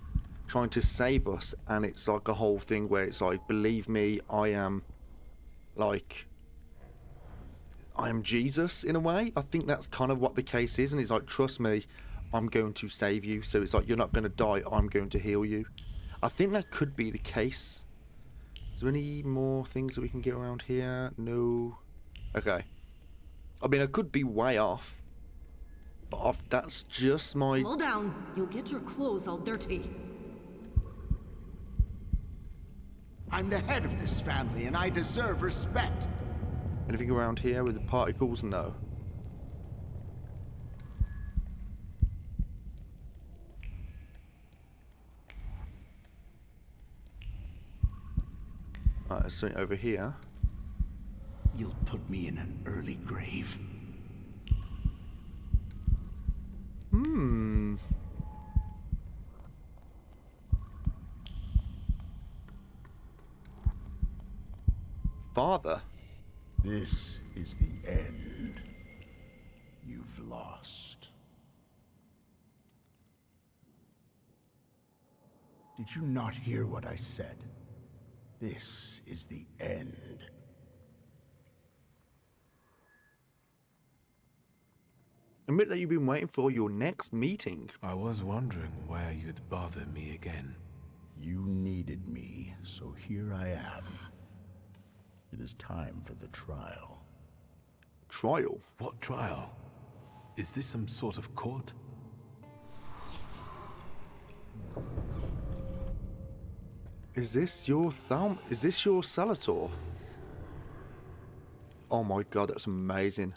trying to save us, and it's like a whole thing where it's like, believe me, I am Jesus in a way. I think that's kind of what the case is, and he's like, trust me, I'm going to save you. So it's like, you're not going to die, I'm going to heal you. I think that could be the case. Is there any more things that we can get around here? No. Okay. I mean, I could be way off. But that's just my... Slow down. You'll get your clothes all dirty. I'm the head of this family, and I deserve respect. Anything around here with the particles? No. Alright, there's something over here. You'll put me in an early grave. Father. This is the end. You've lost. Did you not hear what I said? This is the end. Admit that you've been waiting for your next meeting. I was wondering where you'd bother me again. You needed me, so here I am. It is time for the trial. Trial? What trial? Is this some sort of court? Is this your Is this your Salator? Oh my god, that's amazing.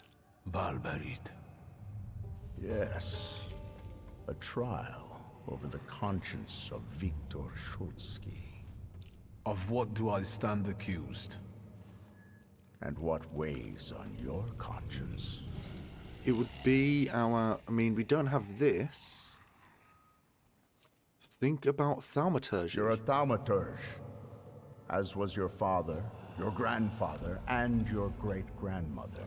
Barbarit. Yes. A trial over the conscience of Victor Schultzky. Of what do I stand accused? And what weighs on your conscience? It would be our... I mean, we don't have this. Think about Thaumaturge. You're a Thaumaturge, as was your father, your grandfather, and your great-grandmother.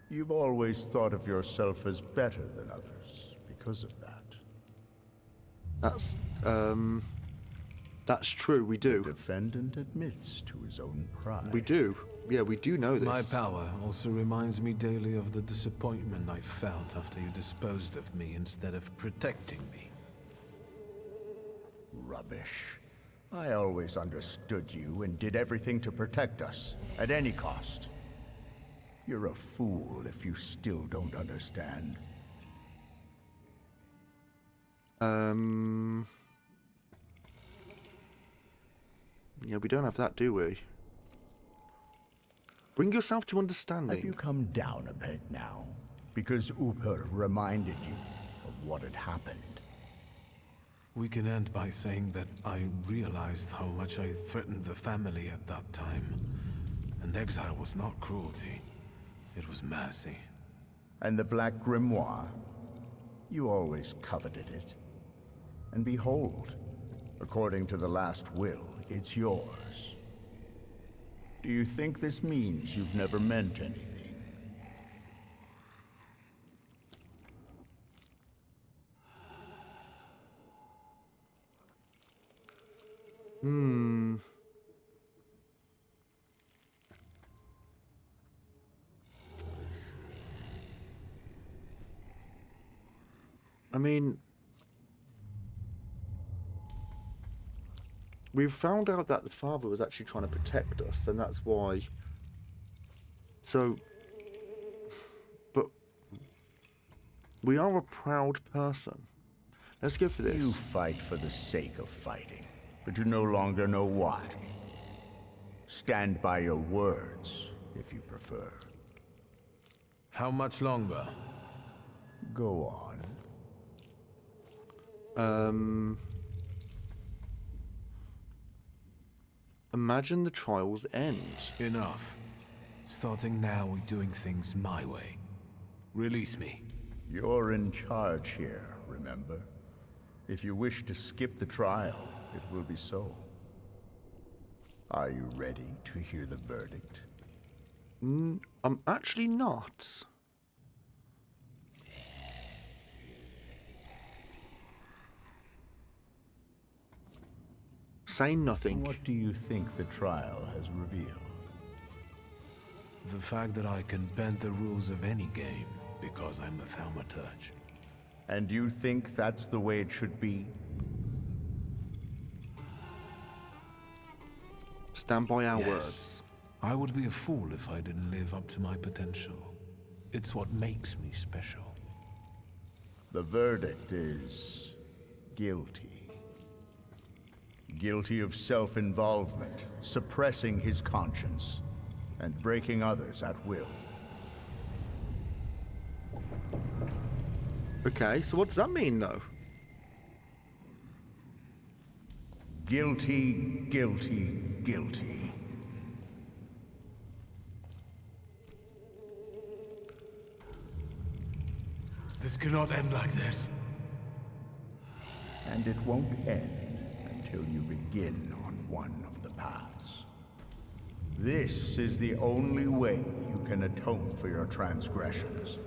You've always thought of yourself as better than others because of that. That's true, we do. The defendant admits to his own pride. We do. Yeah, we do know this. My power also reminds me daily of the disappointment I felt after you disposed of me instead of protecting me. Rubbish. I always understood you and did everything to protect us, at any cost. You're a fool if you still don't understand. Yeah, we don't have that, do we? Bring yourself to understanding. Have you come down a peg now? Because Uper reminded you of what had happened. We can end by saying that I realized how much I threatened the family at that time. And exile was not cruelty. It was mercy. And the Black Grimoire? You always coveted it. And behold, according to the last will, it's yours. Do you think this means you've never meant anything? I mean, we found out that the father was actually trying to protect us, and that's why. So, but we are a proud person. Let's go for this. You fight for the sake of fighting, but you no longer know why. Stand by your words, if you prefer. How much longer? Go on. Imagine the trials end. Enough. Starting now, we're doing things my way. Release me. You're in charge here, remember? If you wish to skip the trial, it will be so. Are you ready to hear the verdict? I'm actually not. Say nothing. What do you think the trial has revealed? The fact that I can bend the rules of any game because I'm a Thaumaturge. And you think that's the way it should be? Stand by our Yes. words. I would be a fool if I didn't live up to my potential. It's what makes me special. The verdict is guilty. Guilty of self-involvement, suppressing his conscience, and breaking others at will. Okay, so what does that mean, though? Guilty, guilty, guilty. This cannot end like this. And it won't end until you begin on one of the paths. This is the only way you can atone for your transgressions.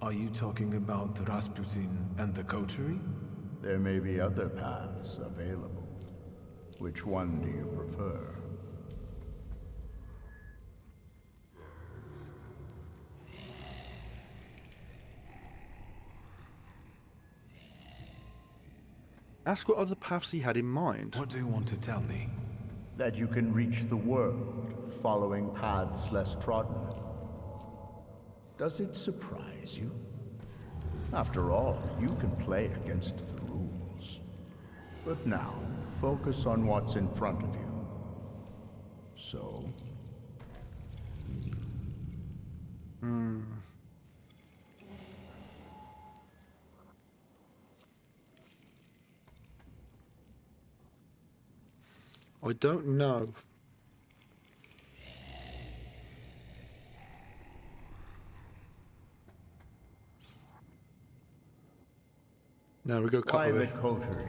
Are you talking about Rasputin and the coterie? There may be other paths available. Which one do you prefer? Ask what other paths he had in mind. What do you want to tell me? That you can reach the world, following paths less trodden. Does it surprise you? After all, you can play against the rules. But now, focus on what's in front of you. So? I don't know. No, we go Why the cutlery.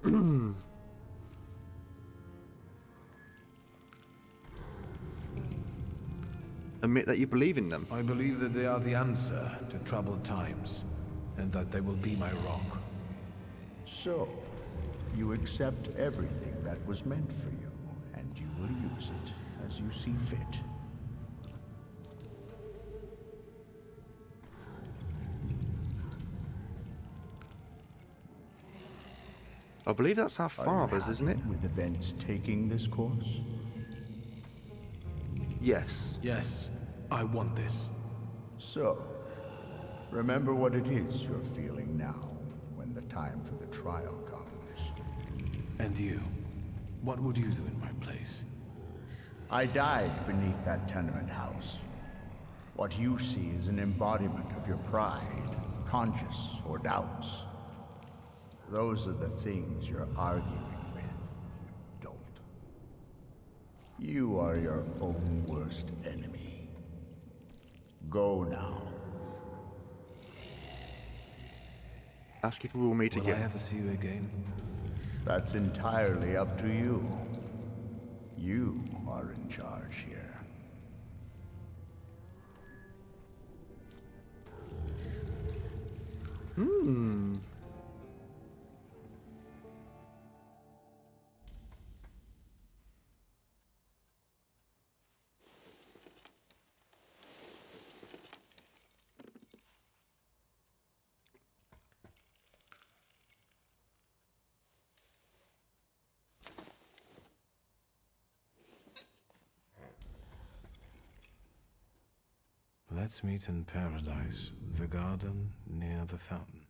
coterie? Admit that you believe in them. I believe that they are the answer to troubled times, and that they will be my rock. So, you accept everything that was meant for you, and you will use it as you see fit. I believe that's our Are you father's, isn't it? happy with events taking this course? Yes. Yes, I want this. So, remember what it is you're feeling now, when the time for the trial comes. And you? What would you do in my place? I died beneath that tenement house. What you see is an embodiment of your pride, conscience, or doubts. Those are the things you're arguing with, you dolt. You are your own worst enemy. Go now. Ask if we will meet Will again. I ever see you again? That's entirely up to you. You are in charge here. Let's meet in paradise, the garden near the fountain.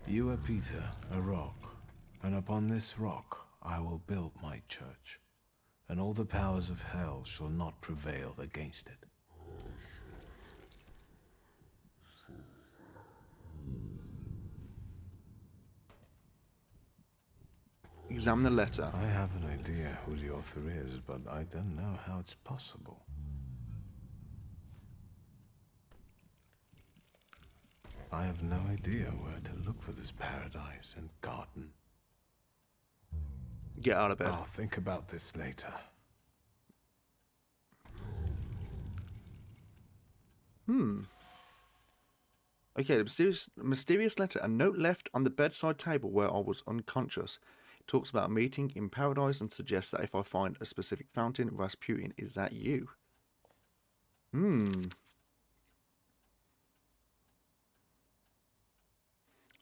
You are Peter, a rock, and upon this rock I will build my church, and all the powers of hell shall not prevail against it. Examine the letter. I have an idea who the author is, but I don't know how it's possible. I have no idea where to look for this paradise and garden. Get out of bed. I'll think about this later. Okay, the mysterious letter. A note left on the bedside table where I was unconscious. It talks about a meeting in paradise and suggests that if I find a specific fountain, Rasputin, is that you?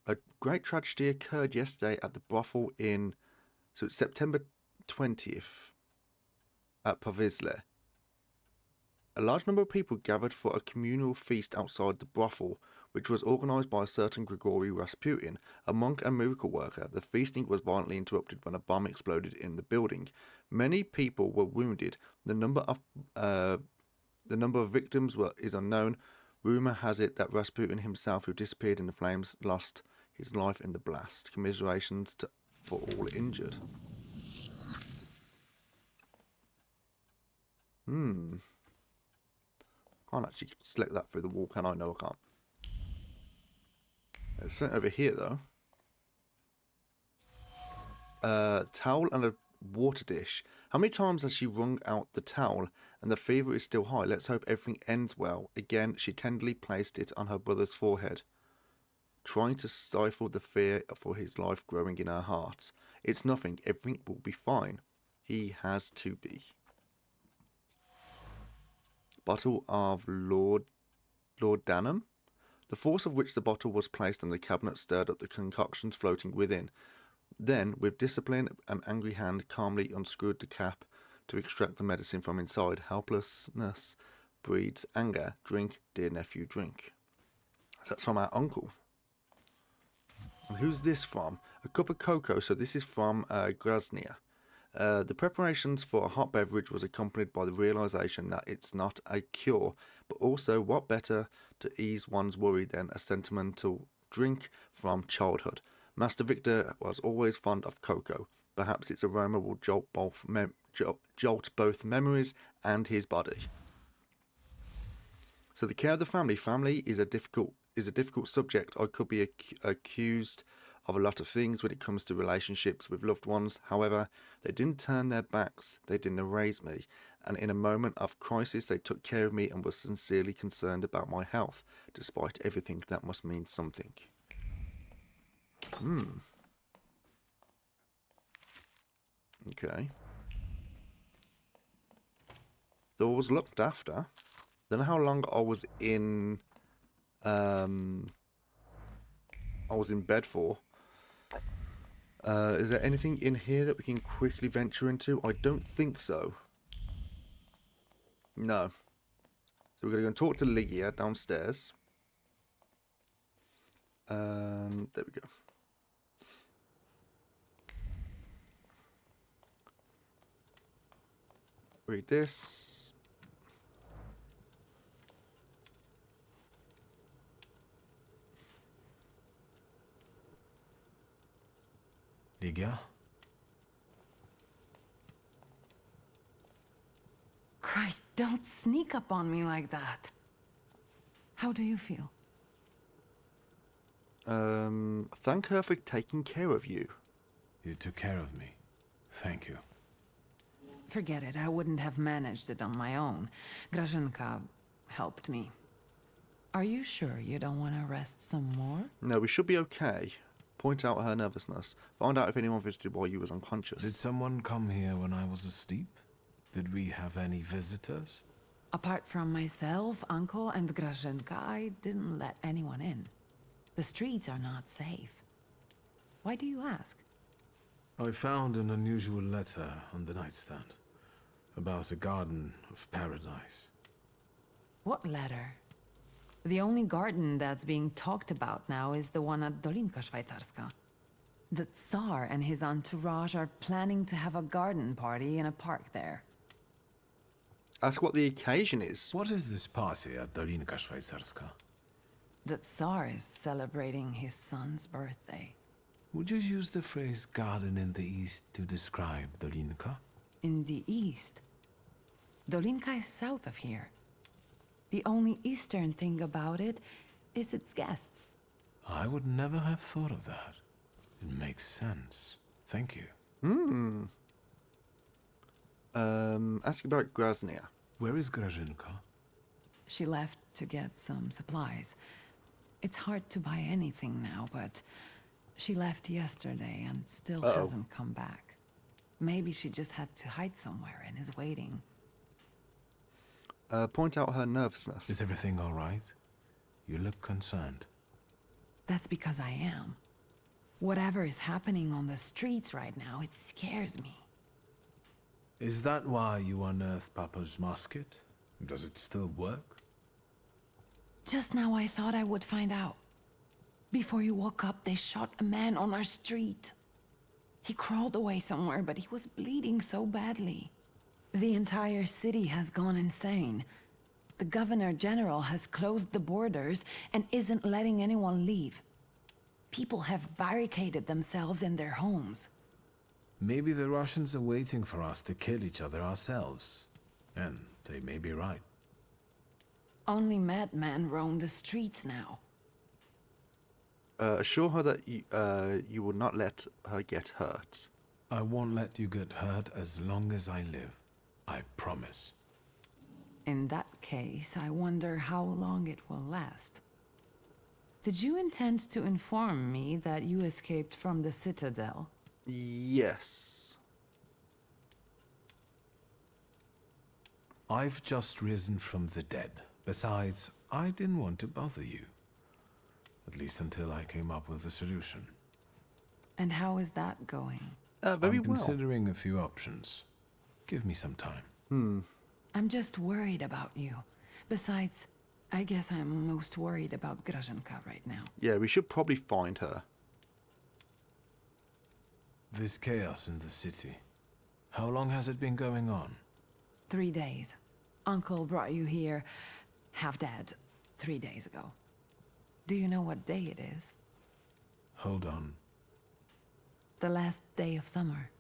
A great tragedy occurred yesterday at the brothel in... So it's September 20th at Pavisle. A large number of people gathered for a communal feast outside the brothel, which was organised by a certain Grigory Rasputin, a monk and miracle worker. The feasting was violently interrupted when a bomb exploded in the building. Many people were wounded. The number of victims is unknown. Rumour has it that Rasputin himself, who disappeared in the flames, lost his life in the blast. Commiserations for all injured. Can't actually select that through the wall, can I? No, I can't. It's something over here, though. Towel and a water dish. How many times has she wrung out the towel and the fever is still high? Let's hope everything ends well. Again, she tenderly placed it on her brother's forehead, trying to stifle the fear for his life growing in her heart. It's nothing. Everything will be fine. He has to be. Bottle of Lord Danum. The force of which the bottle was placed on the cabinet stirred up the concoctions floating within. Then, with discipline, an angry hand calmly unscrewed the cap to extract the medicine from inside. Helplessness breeds anger. Drink, dear nephew, drink. So that's from our uncle. And who's this from? A cup of cocoa. So this is from Groznia. The preparations for a hot beverage was accompanied by the realization that it's not a cure, but also what better to ease one's worry than a sentimental drink from childhood. Master Victor was always fond of cocoa. Perhaps its aroma will jolt both memories and his body. So the care of the family. Family is a difficult subject. I could be accused of a lot of things when it comes to relationships with loved ones. However, they didn't turn their backs, they didn't erase me, and in a moment of crisis they took care of me and were sincerely concerned about my health. Despite everything, that must mean something. Okay. Though I was looked after. Don't know how long I was in bed for. Is there anything in here that we can quickly venture into? I don't think so. No. So we're going to go and talk to Lygia downstairs. There we go. Read this. Lygia? Christ, don't sneak up on me like that. How do you feel? Thank her for taking care of you. You took care of me. Thank you. Forget it. I wouldn't have managed it on my own. Grażynka helped me. Are you sure you don't want to rest some more? No, we should be okay. Point out her nervousness. Find out if anyone visited while you was unconscious. Did someone come here when I was asleep? Did we have any visitors? Apart from myself, Uncle, and Grażynka, I didn't let anyone in. The streets are not safe. Why do you ask? I found an unusual letter on the nightstand about a garden of paradise. What letter? The only garden that's being talked about now is the one at Dolinka Szwajcarska. The Tsar and his entourage are planning to have a garden party in a park there. Ask what the occasion is. What is this party at Dolinka Szwajcarska? The Tsar is celebrating his son's birthday. Would you use the phrase garden in the east to describe Dolinka? In the east? Dolinka is south of here. The only eastern thing about it is its guests. I would never have thought of that. It makes sense. Thank you. Ask about Groznia. Where is Grażynka? She left to get some supplies. It's hard to buy anything now, but she left yesterday and still hasn't come back. Maybe she just had to hide somewhere and is waiting. Point out her nervousness. Is everything all right? You look concerned. That's because I am. Whatever is happening on the streets right now, it scares me. Is that why you unearthed Papa's musket? Does it still work? Just now I thought I would find out. Before you woke up, they shot a man on our street. He crawled away somewhere, but he was bleeding so badly. The entire city has gone insane. The Governor General has closed the borders and isn't letting anyone leave. People have barricaded themselves in their homes. Maybe the Russians are waiting for us to kill each other ourselves. And they may be right. Only madmen roam the streets now. Assure her that you will not let her get hurt. I won't let you get hurt as long as I live. I promise. In that case, I wonder how long it will last. Did you intend to inform me that you escaped from the Citadel? Yes. I've just risen from the dead. Besides, I didn't want to bother you. At least until I came up with a solution. And how is that going? Very I'm considering a few options. Give me some time. I'm just worried about you. Besides, I guess I'm most worried about Grażynka right now. Yeah, we should probably find her. This chaos in the city. How long has it been going on? 3 days. Uncle brought you here, half dead, 3 days ago. Do you know what day it is? Hold on. The last day of summer.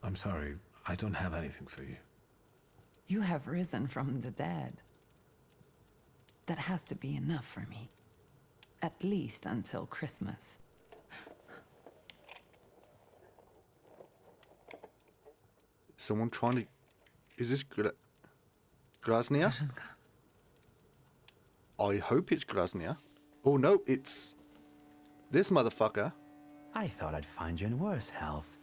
I'm sorry, I don't have anything for you. You have risen from the dead. That has to be enough for me. At least until Christmas. Someone trying to... Is this Grasnia? I hope it's Grasnia. Oh no, it's this motherfucker. I thought I'd find you in worse health.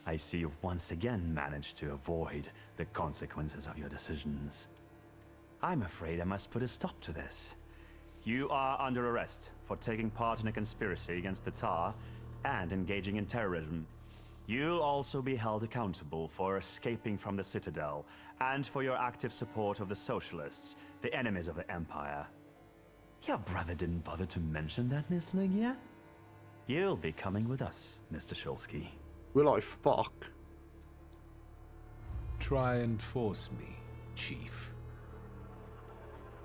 I see you've once again managed to avoid the consequences of your decisions. I'm afraid I must put a stop to this. You are under arrest for taking part in a conspiracy against the Tsar and engaging in terrorism. You'll also be held accountable for escaping from the Citadel and for your active support of the Socialists, the enemies of the Empire. Your brother didn't bother to mention that, Miss Ligia? You'll be coming with us, Mr. Shulsky. Will I fuck? Try and force me, Chief.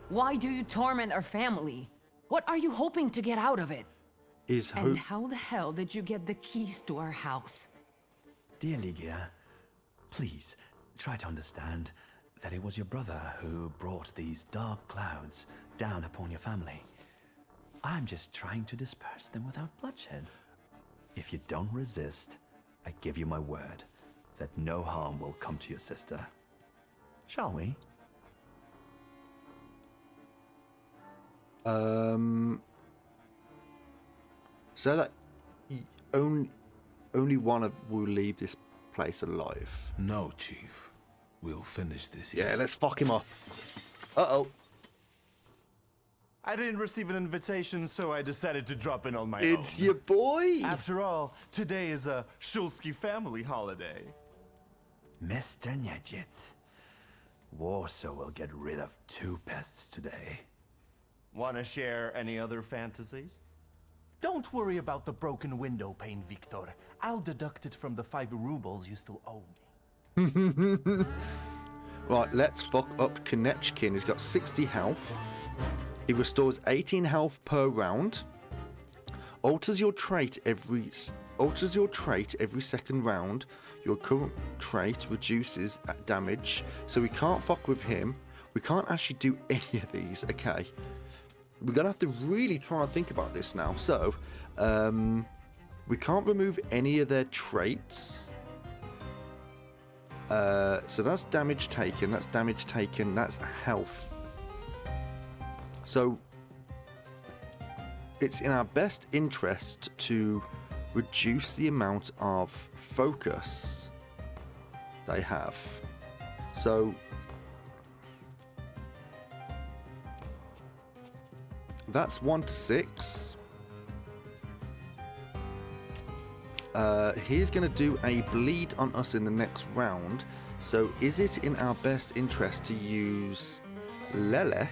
Why do you torment our family? What are you hoping to get out of it? And how the hell did you get the keys to our house? Dear Ligia, please try to understand that it was your brother who brought these dark clouds down upon your family. I'm just trying to disperse them without bloodshed. If you don't resist, I give you my word that no harm will come to your sister. Shall we? So that only one will leave this place alive. No, Chief. We'll finish this Yeah, here. let's fuck him up. Uh-oh. I didn't receive an invitation, so I decided to drop in on my own. It's your boy! After all, today is a Shulsky family holiday. Mr. Nejitz, Warsaw will get rid of 2 pests today. Wanna share any other fantasies? Don't worry about the broken window pane, Victor. I'll deduct it from the 5 rubles you still owe me. Right, let's fuck up Konechkin. He's got 60 health. He restores 18 health per round. Alters your trait every second round. Your current trait reduces damage, so we can't fuck with him. We can't actually do any of these. Okay, we're gonna have to really try and think about this now. So, we can't remove any of their traits. So that's damage taken. That's damage taken. That's health. So it's in our best interest to reduce the amount of focus they have. So that's 1 to 6. He's going to do a bleed on us in the next round. So is it in our best interest to use Lelek?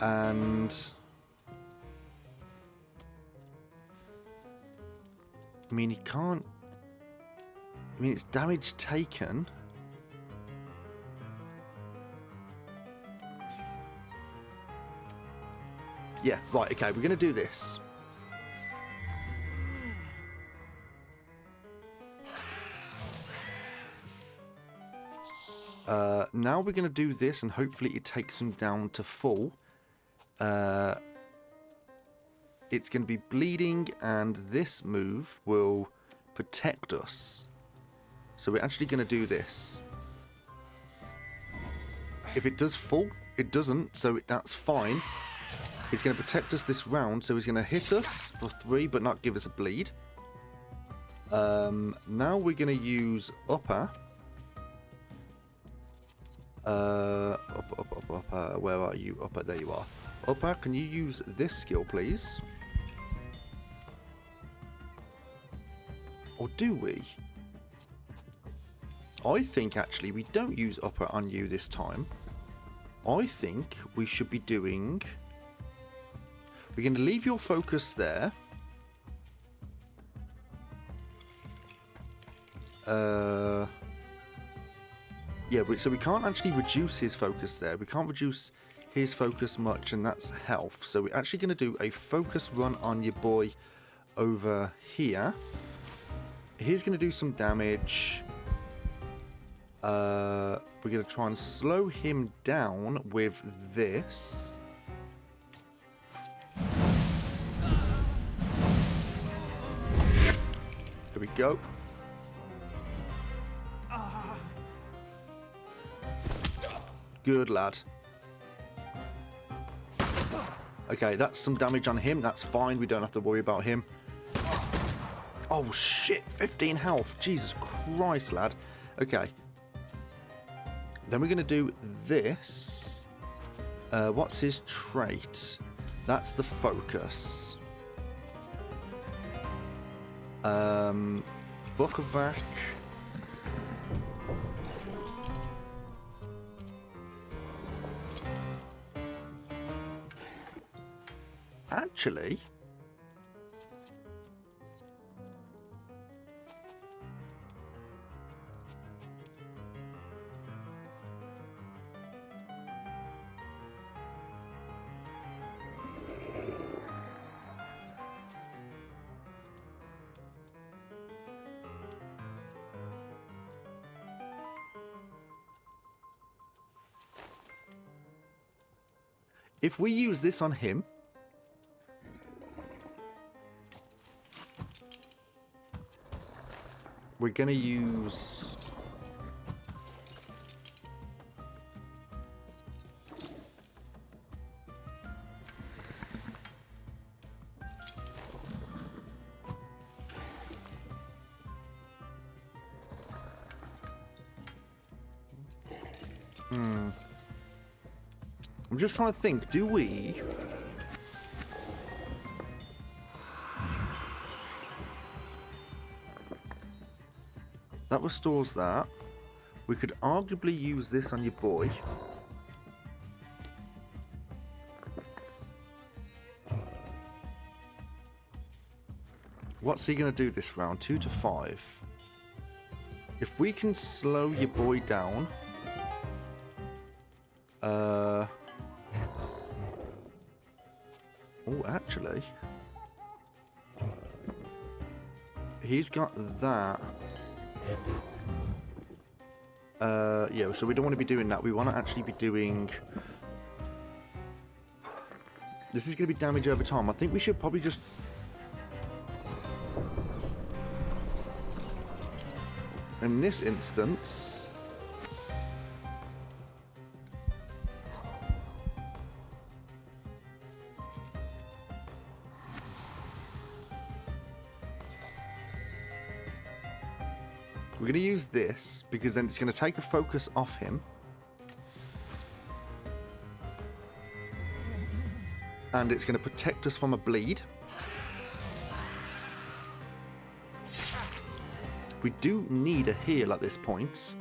And I mean, he can't. I mean, it's damage taken. Yeah, right, okay, we're gonna do this. Now we're gonna do this, and hopefully it takes him down to full. It's going to be bleeding, and this move will protect us. So we're actually going to do this. If it does full, it doesn't, so that's fine. He's going to protect us this round, so he's going to hit us for 3 but not give us a bleed. Now we're going to use upper. Upper. Where are you? Upper, there you are. Upper, can you use this skill, please? Or do we? I think, actually, we don't use upper on you this time. I think we should be doing... We're going to leave your focus there. Yeah, so we can't actually reduce his focus there. We can't reduce his focus much, and that's health. So we're actually going to do a focus run on your boy over here. He's going to do some damage. We're going to try and slow him down with this. There we go. Good lad. Okay, that's some damage on him. That's fine. We don't have to worry about him. Oh, shit. 15 health. Jesus Christ, lad. Okay. Then we're going to do this. What's his trait? That's the focus. Bukovac. Actually, if we use this on him, we're going to use... I'm just trying to think, do we... That restores that. We could arguably use this on your boy. What's he going to do this round? 2 to 5. If we can slow your boy down... Oh, actually... He's got that... yeah, so we don't want to be doing that. We want to actually be doing... This is going to be damage over time. I think we should probably just... In this instance... We're going to use this, because then it's going to take a focus off him. And it's going to protect us from a bleed. We do need a heal at this point.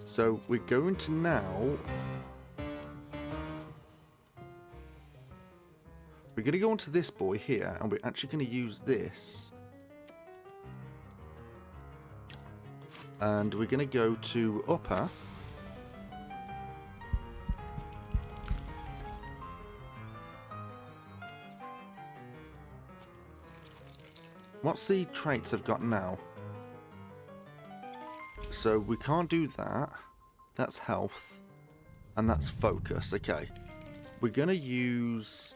So we're going to now... We're going to go onto this boy here, and we're actually going to use this. And we're going to go to upper. What's the traits I've got now? So we can't do that. That's health. And that's focus. Okay. We're going to use...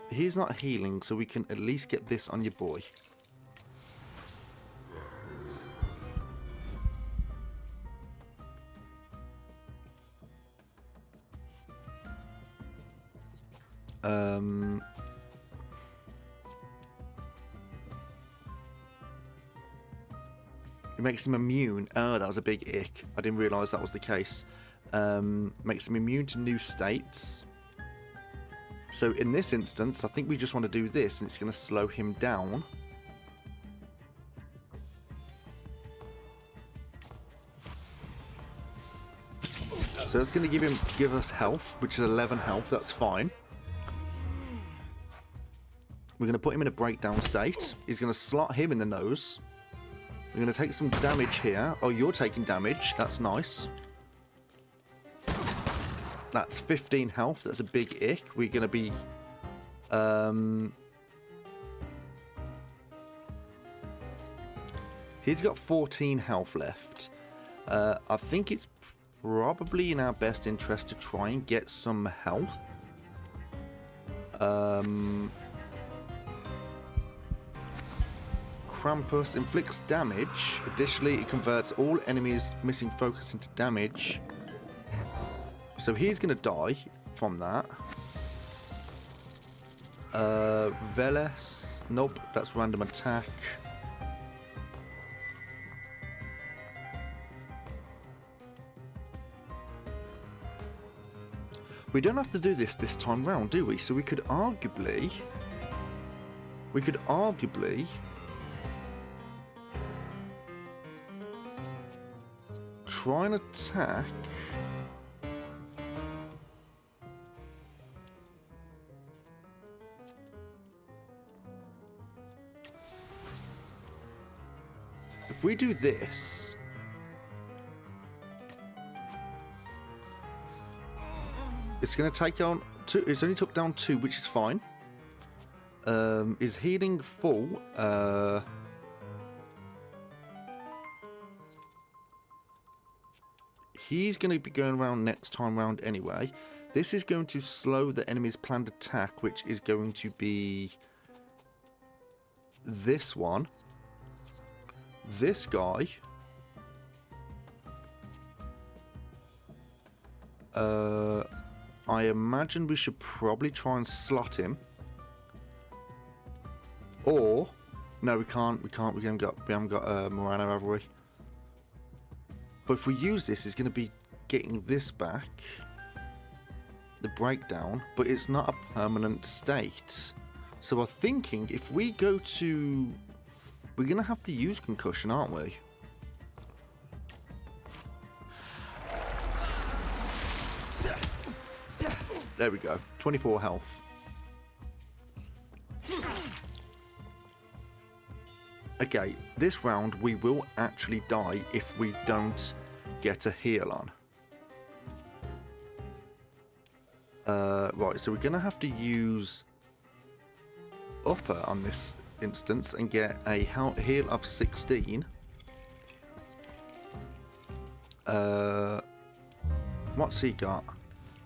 He's not healing, so we can at least get this on your boy. It makes him immune. Oh, that was a big ick. I didn't realise that was the case. Makes him immune to new states. So in this instance, I think we just want to do this, and it's going to slow him down. So it's going to give us health, which is 11 health. That's fine. We're going to put him in a breakdown state. He's going to slot him in the nose. We're going to take some damage here. Oh, you're taking damage. That's nice. That's 15 health. That's a big ick. We're going to be... He's got 14 health left. I think it's probably in our best interest to try and get some health. Krampus inflicts damage. Additionally, it converts all enemies missing focus into damage. So he's going to die from that. Veles. Nope, that's random attack. We don't have to do this time round, do we? So we could arguably try and attack. If we do this, it's going to take on 2. It's only took down 2, which is fine. Is healing full? He's going to be going around next time round anyway. This is going to slow the enemy's planned attack, which is going to be this one. This guy. I imagine we should probably try and slot him. Or no, we can't. We haven't got Morano, have we? But if we use this, it's going to be getting this back, the breakdown, but it's not a permanent state. So I'm thinking if we go to, we're going to have to use concussion, aren't we? There we go, 24 health. Okay, this round we will actually die if we don't get a heal on. Right, so we're going to have to use upper on this instance and get a heal of 16. What's he got?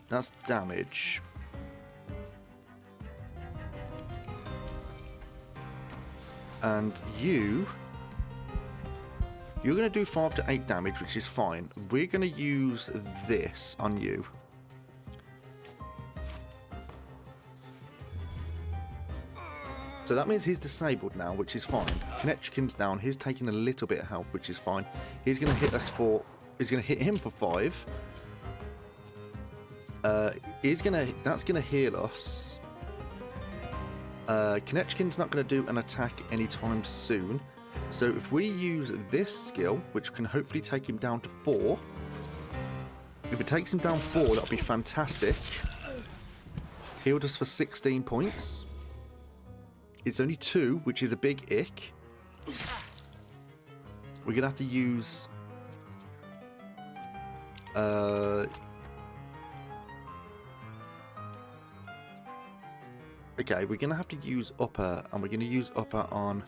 That's damage. And you're going to do 5 to 8 damage, which is fine. We're going to use this on you. So that means he's disabled now, which is fine. Konechkin's down. He's taking a little bit of health, which is fine. He's going to hit us for... He's going to hit him for 5. That's going to heal us. Konechkin's not going to do an attack anytime soon. So if we use this skill, which can hopefully take him down to 4. If it takes him down 4, that'll be fantastic. Healed us for 16 points. It's only 2, which is a big ick. We're going to have to use... Okay, we're going to have to use upper, and we're going to use upper on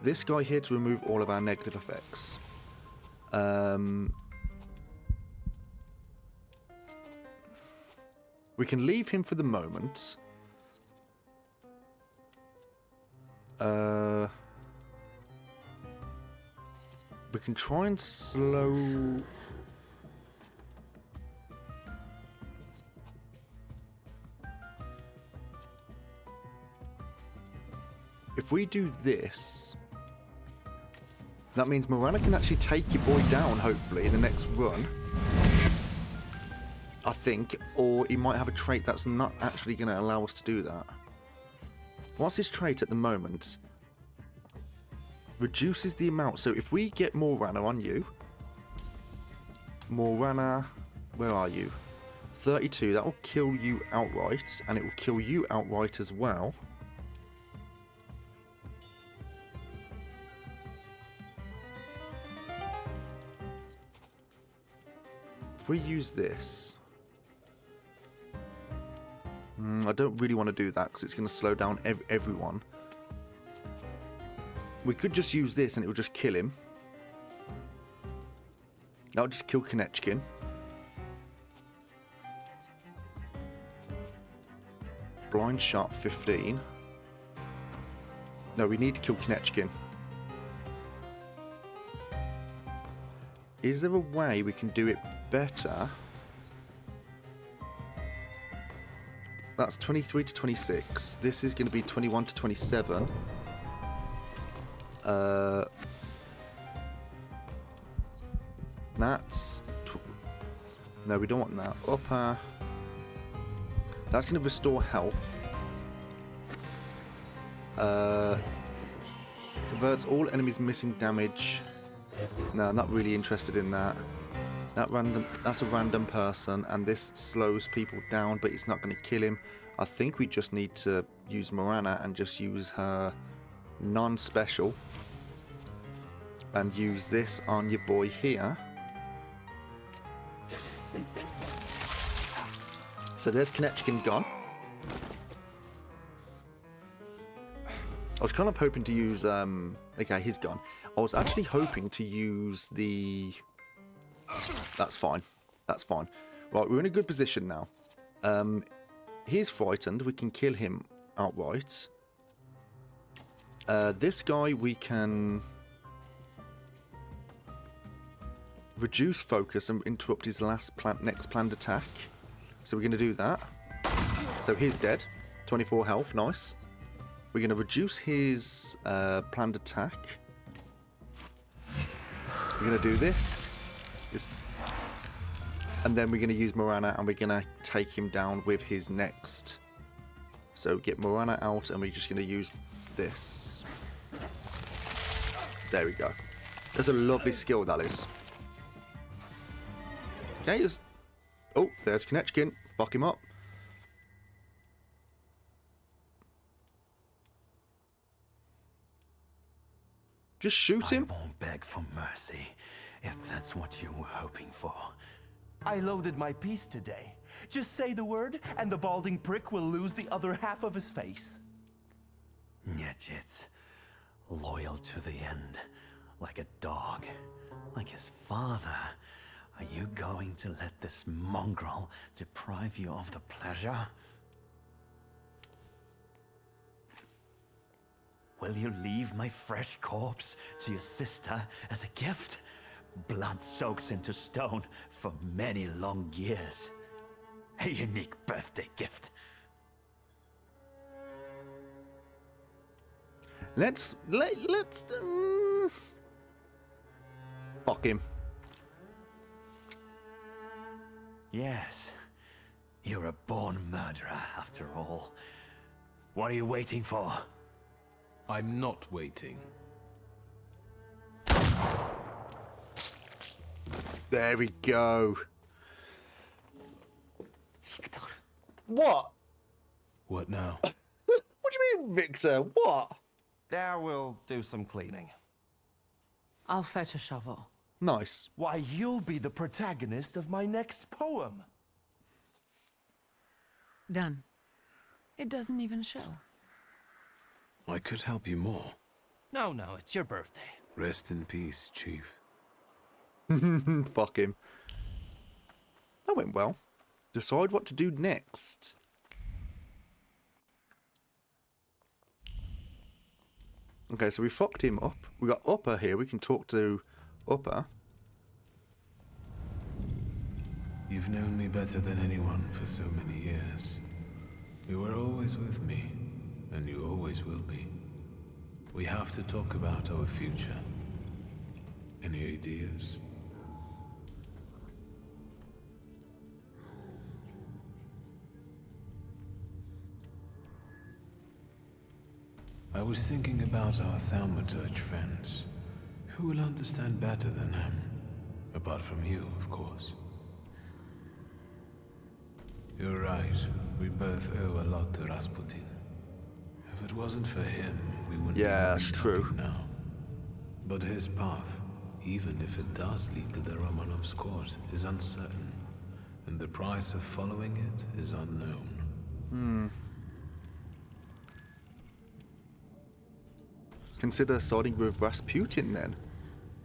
this guy here to remove all of our negative effects. We can leave him for the moment. We can try and slow... If we do this, that means Morana can actually take your boy down, hopefully, in the next run. I think. Or he might have a trait that's not actually going to allow us to do that. What's his trait at the moment? Reduces the amount. So if we get Morana on you... Morana, where are you? 32, that will kill you outright. And it will kill you outright as well. If we use this... I don't really want to do that because it's going to slow down everyone. We could just use this and it will just kill him. That'll just kill Konechkin. Blind shot 15. No, we need to kill Konechkin. Is there a way we can do it better? That's 23 to 26. This is going to be 21 to 27. That's... No, we don't want that. Upper... That's going to restore health. Converts all enemies missing damage. No, I'm not really interested in that. That's a random person, and this slows people down, but it's not going to kill him. I think we just need to use Morana and just use her non-special. And use this on your boy here. So there's Konechkin gone. I was kind of hoping to use, okay, he's gone. I was actually hoping to use the... That's fine. That's fine. Right, we're in a good position now. He's frightened. We can kill him outright. This guy we can... reduce focus and interrupt his next planned attack. So we're going to do that. So he's dead. 24 health. Nice. We're going to reduce his planned attack. We're going to do this. And then we're going to use Morana and we're going to take him down with his next. So get Morana out and we're just going to use this. There we go. That's a lovely skill, that is. Okay, just... Oh, there's Konechkin. Fuck him up. Just shoot him. I won't beg for mercy, if that's what you were hoping for. I loaded my piece today. Just say the word, and the balding prick will lose the other half of his face. Nyechitz, loyal to the end, like a dog, like his father. Are you going to let this mongrel deprive you of the pleasure? Will you leave my fresh corpse to your sister as a gift? Blood soaks into stone for many long years. A unique birthday gift. Let's fuck him. Yes, you're a born murderer after all. What are you waiting for? I'm not waiting. There we go. Victor. What? What now? What do you mean, Victor? What? Now we'll do some cleaning. I'll fetch a shovel. Nice. Why, you'll be the protagonist of my next poem. Done. It doesn't even show. I could help you more. No, it's your birthday. Rest in peace, Chief. Fuck him. That went well. Decide what to do next. Okay, so we fucked him up. We got Upper here. We can talk to Upper. You've known me better than anyone for so many years. You were always with me, and you always will be. We have to talk about our future. Any ideas? I was thinking about our Thaumaturge friends. Who will understand better than him? Apart from you, of course. You're right. We both owe a lot to Rasputin. If it wasn't for him, we wouldn't be that's true. now. But his path, even if it does lead to the Romanovs' court, is uncertain. And the price of following it is unknown. Consider siding with Rasputin then.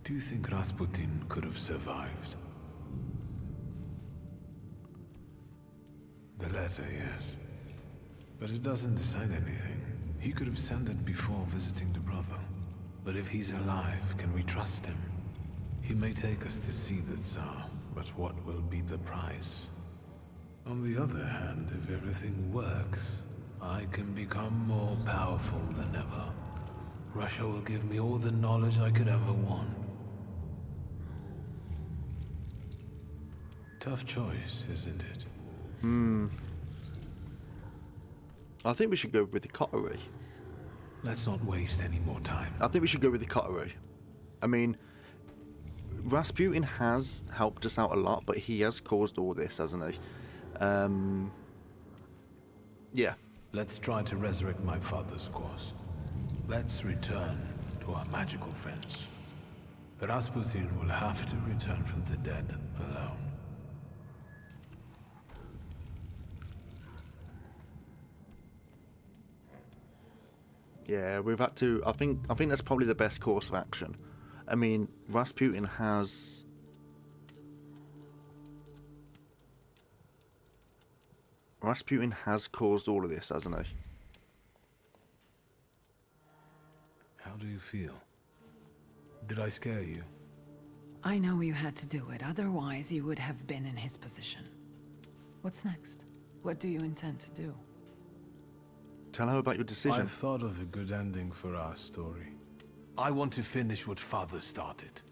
Do you think Rasputin could have survived? The letter, yes. But it doesn't decide anything. He could have sent it before visiting the brothel. But if he's alive, can we trust him? He may take us to see the Tsar, but what will be the price? On the other hand, if everything works, I can become more powerful than ever. Russia will give me all the knowledge I could ever want. Tough choice, isn't it? I think we should go with the Coterie. Let's not waste any more time. I think we should go with the Coterie. I mean, Rasputin has helped us out a lot, but he has caused all this, hasn't he? Yeah. Let's try to resurrect my father's course. Let's return to our magical friends. Rasputin will have to return from the dead alone. Yeah, we've had to. I think that's probably the best course of action. I mean, Rasputin has. Rasputin has caused all of this, hasn't he? How do you feel? Did I scare you? I know you had to do it, otherwise you would have been in his position. What's next? What do you intend to do? Tell her about your decision. I've thought of a good ending for our story. I want to finish what Father started.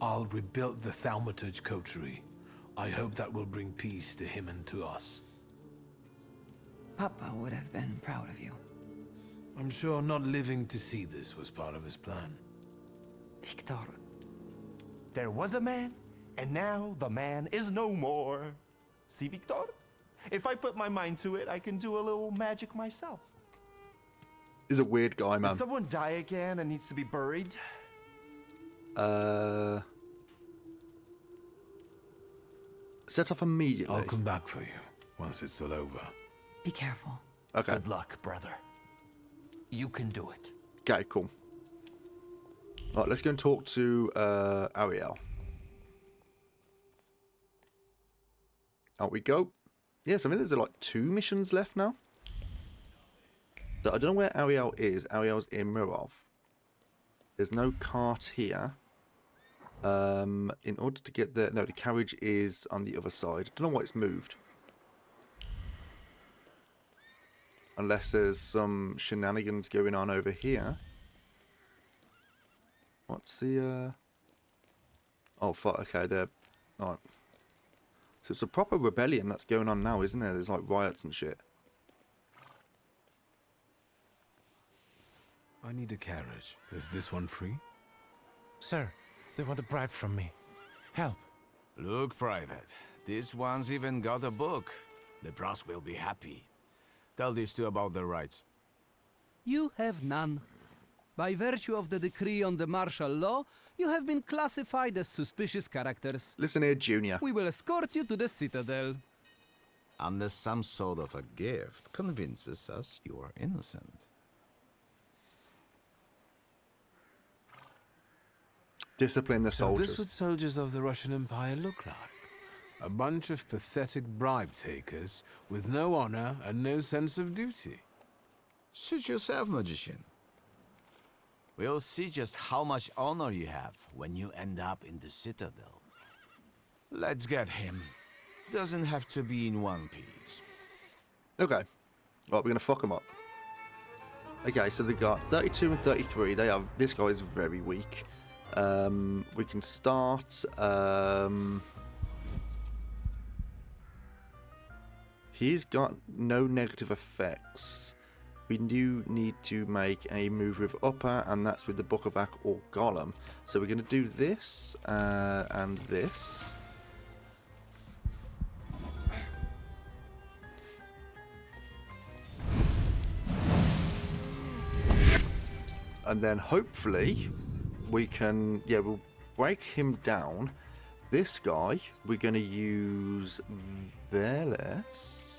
I'll rebuild the Thaumaturge coterie. I hope that will bring peace to him and to us. Papa would have been proud of you. I'm sure not living to see this was part of his plan. Victor. There was a man, and now the man is no more. See, Victor? If I put my mind to it, I can do a little magic myself. He's a weird guy, man. Did someone die again and needs to be buried? Set off immediately. I'll come back for you once it's all over. Be careful. Okay. Good luck, brother. You can do it. Okay, cool. Right, let's go and talk to Ariel. Out we go. Yes, I think there's like 2 missions left now. So I don't know where Ariel is. Ariel's in Mirov. There's no cart here. In order to get there... No, the carriage is on the other side. I don't know why it's moved. Unless there's some shenanigans going on over here. What's the... Oh, fuck. Okay, they're... Alright. So it's a proper rebellion that's going on now, isn't it? There's like riots and shit. I need a carriage. Is this one free? Sir, they want a bribe from me. Help. Look, Private. This one's even got a book. The brass will be happy. Tell these two about their rights. You have none. By virtue of the decree on the martial law, you have been classified as suspicious characters. Listen here, Junior. We will escort you to the Citadel. Unless some sort of a gift convinces us you are innocent. Discipline the soldiers. So this what soldiers of the Russian Empire look like. A bunch of pathetic bribe takers with no honor and no sense of duty. Suit yourself, magician. We'll see just how much honor you have when you end up in the Citadel. Let's get him. Doesn't have to be in one piece. Okay. Right, we're going to fuck them up. Okay, so they got 32 and 33. They are... This guy is very weak. We can start... He's got no negative effects. We do need to make a move with upper, and that's with the Book of Ak or Golem. So we're going to do this and this. And then hopefully we can, yeah, we'll break him down. This guy, we're going to use Veles.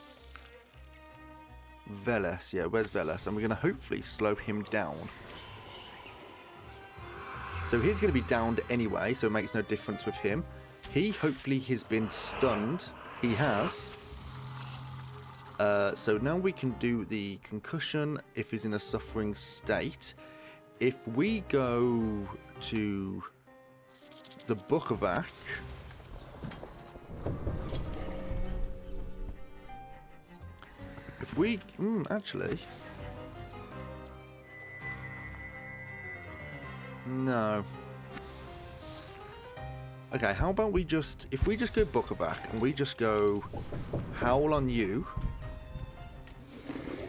Veles, yeah, where's Veles? And we're going to hopefully slow him down. So he's going to be downed anyway, so it makes no difference with him. He hopefully has been stunned. He has. So now we can do the concussion if he's in a suffering state. If we go to the Book of Ak, If we... actually... No. Okay, how about we just... If we just go Bookerback and we just go Howl on you...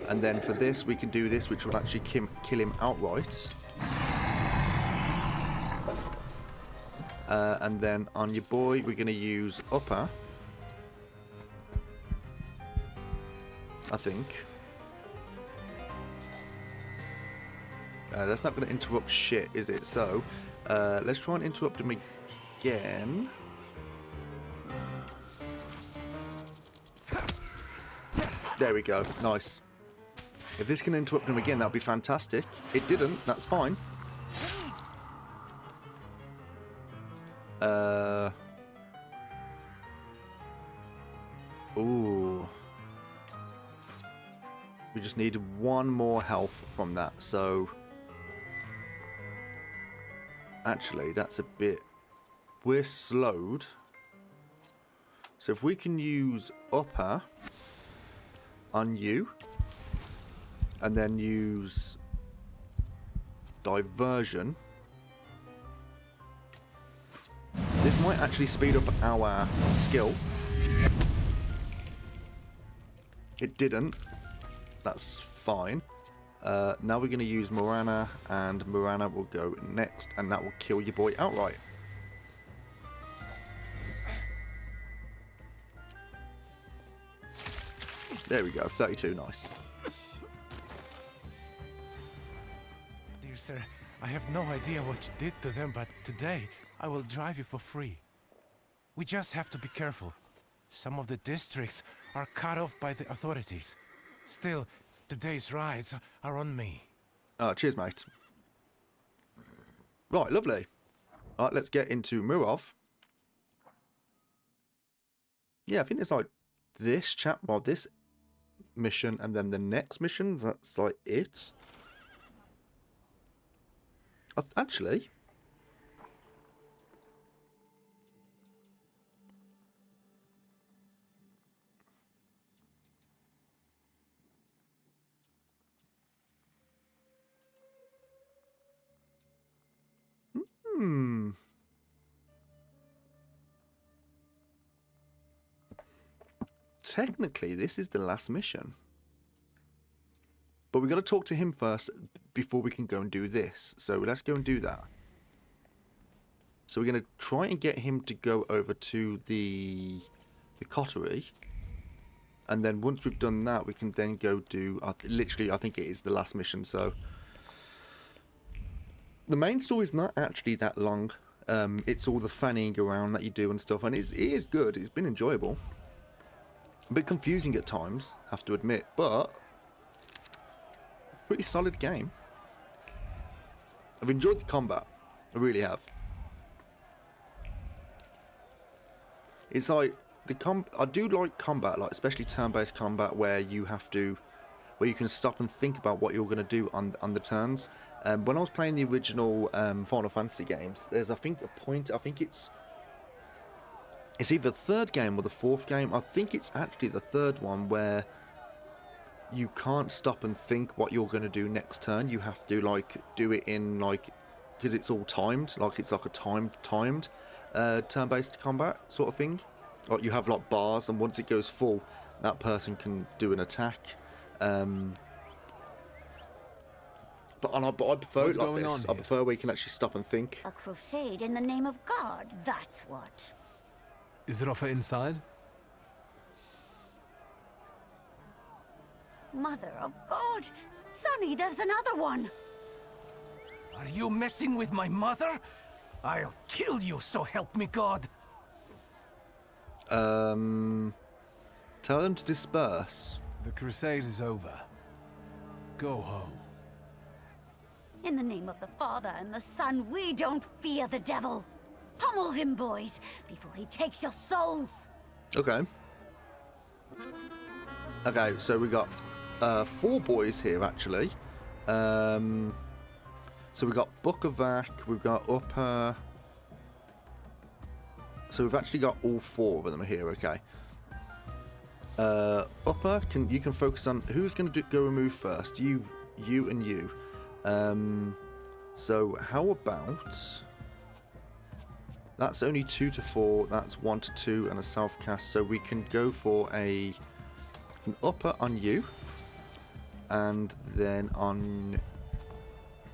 And then for this, we can do this, which will actually kill him outright. And then on your boy, we're going to use Upper. I think. That's not going to interrupt shit, is it? So, let's try and interrupt him again. There we go. Nice. If this can interrupt him again, that'll be fantastic. It didn't. That's fine. Ooh. We just need one more health from that. So, actually, that's a bit... We're slowed. So if we can use Upper on you... And then use Diversion. This might actually speed up our skill. It didn't. That's fine. Now we're going to use Morana, and Morana will go next, and that will kill your boy outright. There we go, 32, nice. Sir, I have no idea what you did to them, but today I will drive you for free. We just have to be careful. Some of the districts are cut off by the authorities. Still, today's rides are on me. Oh, cheers, mate. Right, lovely. Right, let's get into Murov. Yeah, I think it's like this well, this mission and then the next mission. That's like it. Actually, technically, this is the last mission. But we've got to talk to him first before we can go and do this. So let's go and do that. So we're going to try and get him to go over to the coterie. And then once we've done that, we can then go do... literally, I think it is the last mission. So the main story is not actually that long. It's all the fanning around that you do and stuff. And it is good. It's been enjoyable. A bit confusing at times, have to admit. But... pretty solid game. I've enjoyed the combat. I really have. It's like I do like combat, like especially turn-based combat where you can stop and think about what you're going to do on the turns. When I was playing the original Final Fantasy games, there's I think a point. I think it's either the third game or the fourth game. I think it's actually the third one where you can't stop and think what you're going to do next turn. You have to like do it in like, because it's all timed, like it's like a timed turn-based combat sort of thing. Like you have like bars, and once it goes full, that person can do an attack. But I prefer it like this. I prefer where you can actually stop and think. A crusade in the name of God, that's what. Is it offer inside? Mother of God! Sonny, there's another one! Are you messing with my mother? I'll kill you, so help me God. Tell them to disperse. The crusade is over. Go home. In the name of the Father and the Son, we don't fear the devil. Pummel him, boys, before he takes your souls. Okay. Okay, so we got 4 boys here, actually. So we've got Bukavac, we've got Upper. So we've actually got all 4 of them here, okay. Upper, you can focus on who's going to go remove first. You, and you. So how about that's only 2 to 4. That's 1 to 2 and a self cast. So we can go for an upper on you, and then on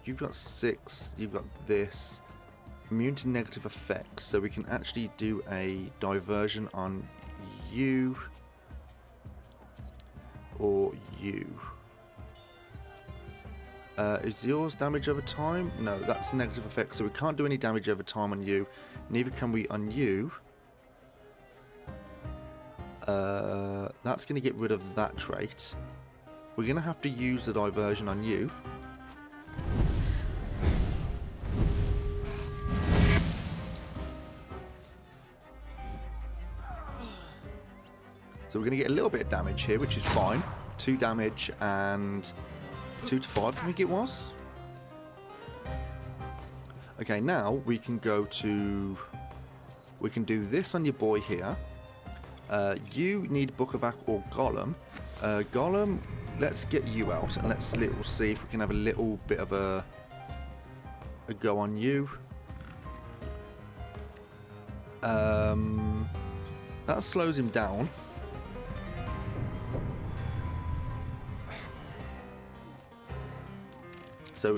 you've got 6. You've got this immune to negative effects. So we can actually do a diversion on you. Or you. Is yours damage over time? No, that's negative effect, so we can't do any damage over time on you. Neither can we on you. That's going to get rid of that trait. We're going to have to use the diversion on you. So we're going to get a little bit of damage here, which is fine. 2 damage and 2 to 5, I think it was. Okay, now we can go to... We can do this on your boy here. You need Bookavac or Gollum. Gollum, let's get you out and let's see if we can have a little bit of a go on you. That slows him down. So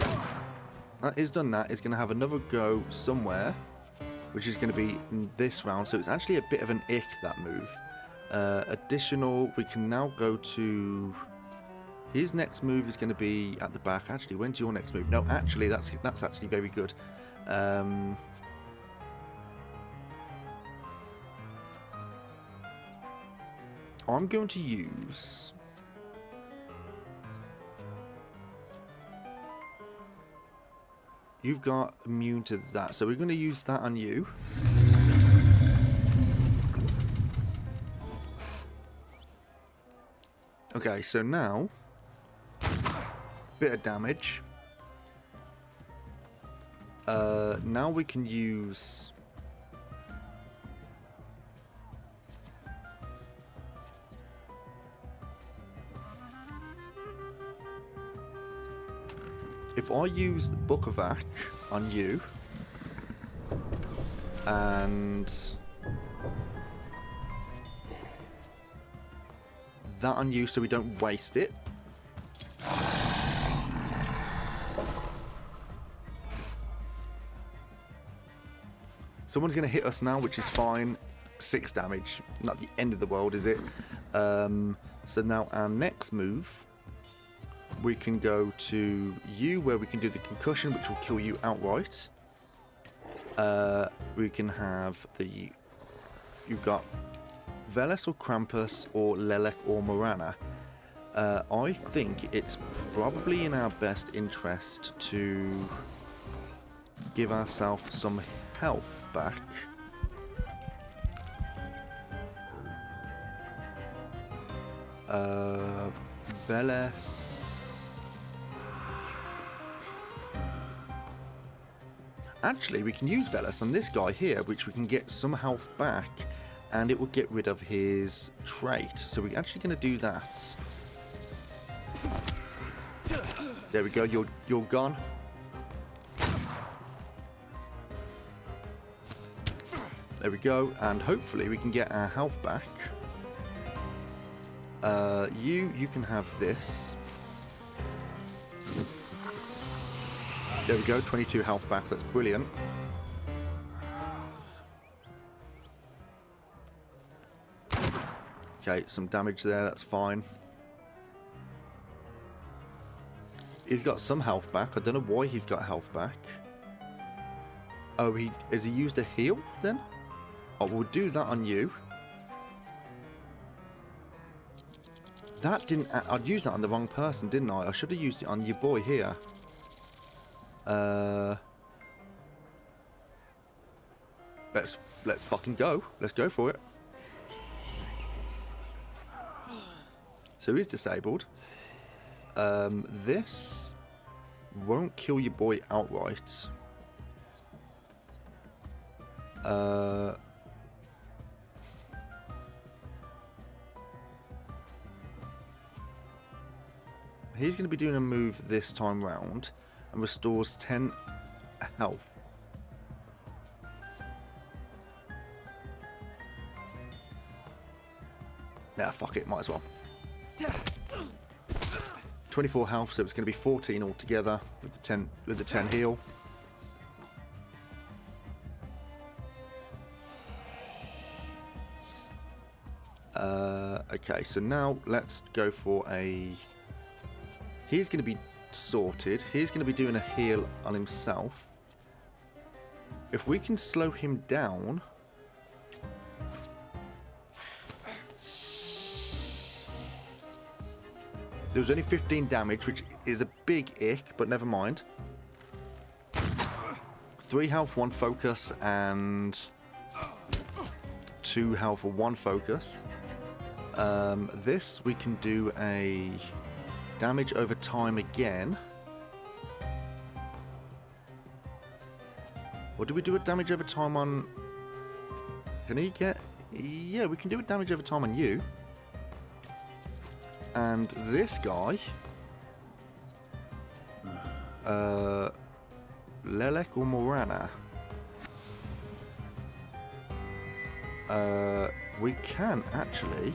that is done. That is going to have another go somewhere, which is going to be in this round. So it's actually a bit of an ick, that move. Additional, we can now go to... His next move is going to be at the back. Actually, when's your next move? No, actually, that's actually very good. I'm going to use... You've got immune to that, so we're going to use that on you. Okay, so now, bit of damage. Now we can use... If I use the Bookavac on you, and that on you so we don't waste it. Someone's going to hit us now, which is fine. 6 damage. Not the end of the world, is it? So now our next move... We can go to you, where we can do the concussion, which will kill you outright. We can have the... You've got Veles or Krampus or Lelek or Morana. I think it's probably in our best interest to give ourselves some health back. Veles... Actually, we can use Veles on this guy here, which we can get some health back, and it will get rid of his trait. So we're actually going to do that. There we go. You're gone. There we go, and hopefully we can get our health back. You can have this. There we go, 22 health back, that's brilliant. Okay, some damage there, that's fine. He's got some health back, I don't know why he's got health back. Oh, has he used a heal then? Oh, we'll do that on you. That didn't... I'd used that on the wrong person, didn't I? I should have used it on your boy here. Let's fucking go. Let's go for it. So he's disabled. This won't kill your boy outright. He's going to be doing a move this time round and restores 10 health. Nah, fuck it, might as well. 24 health, so it's going to be 14 altogether with the 10 heal. Okay, so now let's go for a... He's going to be sorted. He's going to be doing a heal on himself. If we can slow him down... There was only 15 damage, which is a big ick, but never mind. 3 health, 1 focus, and 2 health for 1 focus. This, we can do a damage over time again. Or do we do a damage over time on... Can he get... Yeah, we can do a damage over time on you. And this guy... Lelek or Morana? We can actually...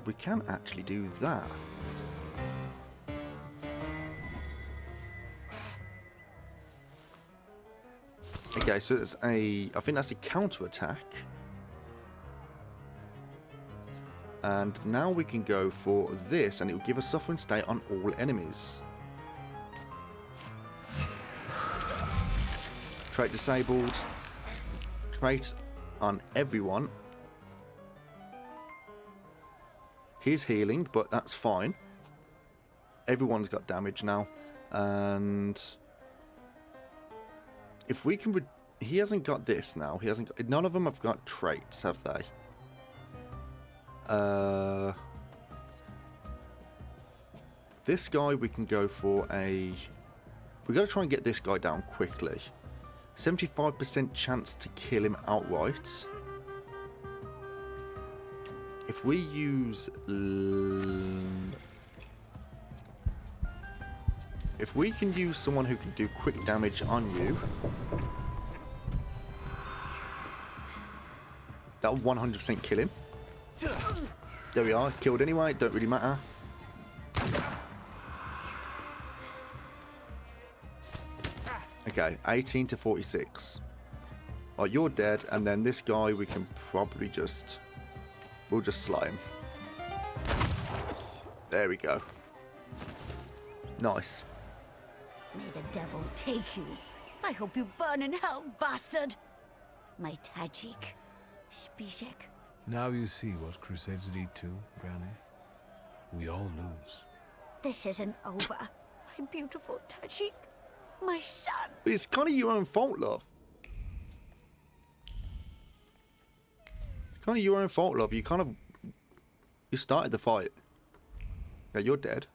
We can actually do that. Okay, so it's a... I think that's a counter-attack. And now we can go for this, and it will give a suffering state on all enemies. Trait disabled. Trait on everyone. He's healing, but that's fine. Everyone's got damage now. And... If we can... He hasn't got this now. He hasn't got... None of them have got traits, have they? This guy, we can go for a... We've got to try and get this guy down quickly. 75% chance to kill him outright. If we use... If we can use someone who can do quick damage on you... That'll 100% kill him. There we are, killed anyway, don't really matter. Okay, 18 to 46. Right, you're dead, and then this guy we can probably just... We'll just slide him. There we go. Nice. May the devil take you. I hope you burn in hell, bastard. My Tajik. Spishek. Now you see what crusades lead to, Granny. We all lose. This isn't over. My beautiful Tajik. My son. It's kind of your own fault, love. It's kind of your own fault, love. You started the fight. Yeah, you're dead.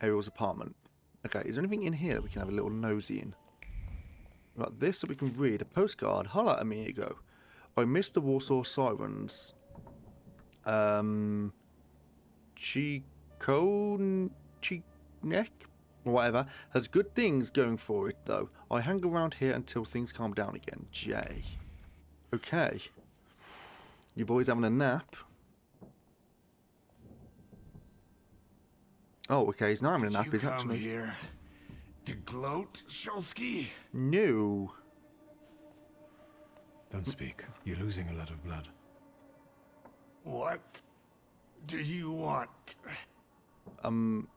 Ariel's apartment. Okay, is there anything in here that we can have a little nosy in? Right, this so we can read. A postcard. Holla, amigo. I missed the Warsaw Sirens. Chinek? Whatever. Has good things going for it, though. I hang around here until things calm down again. Jay. Okay. You boys having a nap? Oh, okay, he's not having a nap, he's actually... here to gloat, Shulsky? No. Don't speak. You're losing a lot of blood. What do you want? Hang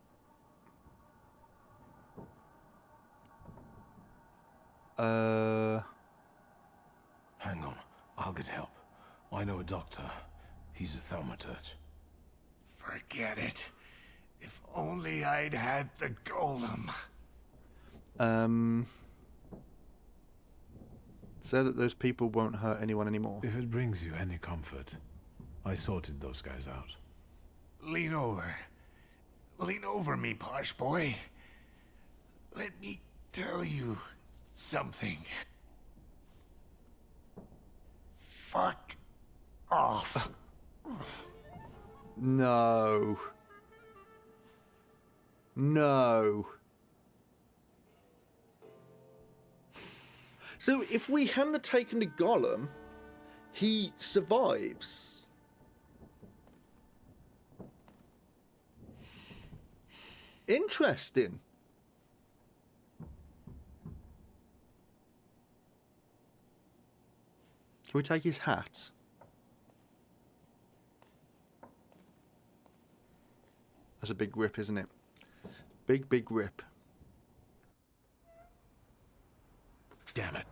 on. I'll get help. I know a doctor. He's a Thaumaturge. Forget it. If only I'd had the golem. So that those people won't hurt anyone anymore. If it brings you any comfort, I sorted those guys out. Lean over. Lean over me, posh boy. Let me tell you something. Fuck off. No. No. So if we hadn't taken the golem, he survives. Interesting. Can we take his hat? That's a big rip, isn't it? Big, big rip. Damn it.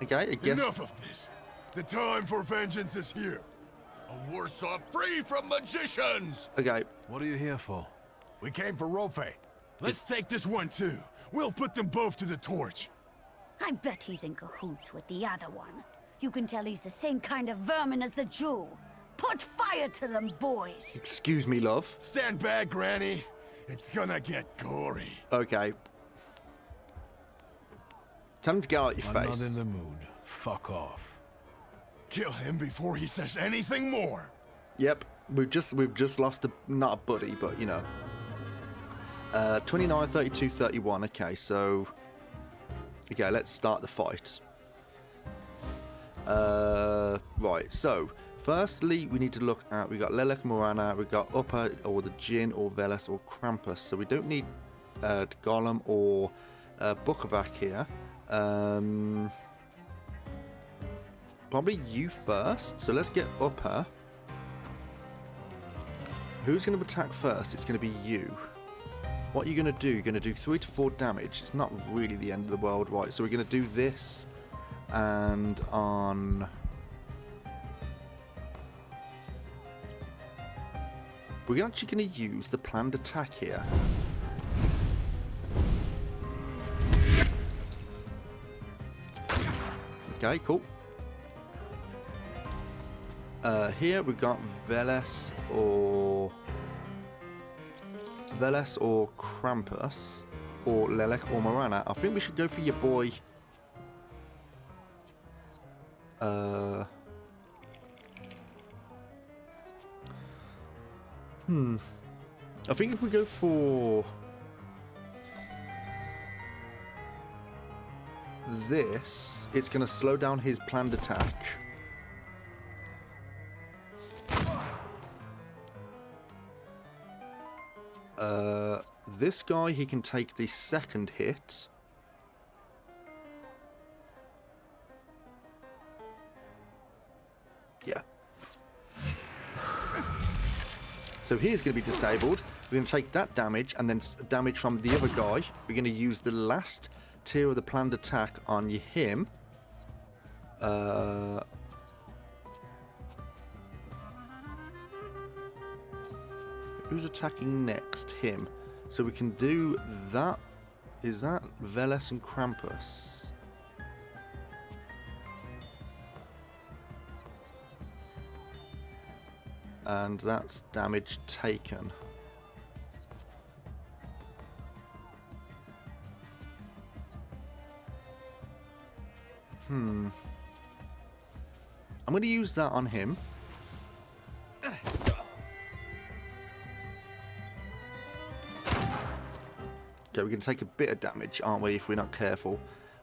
Okay, I guess... Enough of this. The time for vengeance is here. A Warsaw free from magicians! Okay. What are you here for? We came for Rofe. Let's take this one too. We'll put them both to the torch. I bet he's in cahoots with the other one. You can tell he's the same kind of vermin as the Jew. Put fire to them, boys. Excuse me, love. Stand back, Granny. It's gonna get gory. Okay. Tell him to get out your I'm face. not in the mood. Fuck off. Kill him before he says anything more. Yep, we've just lost a, not a buddy, but you know. 29, 32, 31. Okay, so okay, let's start the fight. Right, so firstly we need to look at, we got Lelek, Morana, we got Upper or the Djinn or Veles or Krampus. So we don't need Golem or Bukovac here. Probably you first. So let's get Upper. Who's going to attack first? It's going to be you. What are you going to do? You're going to do 3 to 4 damage. It's not really the end of the world, right? So we're going to do this, and on... we're actually going to use the planned attack here. Okay, cool. Here we got Veles or Krampus or Lelek or Morana. I think we should go for your boy. I think if we go for this, it's going to slow down his planned attack. This guy, he can take the second hit. Yeah. So he's going to be disabled. We're going to take that damage, and then damage from the other guy. We're going to use the last tier of the planned attack on him. Who's attacking next? Him. So we can do that. Is that Veles and Krampus? And that's damage taken. I'm going to use that on him. Okay, we can take a bit of damage, aren't we, if we're not careful.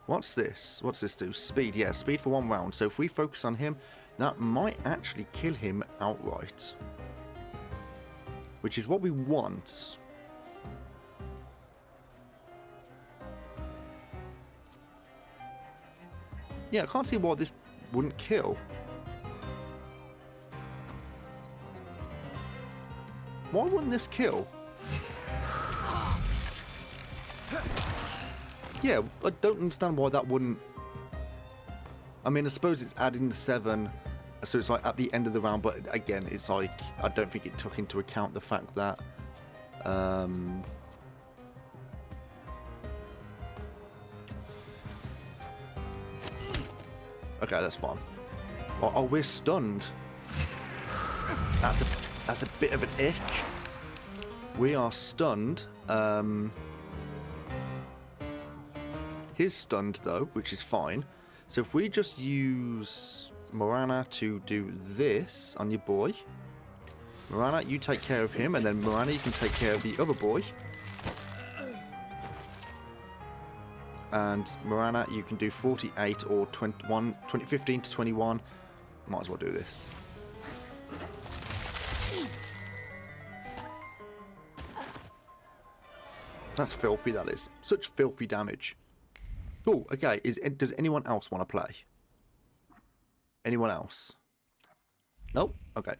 What's this? What's this do? Speed, yeah, speed for 1 round. So if we focus on him, that might actually kill him outright. Which is what we want. Yeah, I can't see why this wouldn't kill. Why wouldn't this kill? Yeah, I don't understand why that wouldn't... I mean, I suppose it's adding the 7, so it's like at the end of the round, but again, it's like, I don't think it took into account the fact that... Okay, that's fine. Oh, we're stunned. That's a bit of an ick. We are stunned. He's stunned though, which is fine. So if we just use Morana to do this on your boy. Morana, you take care of him, and then Morana, you can take care of the other boy. And Morana, you can do 48 or 15 to 21. Might as well do this. That's filthy, that is. Such filthy damage. Cool, okay. Does anyone else want to play? Anyone else? Nope? Okay.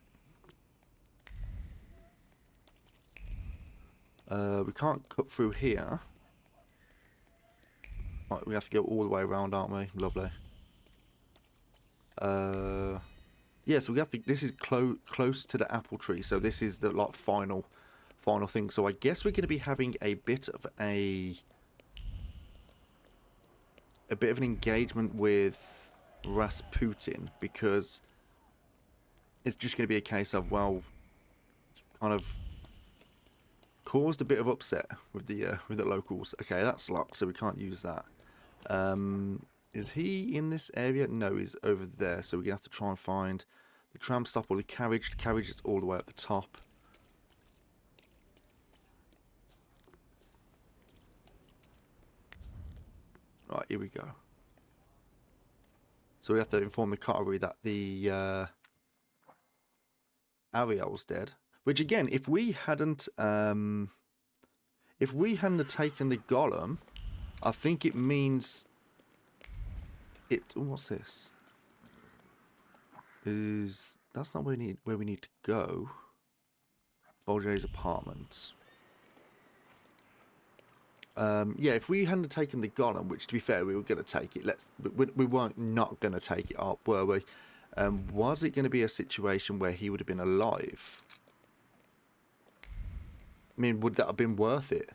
We can't cut through here. Right, we have to go all the way around, aren't we? Lovely. Yeah, so we have to. This is close to the apple tree, so this is the like final thing. So I guess we're going to be having a bit of an engagement with Rasputin, because it's just going to be a case of, well, kind of caused a bit of upset with the locals. Okay, that's locked, so we can't use that. Is he in this area? No, he's over there. So we're gonna have to try and find the tram stop or the carriage. The carriage is all the way at the top. Right, here we go. So we have to inform the coterie that the Ariel's dead. Which again, if we hadn't taken the golem, I think it means it. What's this? That's not where we need to go? Volger's apartment. Yeah, if we hadn't taken the golem, which to be fair, we were going to take it. We weren't not going to take it up, were we? Was it going to be a situation where he would have been alive? I mean, would that have been worth it?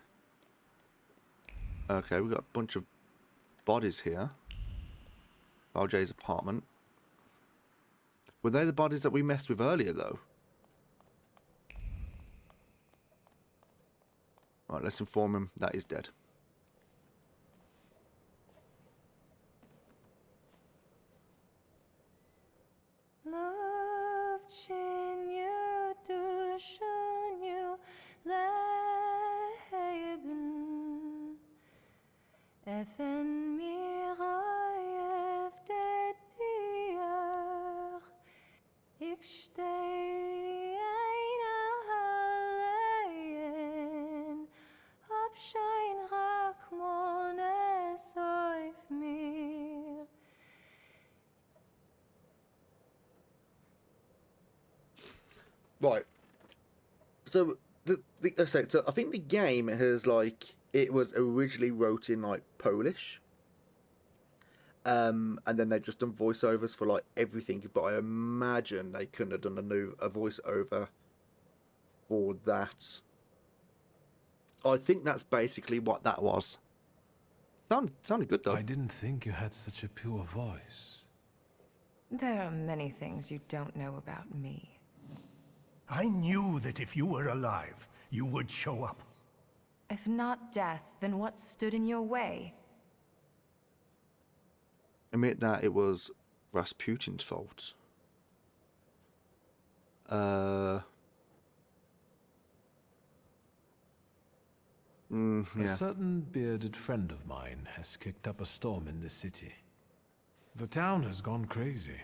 Okay, we've got a bunch of bodies here. RJ's apartment. Were they the bodies that we messed with earlier, though? Right, let's inform him that he's dead. Right. So so I think the game has it was originally wrote in Polish. And then they just done voiceovers for everything, but I imagine they couldn't have done a voiceover for that. I think that's basically what that was. Sounded good though. I didn't think you had such a pure voice. There are many things you don't know about me. I knew that if you were alive, you would show up. If not death, then what stood in your way? Admit that it was Rasputin's fault. Yeah. A certain bearded friend of mine has kicked up a storm in the city. The town has gone crazy.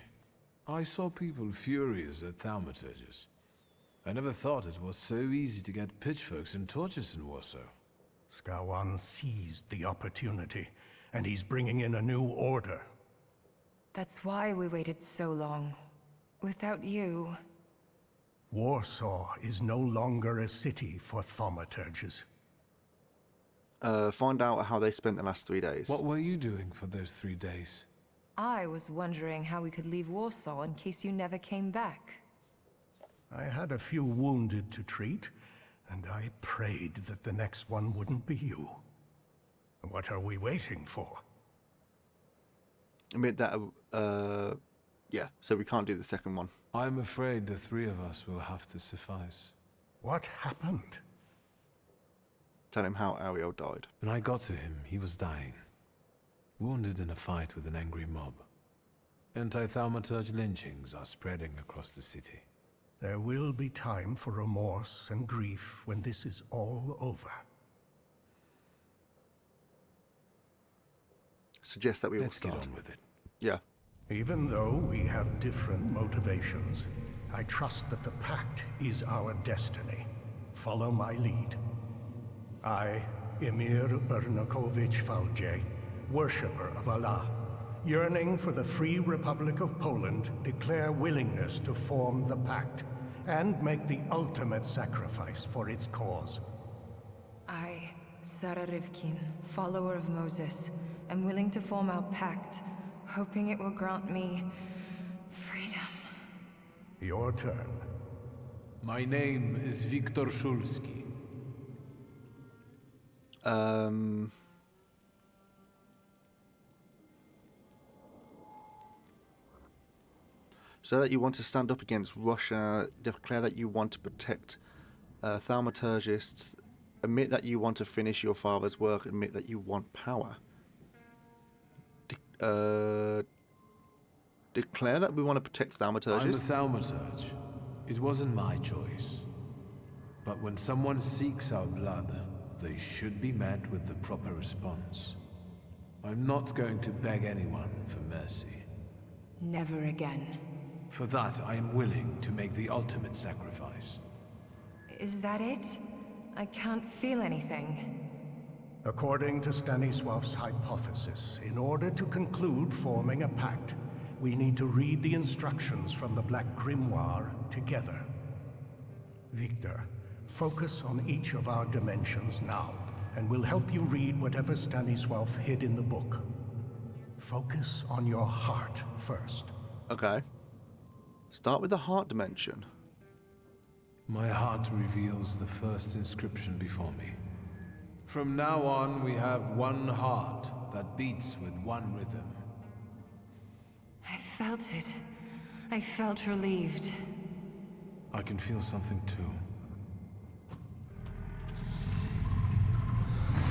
I saw people furious at Thaumaturges. I never thought it was so easy to get pitchforks and torches in Warsaw. Skawan seized the opportunity, and he's bringing in a new order. That's why we waited so long. Without you... Warsaw is no longer a city for Thaumaturges. Find out how they spent the last 3 days. What were you doing for those 3 days? I was wondering how we could leave Warsaw in case you never came back. I had a few wounded to treat, and I prayed that the next one wouldn't be you. What are we waiting for? Admit that, yeah, so we can't do the second one. I'm afraid the 3 of us will have to suffice. What happened? Tell him how Ariel died. When I got to him, he was dying. Wounded in a fight with an angry mob. Anti-Thaumaturge lynchings are spreading across the city. There will be time for remorse and grief when this is all over. Suggest that we all Let's start. get on with it. Yeah. Even though we have different motivations, I trust that the Pact is our destiny. Follow my lead. I, Emir Bernakovich Falje, worshipper of Allah, yearning for the free Republic of Poland, declare willingness to form the Pact and make the ultimate sacrifice for its cause. I, Sarah Rivkin, follower of Moses, am willing to form our pact, hoping it will grant me freedom. Your turn. My name is Viktor Szulski. So that you want to stand up against Russia, declare that you want to protect thaumaturgists, admit that you want to finish your father's work, admit that you want power. Declare that we want to protect thaumaturgists. I'm a thaumaturge. It wasn't my choice. But when someone seeks our blood, they should be met with the proper response. I'm not going to beg anyone for mercy. Never again. For that, I am willing to make the ultimate sacrifice. Is that it? I can't feel anything. According to Stanisław's hypothesis, in order to conclude forming a pact, we need to read the instructions from the Black Grimoire together. Victor, focus on each of our dimensions now, and we'll help you read whatever Stanisław hid in the book. Focus on your heart first. Okay. Start with the heart dimension. My heart reveals the first inscription before me. From now on, we have one heart that beats with one rhythm. I felt it. I felt relieved. I can feel something too.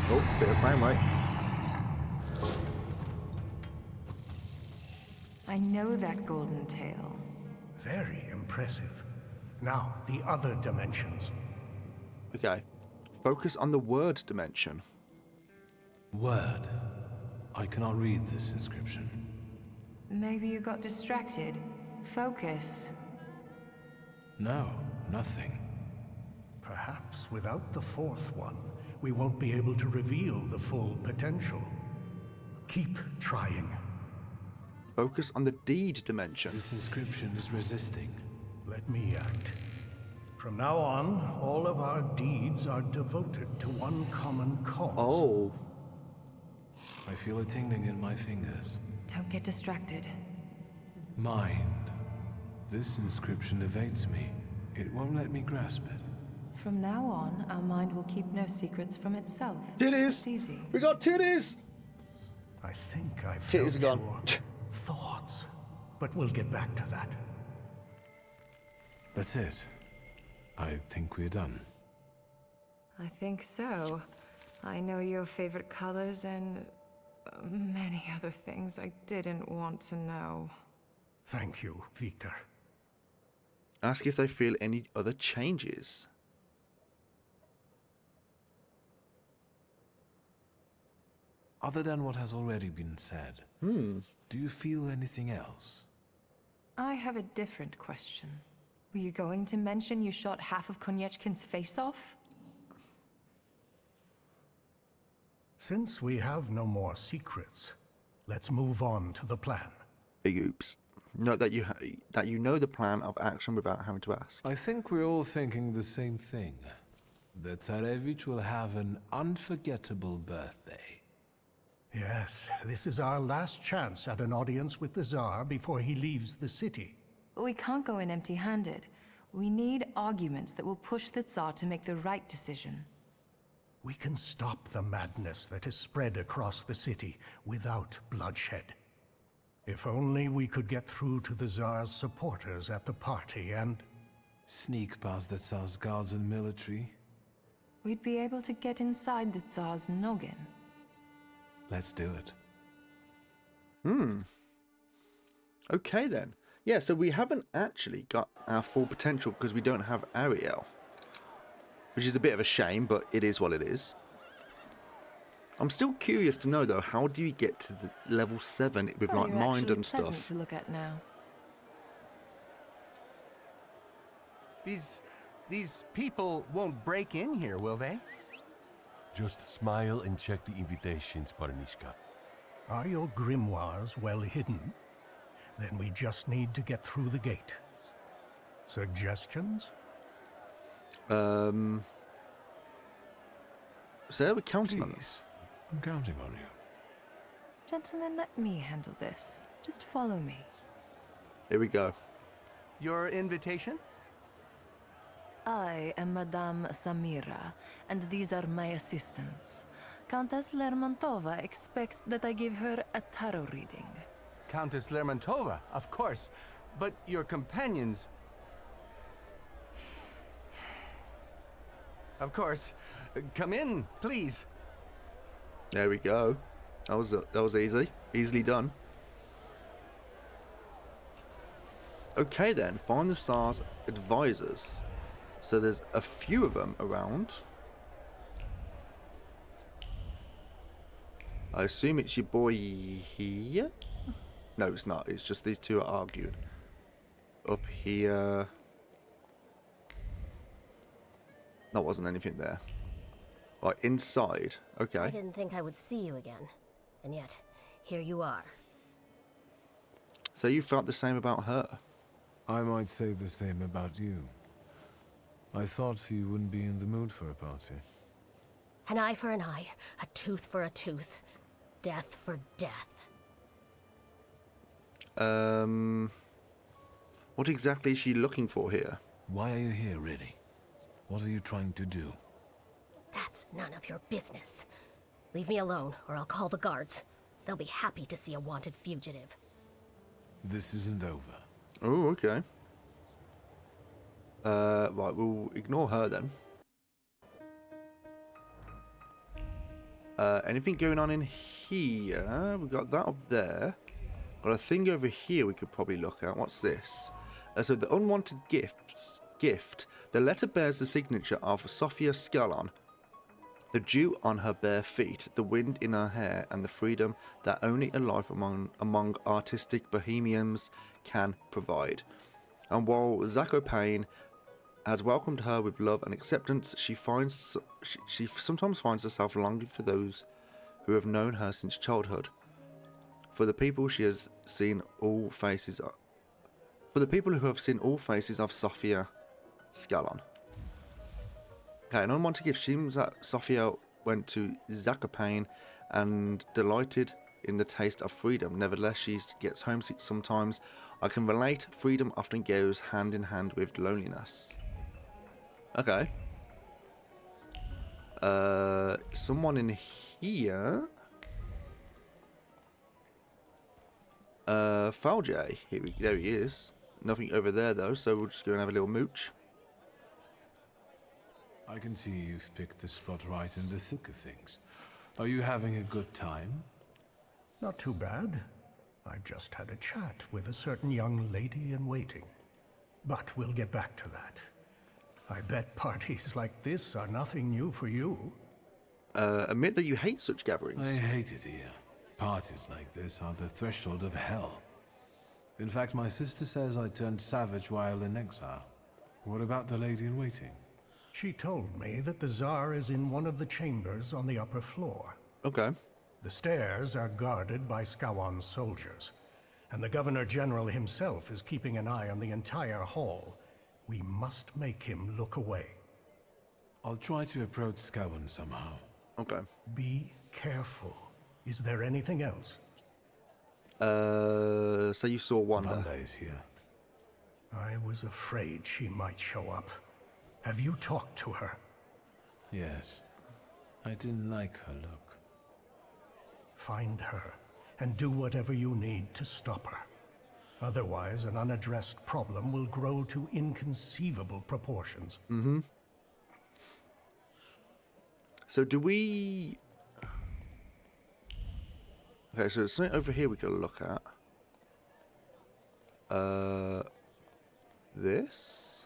Oh, bit of frame rate. I know that golden tail. Very impressive. Now, the other dimensions. Okay. Focus on the word dimension. Word. I cannot read this inscription. Maybe you got distracted. Focus. No, nothing. Perhaps without the fourth one, we won't be able to reveal the full potential. Keep trying. Focus on the deed dimension. This inscription is resisting. Let me act. From now on, all of our deeds are devoted to one common cause. Oh. I feel a tingling in my fingers. Don't get distracted. Mind. This inscription evades me. It won't let me grasp it. From now on, our mind will keep no secrets from itself. Titties! It's easy. We got titties! I think I Titties felt are gone. your thoughts, but we'll get back to that. That's it. I think we're done. I think so. I know your favorite colors and many other things I didn't want to know. Thank you, Victor. Ask if they feel any other changes. Other than what has already been said, do you feel anything else? I have a different question. Were you going to mention you shot half of Konieczkin's face off? Since we have no more secrets, let's move on to the plan. Big oops. Note that you know the plan of action without having to ask. I think we're all thinking the same thing. That Tsarevich will have an unforgettable birthday. Yes, this is our last chance at an audience with the Tsar before he leaves the city. We can't go in empty-handed. We need arguments that will push the Tsar to make the right decision. We can stop the madness that has spread across the city without bloodshed. If only we could get through to the Tsar's supporters at the party and... Sneak past the Tsar's guards and military? We'd be able to get inside the Tsar's noggin. Let's do it. Okay then. Yeah, so we haven't actually got our full potential because we don't have Ariel. Which is a bit of a shame, but it is what it is. I'm still curious to know though, how do you get to the level 7 with Oh, like you're mind actually and pleasant stuff? to look at now. These people won't break in here, will they? Just smile and check the invitations, Parnishka. Are your grimoires well hidden? Then we just need to get through the gate. Suggestions? So we're counting on Please, I'm counting on you. Gentlemen, let me handle this. Just follow me. Here we go. Your invitation? I am Madame Samira, and these are my assistants. Countess Lermontova expects that I give her a tarot reading. Countess Lermontova, of course. But your companions... Of course. Come in, please. There we go. That was easy. Easily done. Okay then, find the SARS advisors. So there's a few of them around. I assume it's your boy here? No, it's not. It's just these two are arguing. Up here. There wasn't anything there. Right, inside. Okay. I didn't think I would see you again. And yet, here you are. So you felt the same about her? I might say the same about you. I thought you wouldn't be in the mood for a party. An eye for an eye, a tooth for a tooth, death for death. What exactly is she looking for here? Why are you here, really? What are you trying to do? That's none of your business. Leave me alone, or I'll call the guards. They'll be happy to see a wanted fugitive. This isn't over. Oh, okay. Right, we'll ignore her then. Anything going on in here? We've got that up there. Got a thing over here we could probably look at. What's this? So the unwanted gift. The letter bears the signature of Sophia Scalon. The dew on her bare feet, the wind in her hair, and the freedom that only a life among artistic bohemians can provide. And while Zakopane has welcomed her with love and acceptance, she sometimes finds herself longing for those who have known her since childhood. For the people she has seen all faces of, for the people who have seen all faces of Sophia Scalon. Okay, an unwanted gift. Seems that Sophia went to Zakopane and delighted in the taste of freedom. Nevertheless, she gets homesick sometimes. I can relate. Freedom often goes hand in hand with loneliness. Okay. Someone in here. Falj. There he is. Nothing over there though, so we'll just go and have a little mooch. I can see you've picked the spot right in the thick of things. Are you having a good time? Not too bad. I've just had a chat with a certain young lady in waiting. But we'll get back to that. I bet parties like this are nothing new for you. Admit that you hate such gatherings. I hate it here. Parties like this are the threshold of hell. In fact, my sister says I turned savage while in exile. What about the lady in waiting? She told me that the Tsar is in one of the chambers on the upper floor. Okay. The stairs are guarded by Skawan's soldiers, and the Governor General himself is keeping an eye on the entire hall. We must make him look away. I'll try to approach Skawan somehow. Okay. Be careful. Is there anything else? So you saw Wanda. Wanda is here. I was afraid she might show up. Have you talked to her? Yes. I didn't like her look. Find her, and do whatever you need to stop her. Otherwise, an unaddressed problem will grow to inconceivable proportions. Mm-hmm. So do we... Okay, so there's something over here we could look at. This?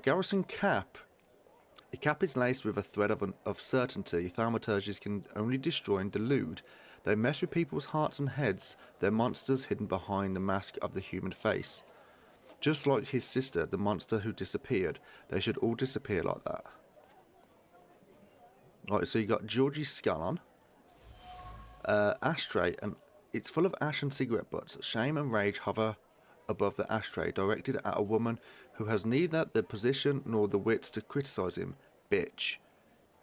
Garrison cap. The cap is laced with a thread of certainty. Thaumaturges can only destroy and delude. They mess with people's hearts and heads. They're monsters hidden behind the mask of the human face. Just like his sister, the monster who disappeared. They should all disappear like that. Right, so you got Georgie Scallon. Ashtray, and it's full of ash and cigarette butts. Shame and rage hover above the ashtray, directed at a woman who has neither the position nor the wits to criticize him. Bitch.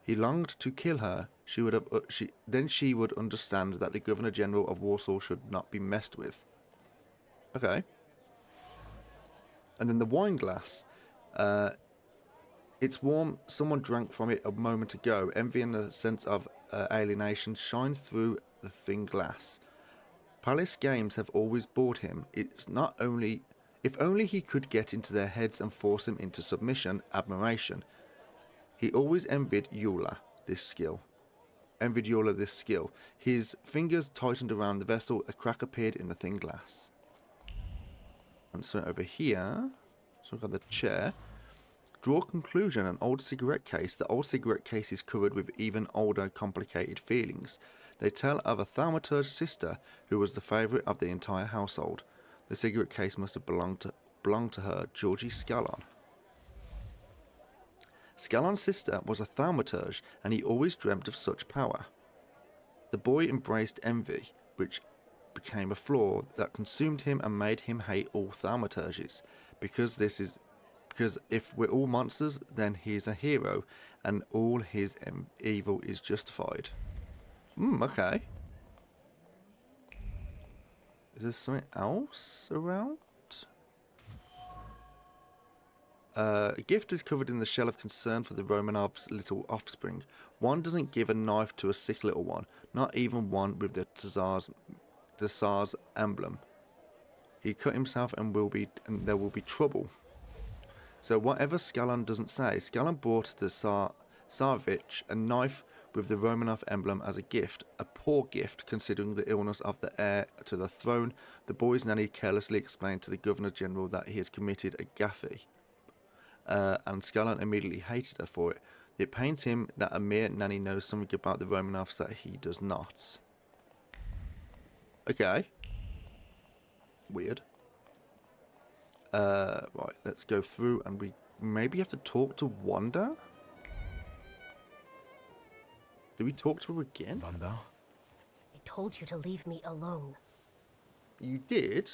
He longed to kill her. She would understand that the Governor General of Warsaw should not be messed with. Okay. And then the wine glass. It's warm. Someone drank from it a moment ago. Envy and a sense of alienation shine through the thin glass. Palace games have always bored him. It's not only... If only he could get into their heads and force them into submission, admiration. He always envied Eula this skill. His fingers tightened around the vessel. A crack appeared in the thin glass. And so over here... So we've got the chair. Draw conclusion, an old cigarette case. The old cigarette case is covered with even older, complicated feelings. They tell of a Thaumaturge sister who was the favourite of the entire household. The cigarette case must have belonged to her, Georgie Scallon. Scallon's sister was a Thaumaturge, and he always dreamt of such power. The boy embraced envy, which became a flaw that consumed him and made him hate all Thaumaturges. Because if we're all monsters, then he is a hero, and all his evil is justified. Okay. Is there something else around? A gift is covered in the shell of concern for the Romanovs' little offspring. One doesn't give a knife to a sick little one, not even one with the Tsar's emblem. He cut himself and there will be trouble. So whatever Scallon doesn't say, Scallon brought the Tsarevich a knife with the Romanov emblem as a gift, a poor gift considering the illness of the heir to the throne. The boy's nanny carelessly explained to the Governor General that he had committed a gaffe, and Scallon immediately hated her for it. It pains him that a mere nanny knows something about the Romanovs that he does not. Okay. Weird. Right, let's go through and we maybe have to talk to Wanda? Did we talk to her again? Wanda? I told you to leave me alone. You did?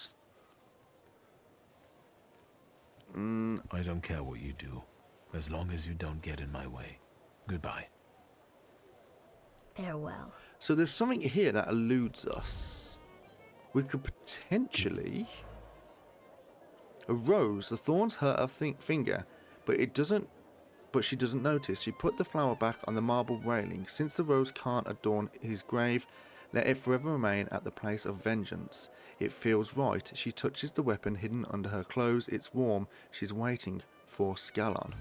I don't care what you do, as long as you don't get in my way. Goodbye. Farewell. So there's something here that eludes us. We could potentially... A rose. The thorns hurt her finger, but she doesn't notice. She put the flower back on the marble railing. Since the rose can't adorn his grave, let it forever remain at the place of vengeance. It feels right. She touches the weapon hidden under her clothes. It's warm. She's waiting for Scallon.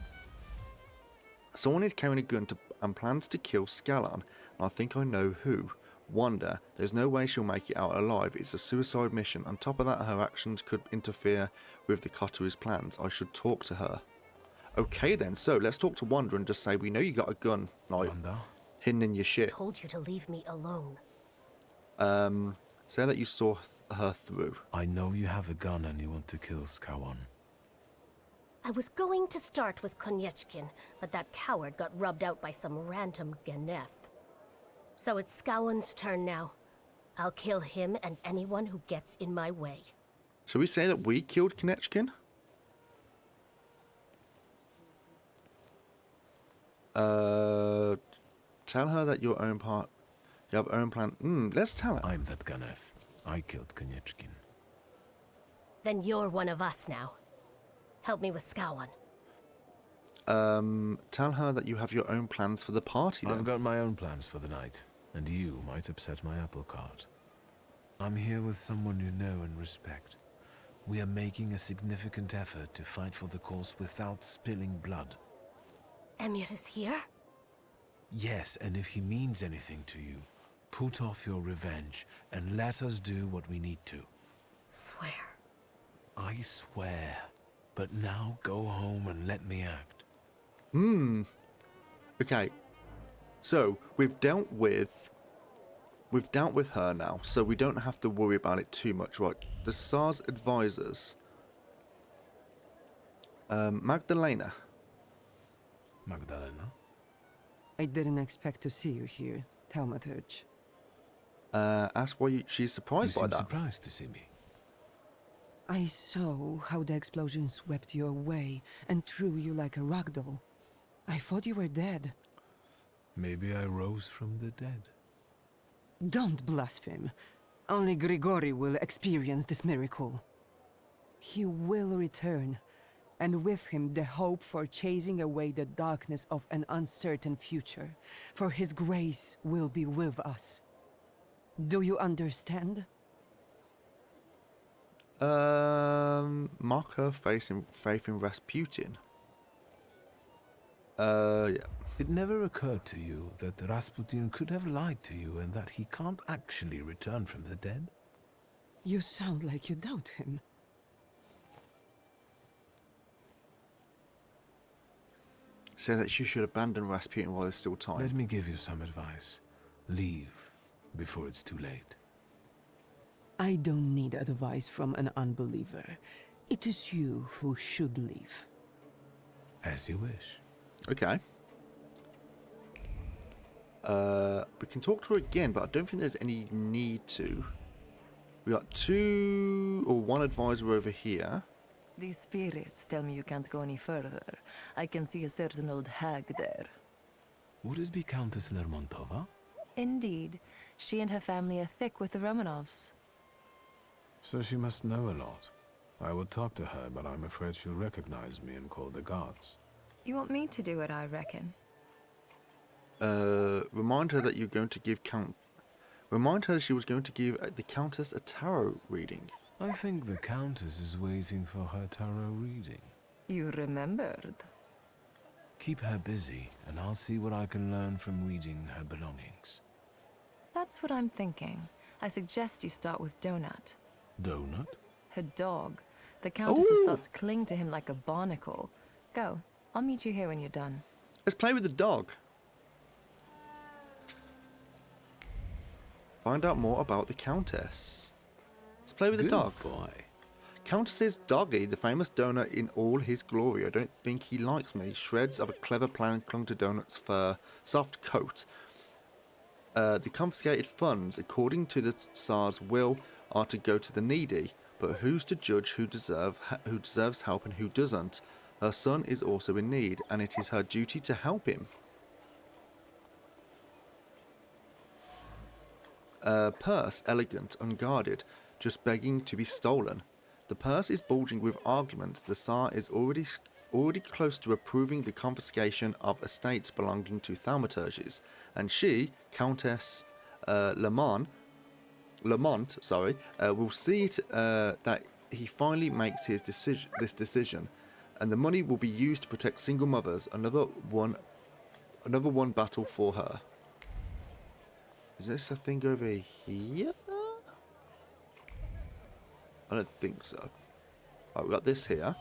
Someone is carrying a gun and plans to kill Scallon. And I think I know who. Wanda. There's no way she'll make it out alive. It's a suicide mission. On top of that, her actions could interfere with the Coteries' plans. I should talk to her. Okay then, so let's talk to Wanda and just say we know you got a gun, like, hidden in your shit. I told you to leave me alone. Say that you saw her through. I know you have a gun and you want to kill Skowon. I was going to start with Koniechkin, but that coward got rubbed out by some random Genef. So it's Skowon's turn now. I'll kill him and anyone who gets in my way. Shall we say that we killed Koniechkin? Tell her that you have own plan. Let's tell her. I'm that Genef. I killed Koniechkin. Then you're one of us now. Help me with Skowon. Tell her that you have your own plans for the party then. I've got my own plans for the night, and you might upset my apple cart. I'm here with someone you know and respect. We are making a significant effort to fight for the cause without spilling blood. Emir is here? Yes, and if he means anything to you, put off your revenge and let us do what we need to. Swear. I swear. But now go home and let me act. Okay. So we've dealt with her now, so we don't have to worry about it too much, right? The Tsar's advisors. Magdalena. Magdalena? I didn't expect to see you here, Thaumaturge. Ask why she's surprised by that. Surprised to see me. I saw how the explosion swept you away and threw you like a ragdoll. I thought you were dead. Maybe I rose from the dead. Don't blaspheme. Only Grigori will experience this miracle. He will return, and with him the hope for chasing away the darkness of an uncertain future, for his grace will be with us. Do you understand? Mock her faith in Rasputin. Yeah. It never occurred to you that Rasputin could have lied to you and that he can't actually return from the dead? You sound like you doubt him. Say that you should abandon Rasputin while there's still time. Let me give you some advice. Leave before it's too late. I don't need advice from an unbeliever. It is you who should leave. As you wish. Okay. We can talk to her again, but I don't think there's any need to. We got one advisor over here. The spirits tell me you can't go any further. I can see a certain old hag there. Would it be Countess Lermontova? Indeed. She and her family are thick with the Romanovs. So she must know a lot. I would talk to her, but I'm afraid she'll recognize me and call the guards. You want me to do it, I reckon. Remind her that you're going to give Remind her she was going to give the Countess a tarot reading. I think the Countess is waiting for her tarot reading. You remembered. Keep her busy, and I'll see what I can learn from reading her belongings. That's what I'm thinking. I suggest you start with Donut. Donut? Her dog. The Countess's thoughts cling to him like a barnacle. Go. I'll meet you here when you're done. Let's play with the dog. Find out more about the Countess. Let's play with the dog. Boy. Countess's doggy, the famous Donut in all his glory. I don't think he likes me. Shreds of a clever plan clung to Donut's fur, soft coat. The confiscated funds, according to the Tsar's will, are to go to the needy. But who's to judge who deserves help and who doesn't? Her son is also in need, and it is her duty to help him. Purse, elegant, unguarded, just begging to be stolen. The purse is bulging with arguments. The Tsar is already close to approving the confiscation of estates belonging to Thaumaturges, and she, Countess Lamont, will see it that he finally makes this decision, and the money will be used to protect single mothers. Another one battle for her. Is this a thing over here? I don't think so. Right, we've got this here.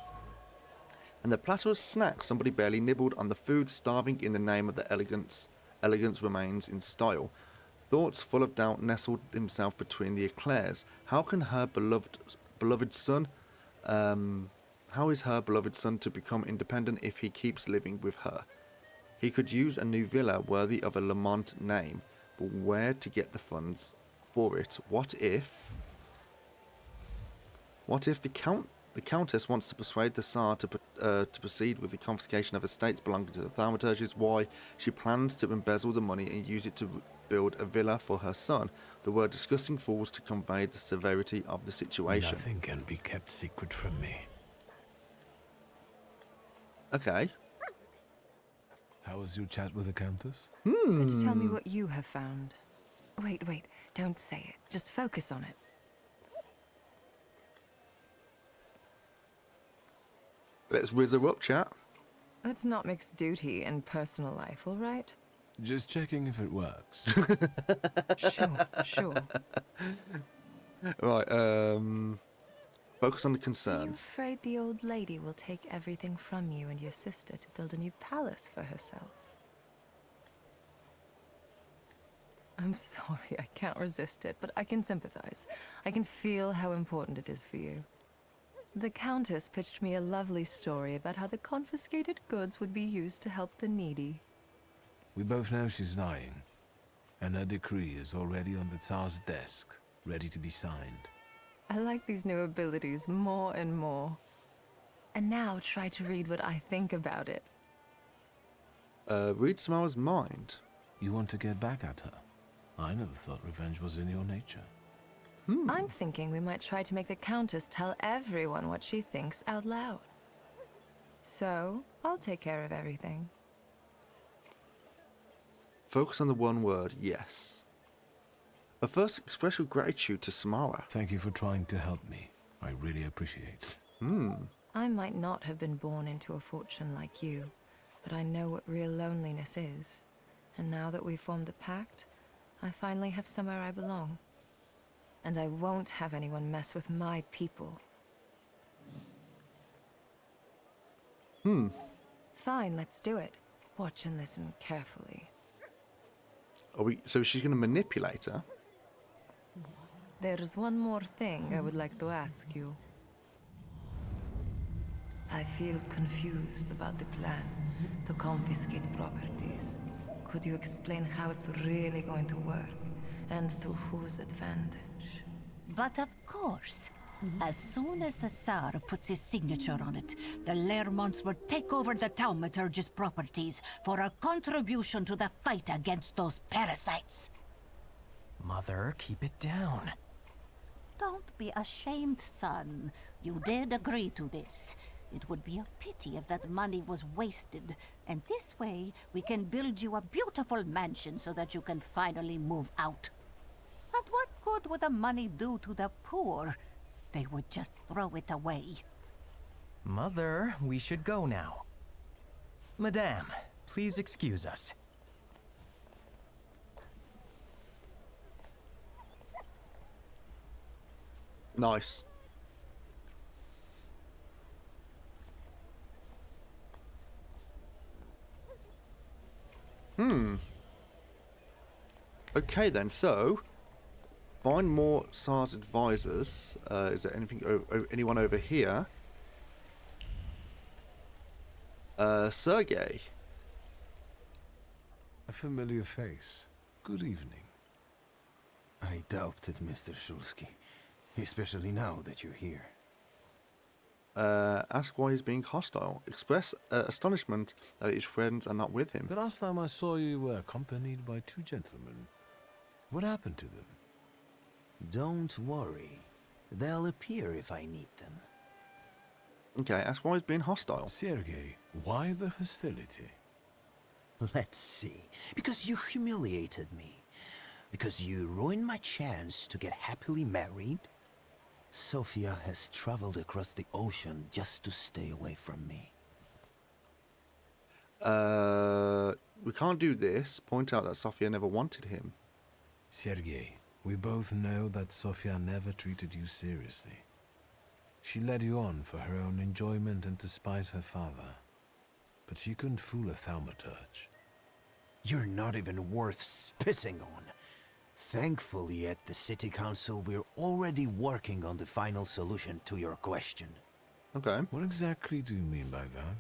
And the platter of snacks, somebody barely nibbled on the food, starving in the name of the elegance. Elegance remains in style. Thoughts full of doubt nestled himself between the eclairs. How can her beloved son, how is her beloved son to become independent if he keeps living with her? He could use a new villa worthy of a Lamont name, but where to get the funds for it? What if the Countess wants to persuade the Tsar to proceed with the confiscation of estates belonging to the Thaumaturges? Why she plans to embezzle the money and use it to build a villa for her son. The word disgusting falls to convey the severity of the situation. Nothing can be kept secret from me. Okay. How was your chat with the Countess? Better tell me what you have found. Wait, don't say it. Just focus on it. Let's whiz her up, chat. Let's not mix duty and personal life, all right? Just checking if it works. Sure. Right, Focus on the Are you concerns. afraid the old lady will take everything from you and your sister to build a new palace for herself? I'm sorry, I can't resist it, but I can sympathize. I can feel how important it is for you. The Countess pitched me a lovely story about how the confiscated goods would be used to help the needy. We both know she's lying, and her decree is already on the Tsar's desk, ready to be signed. I like these new abilities more and more. And now try to read what I think about it. Read Samara's mind. You want to get back at her? I never thought revenge was in your nature. I'm thinking we might try to make the Countess tell everyone what she thinks out loud. So, I'll take care of everything. Focus on the one word, yes. But first, express your gratitude to Samara. Thank you for trying to help me. I really appreciate it. I might not have been born into a fortune like you, but I know what real loneliness is. And now that we've formed the pact, I finally have somewhere I belong. And I won't have anyone mess with my people. Fine, let's do it. Watch and listen carefully. So she's going to manipulate her? There's one more thing I would like to ask you. I feel confused about the plan to confiscate properties. Could you explain how it's really going to work, and to whose advantage? But of course. As soon as the Tsar puts his signature on it, the Lermonts will take over the Thaumaturge's properties for a contribution to the fight against those parasites. Mother, keep it down. Don't be ashamed, son. You did agree to this. It would be a pity if that money was wasted, and this way we can build you a beautiful mansion so that you can finally move out. And what good would the money do to the poor? They would just throw it away. Mother, we should go now. Madame, please excuse us. Nice. Okay then, so find more Tsar's advisors. Is there anyone over here? Sergei. A familiar face. Good evening. I doubted, Mr. Shulsky. Especially now that you're here. Ask why he's being hostile. Express astonishment that his friends are not with him. The last time I saw you were accompanied by two gentlemen. What happened to them? Don't worry. They'll appear if I need them. Okay, ask why he's being hostile. Sergei, why the hostility? Let's see. Because you humiliated me. Because you ruined my chance to get happily married. Sofia has traveled across the ocean just to stay away from me. We can't do this. Point out that Sofia never wanted him. Sergei, we both know that Sofia never treated you seriously. She led you on for her own enjoyment and to spite her father. But she couldn't fool a Thaumaturge. You're not even worth spitting on. Thankfully, at the City Council, we're already working on the final solution to your question. Okay. What exactly do you mean by that?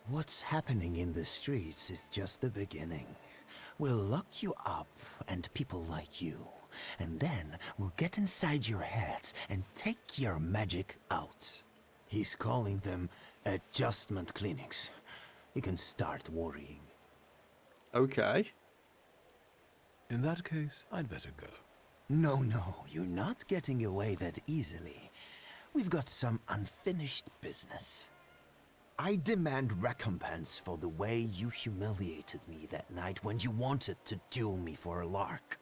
What's happening in the streets is just the beginning. We'll lock you up and people like you. And then we'll get inside your heads and take your magic out. He's calling them adjustment clinics. You can start worrying. Okay. In that case, I'd better go. No, you're not getting away that easily. We've got some unfinished business. I demand recompense for the way you humiliated me that night when you wanted to duel me for a lark.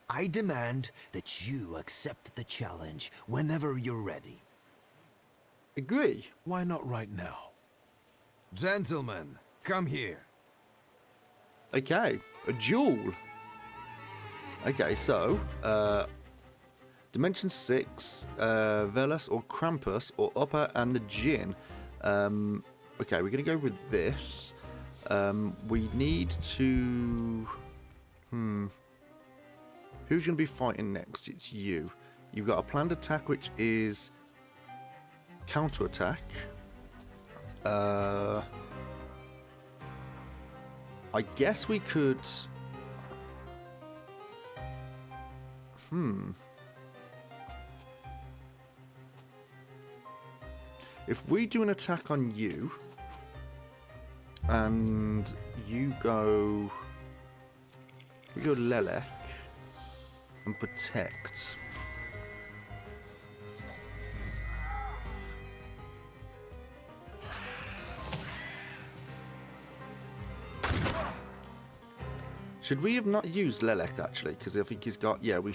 I demand that you accept the challenge whenever you're ready. Agree. Why not right now? Gentlemen, come here. Okay, a duel. Okay, so Dimension 6, Velas or Krampus, or Upper and the Djinn. Okay, we're going to go with this. We need to... Who's going to be fighting next? It's you. You've got a planned attack, which is counter-attack. I guess we could... If we do an attack on you, and you go... We go Lelek and protect. Should we have not used Lelek, actually? Because I think he's got... Yeah, we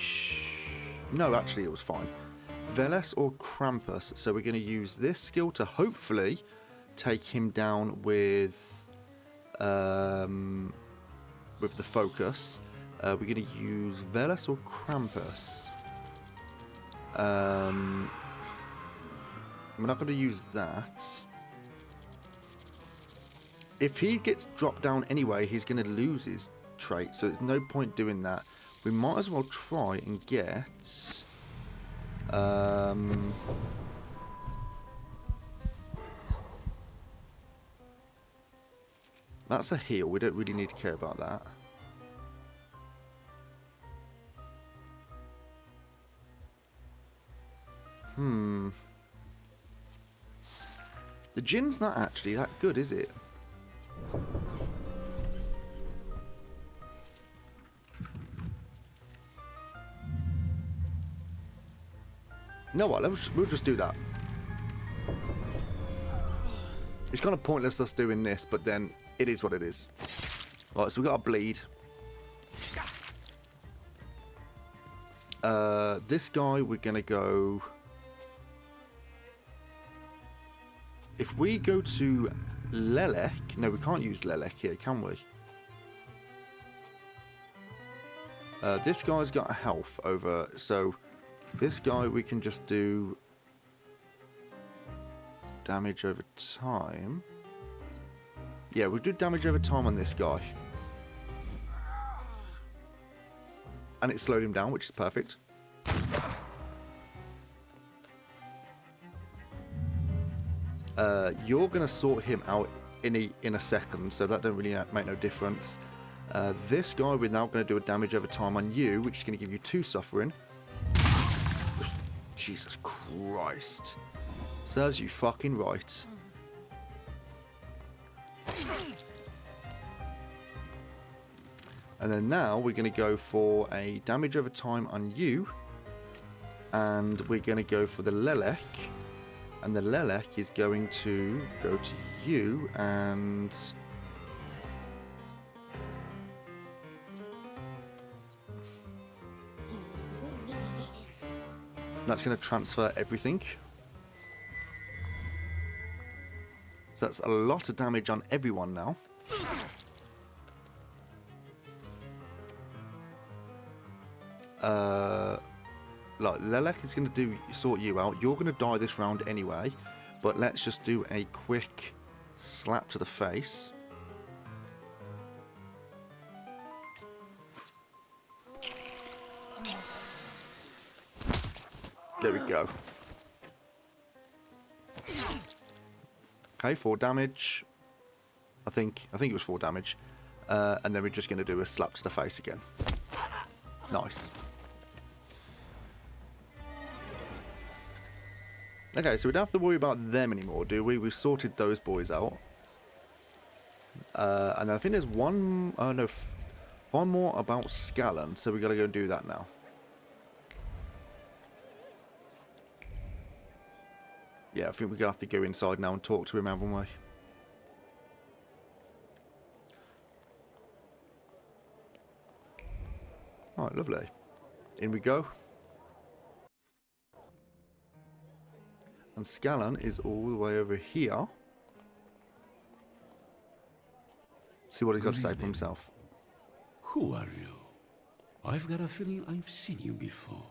No, actually, it was fine. Veles or Krampus. So we're going to use this skill to hopefully take him down with the focus. We're going to use Veles or Krampus. We're not going to use that. If he gets dropped down anyway, he's going to lose his trait, so there's no point doing that. We might as well try and get that's a heal. We don't really need to care about that. The Djinn's not actually that good, is it? You know what? We'll just do that. It's kind of pointless us doing this, but then it is what it is. Right, so we got a bleed. This guy, we're gonna go. If we go to Lelek, no, we can't use Lelek here, can we? This guy's got a health over, so this guy we can just do damage over time. Yeah, we'll do damage over time on this guy. And it slowed him down, which is perfect. You're going to sort him out in a second, so that don't really make no difference. This guy, we're now going to do a damage over time on you, which is going to give you 2 suffering. Jesus Christ. Serves you fucking right. And then now we're going to go for a damage over time on you. And we're going to go for the Lelek. And the Lelek is going to go to you and... That's going to transfer everything. So that's a lot of damage on everyone now. Like Lelek is going to sort you out. You're going to die this round anyway, but let's just do a quick slap to the face. There we go. Okay, 4 damage. I think it was 4 damage. And then we're just going to do a slap to the face again. Nice. Okay, so we don't have to worry about them anymore, do we? We've sorted those boys out. And I think there's one more about Scallon, so we got to go and do that now. Yeah, I think we're going to have to go inside now and talk to him, haven't we? Alright, lovely. In we go. And Scallon is all the way over here. See what he's got to say for himself. Who are you? I've got a feeling I've seen you before.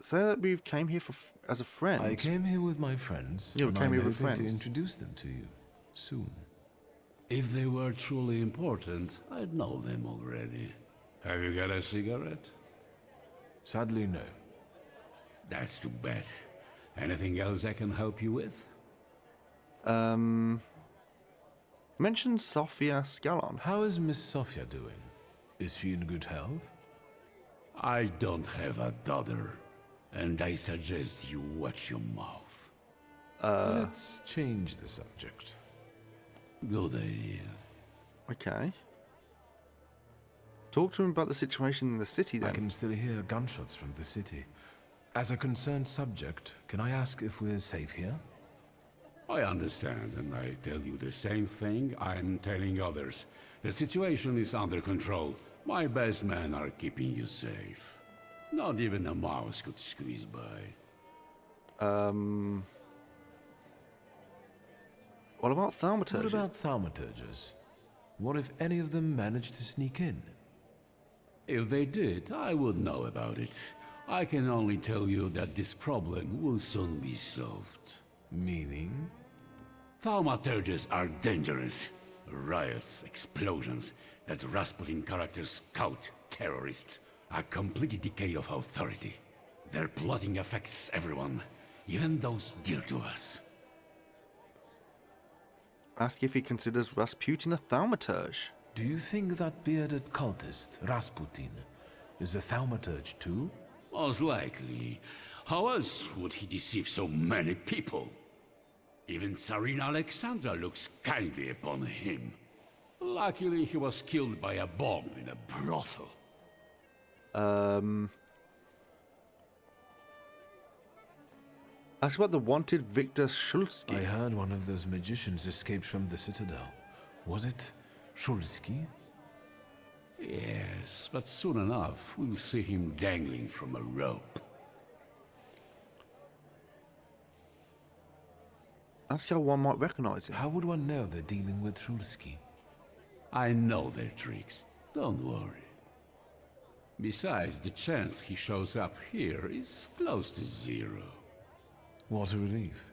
Say that we came here for as a friend. I came here with my friends. You and came I'm here with hoping to friends. introduce them to you soon. If they were truly important, I'd know them already. Have you got a cigarette? Sadly, no. That's too bad. Anything else I can help you with? Mention Sophia Scallon. How is Miss Sophia doing? Is she in good health? I don't have a daughter, and I suggest you watch your mouth. Let's change the subject. Good idea. Okay. Talk to him about the situation in the city then. I can still hear gunshots from the city. As a concerned subject, can I ask if we're safe here? I understand, and I tell you the same thing I'm telling others. The situation is under control. My best men are keeping you safe. Not even a mouse could squeeze by. What about Thaumaturge? What about Thaumaturges? What if any of them managed to sneak in? If they did, I would know about it. I can only tell you that this problem will soon be solved. Meaning? Thaumaturges are dangerous. Riots, explosions, that Rasputin characters scout terrorists. A complete decay of authority. Their plotting affects everyone, even those dear to us. Ask if he considers Rasputin a Thaumaturge. Do you think that bearded cultist, Rasputin, is a Thaumaturge too? Most likely. How else would he deceive so many people? Even Tsarina Alexandra looks kindly upon him. Luckily, he was killed by a bomb in a brothel. Ask about the wanted Victor Shulsky. I heard one of those magicians escaped from the Citadel. Was it Shulsky? Yes, but soon enough, we'll see him dangling from a rope. Ask how one might recognize him. How would one know they're dealing with Shulsky? I know their tricks. Don't worry. Besides, the chance he shows up here is close to zero. What a relief.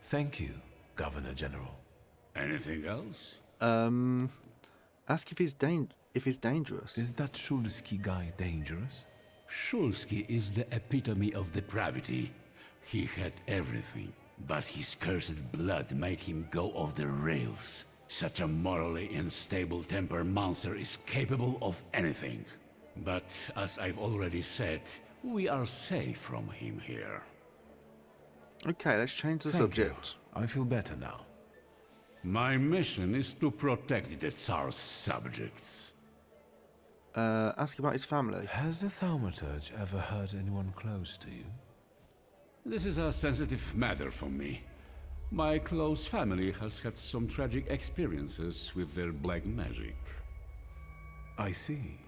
Thank you, Governor General. Anything else? Ask if he's dangerous. Is that Shulsky guy dangerous? Shulsky is the epitome of depravity. He had everything, but his cursed blood made him go off the rails. Such a morally unstable temper monster is capable of anything. But as I've already said, we are safe from him here. Okay, let's change the Thank subject. you. I feel better now. My mission is to protect the Tsar's subjects. Ask about his family. Has the Thaumaturge ever hurt anyone close to you? This is a sensitive matter for me. My close family has had some tragic experiences with their black magic. I see.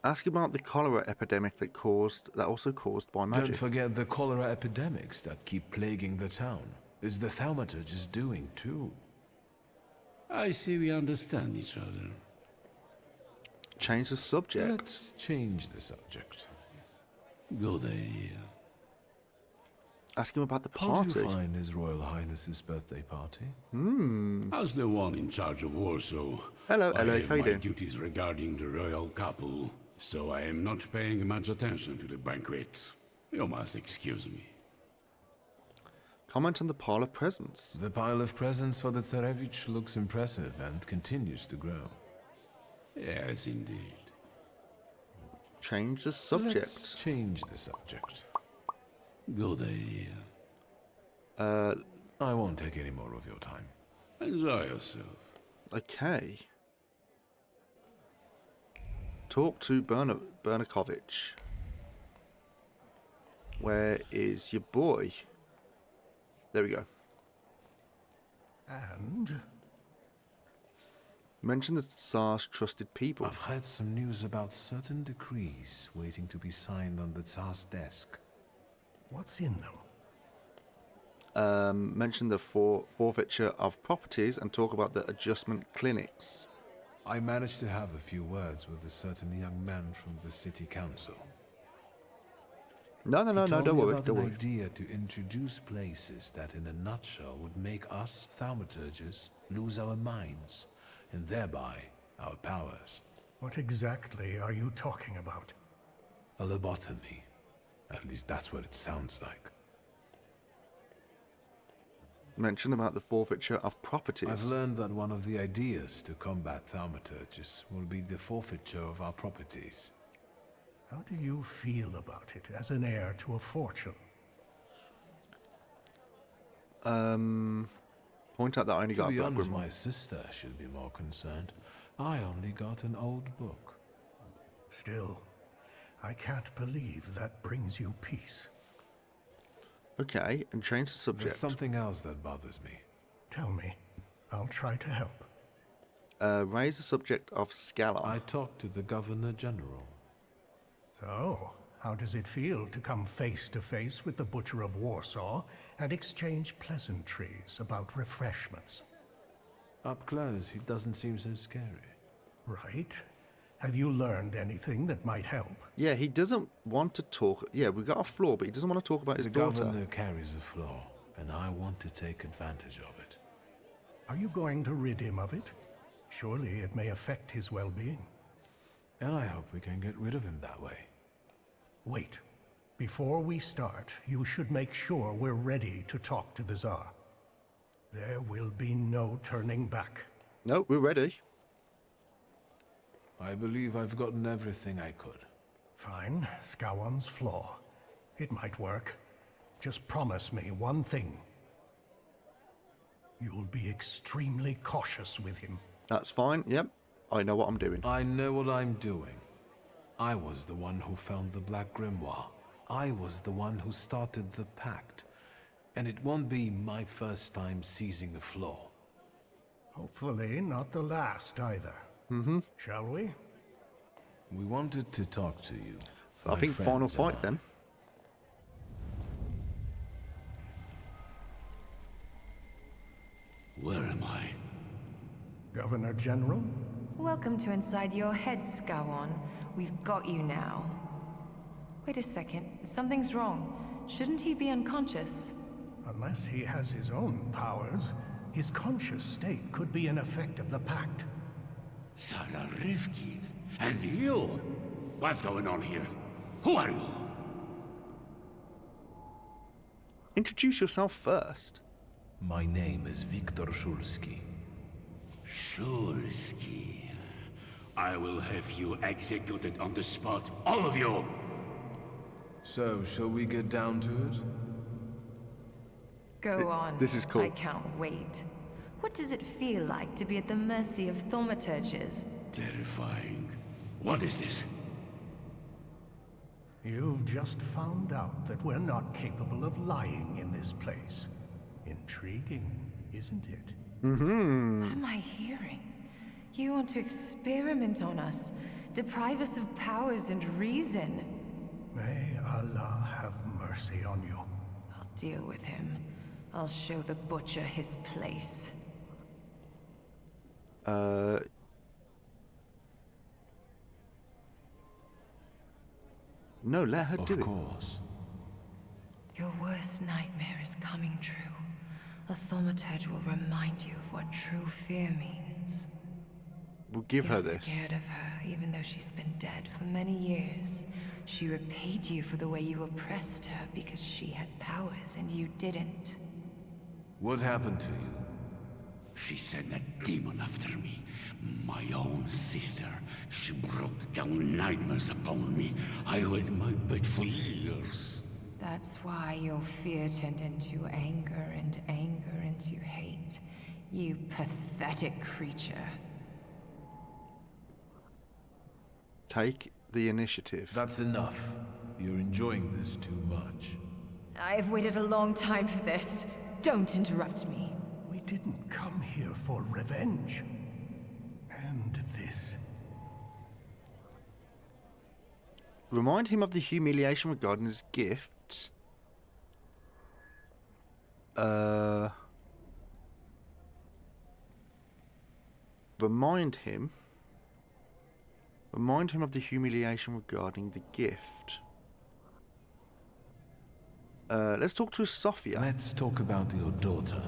Ask about the cholera epidemic that also caused by magic. Don't forget the cholera epidemics that keep plaguing the town. Is the Thaumaturge doing too? I see we understand each other. Change the subject. Let's change the subject. Good idea. Ask him about the How party. do you find His Royal Highness's birthday party? As the one in charge of Warsaw, Hello, I hello, have how you my doing? duties regarding the royal couple, so I am not paying much attention to the banquet. You must excuse me. Comment on the pile of presents. The pile of presents for the Tsarevich looks impressive and continues to grow. Yes, indeed. Change the subject. Let's change the subject. Good idea. I won't take any more of your time. Enjoy yourself. Okay. Talk to Bernakovich. Where is your boy? There we go. And? Mention the Tsar's trusted people. I've heard some news about certain decrees waiting to be signed on the Tsar's desk. What's in them? Mention the forfeiture of properties and talk about the adjustment clinics. I managed to have a few words with a certain young man from the city council. No, don't worry, about don't an worry. idea to introduce places that in a nutshell would make us Thaumaturges lose our minds, and thereby our powers. What exactly are you talking about? A lobotomy. At least that's what it sounds like. Mention about the forfeiture of properties. I've learned that one of the ideas to combat Thaumaturges will be the forfeiture of our properties. How do you feel about it as an heir to a fortune? Point out that I only got a To be black honest, grimoire. my sister should be more concerned. I only got an old book. Still, I can't believe that brings you peace. Okay, and change the subject. There's something else that bothers me. Tell me. I'll try to help. Raise the subject of Scala. I talked to the Governor General. So, how does it feel to come face to face with the Butcher of Warsaw and exchange pleasantries about refreshments? Up close, he doesn't seem so scary. Right. Have you learned anything that might help? Yeah, he doesn't want to talk. Yeah, we got a flaw, but he doesn't want to talk about his The daughter. Governor carries the flaw, and I want to take advantage of it. Are you going to rid him of it? Surely it may affect his well-being. And I hope we can get rid of him that way. Wait. Before we start, you should make sure we're ready to talk to the Tsar. There will be no turning back. No, we're ready. I believe I've gotten everything I could. Fine. Scowan's flaw. It might work. Just promise me one thing. You'll be extremely cautious with him. That's fine, yep. I know what I'm doing. I know what I'm doing. I was the one who found the Black Grimoire. I was the one who started the pact. And it won't be my first time seizing a flaw. Hopefully not the last either. Mm-hmm. Shall we? We wanted to talk to you. I think final fight then. Where am I? Governor General? Welcome to inside your head, Scowon. We've got you now. Wait a second. Something's wrong. Shouldn't he be unconscious? Unless he has his own powers, his conscious state could be an effect of the pact. Sarah Rifkin? And you? What's going on here? Who are you? Introduce yourself first. My name is Viktor Szulski. Szulski. I will have you executed on the spot, all of you! So, shall we get down to it? Go on. This is cool. I can't wait. What does it feel like to be at the mercy of Thaumaturges? Terrifying. What is this? You've just found out that we're not capable of lying in this place. Intriguing, isn't it? Mm-hmm. What am I hearing? You want to experiment on us, deprive us of powers and reason. May Allah have mercy on you. I'll deal with him. I'll show the Butcher his place. No, let her do it. Of course. Your worst nightmare is coming true. The Thaumaturge will remind you of what true fear means. We'll give her You're this. scared of her, even though she's been dead for many years. She repaid you for the way you oppressed her because she had powers and you didn't. What happened to you? She sent a demon after me. My own sister. She brought down nightmares upon me. I went my bed for years. That's why your fear turned into anger and anger into hate. You pathetic creature. Take the initiative. That's enough. You're enjoying this too much. I've waited a long time for this. Don't interrupt me. We didn't come here for revenge. And this. Remind him of the humiliation regarding his gifts. Remind him Remind him of the humiliation regarding the gift. Let's talk to Sophia. Let's talk about your daughter.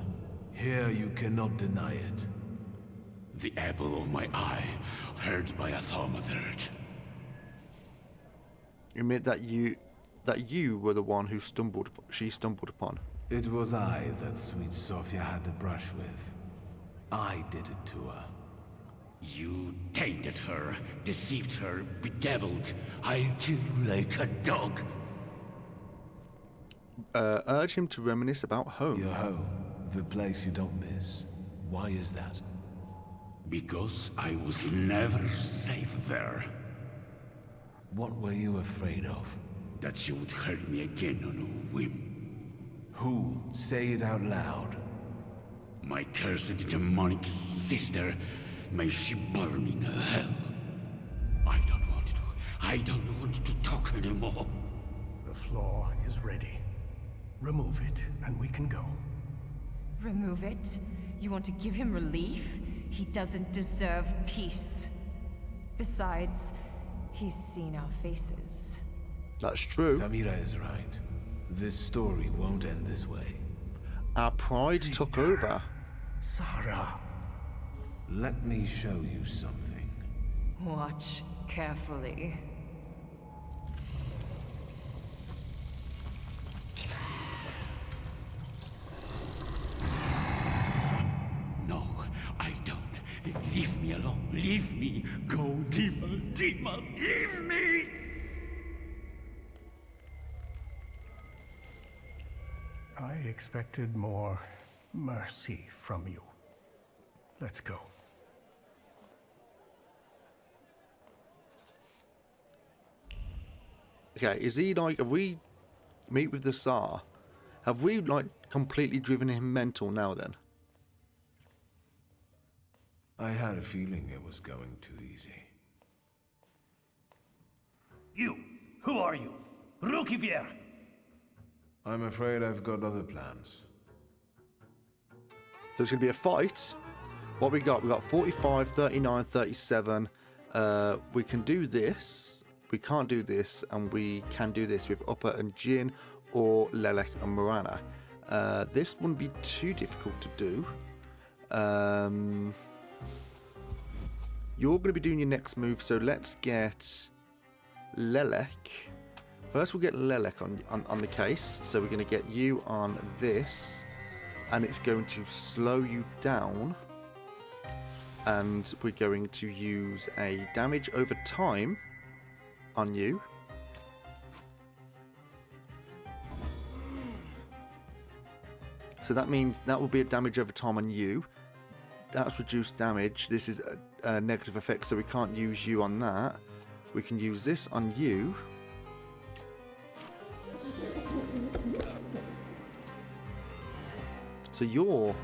Here you cannot deny it. The apple of my eye, hurt by a Thaumaturge. Admit that you were the one who she stumbled upon. It was I that sweet Sophia had to brush with. I did it to her. You tainted her, deceived her, bedeviled. I'll kill you like a dog. Urge him to reminisce about home. Your home, the place you don't miss. Why is that? Because I was never safe there. What were you afraid of? That she would hurt me again on a whim. Who? Say it out loud. My cursed demonic sister. May she burn in hell. I don't want to talk anymore. The floor is ready. Remove it, and we can go. Remove it? You want to give him relief? He doesn't deserve peace. Besides, he's seen our faces. That's true. Samira is right. This story won't end this way. Our pride took over. Sarah. Let me show you something. Watch carefully. No, I don't. Leave me alone. Leave me. Go, demon, demon. Leave me! I expected more mercy from you. Let's go. Okay, is he like, have we meet with the Tsar? Have we like completely driven him mental now then? I had a feeling it was going too easy. You! Who are you? Rukivier! I'm afraid I've got other plans. So it's going to be a fight. What we got? We got 45, 39, 37. We can do this. We can't do this. And we can do this with Upper and Jin or Lelek and Morana. This wouldn't be too difficult to do. You're going to be doing your next move. So let's get Lelek. First we'll get Lelek on the case. So we're going to get you on this. And it's going to slow you down. And we're going to use a damage over time on you. So that means that will be a damage over time on you. That's reduced damage. This is a negative effect, so we can't use you on that. We can use this on you. So you're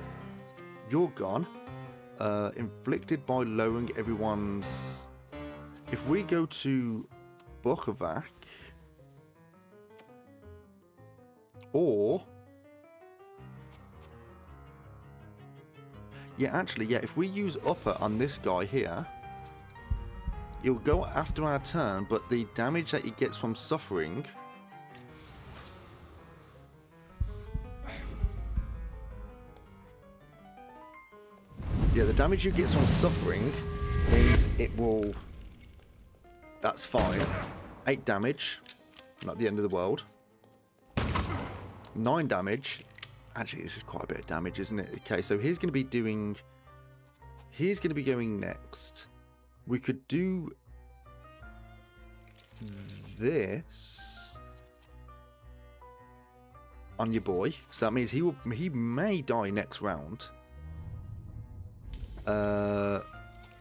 gone. Inflicted by lowering everyone's... If we go to Bukovac, or... Yeah, actually, yeah, if we use Upper on this guy here, he'll go after our turn, but the damage that he gets from suffering... Yeah, the damage you get from suffering means it will... That's fine. 8 damage. Not the end of the world. 9 damage. Actually, this is quite a bit of damage, isn't it? Okay, so he's going to be doing... He's going to be going next. We could do... this... on your boy. So that means he may die next round.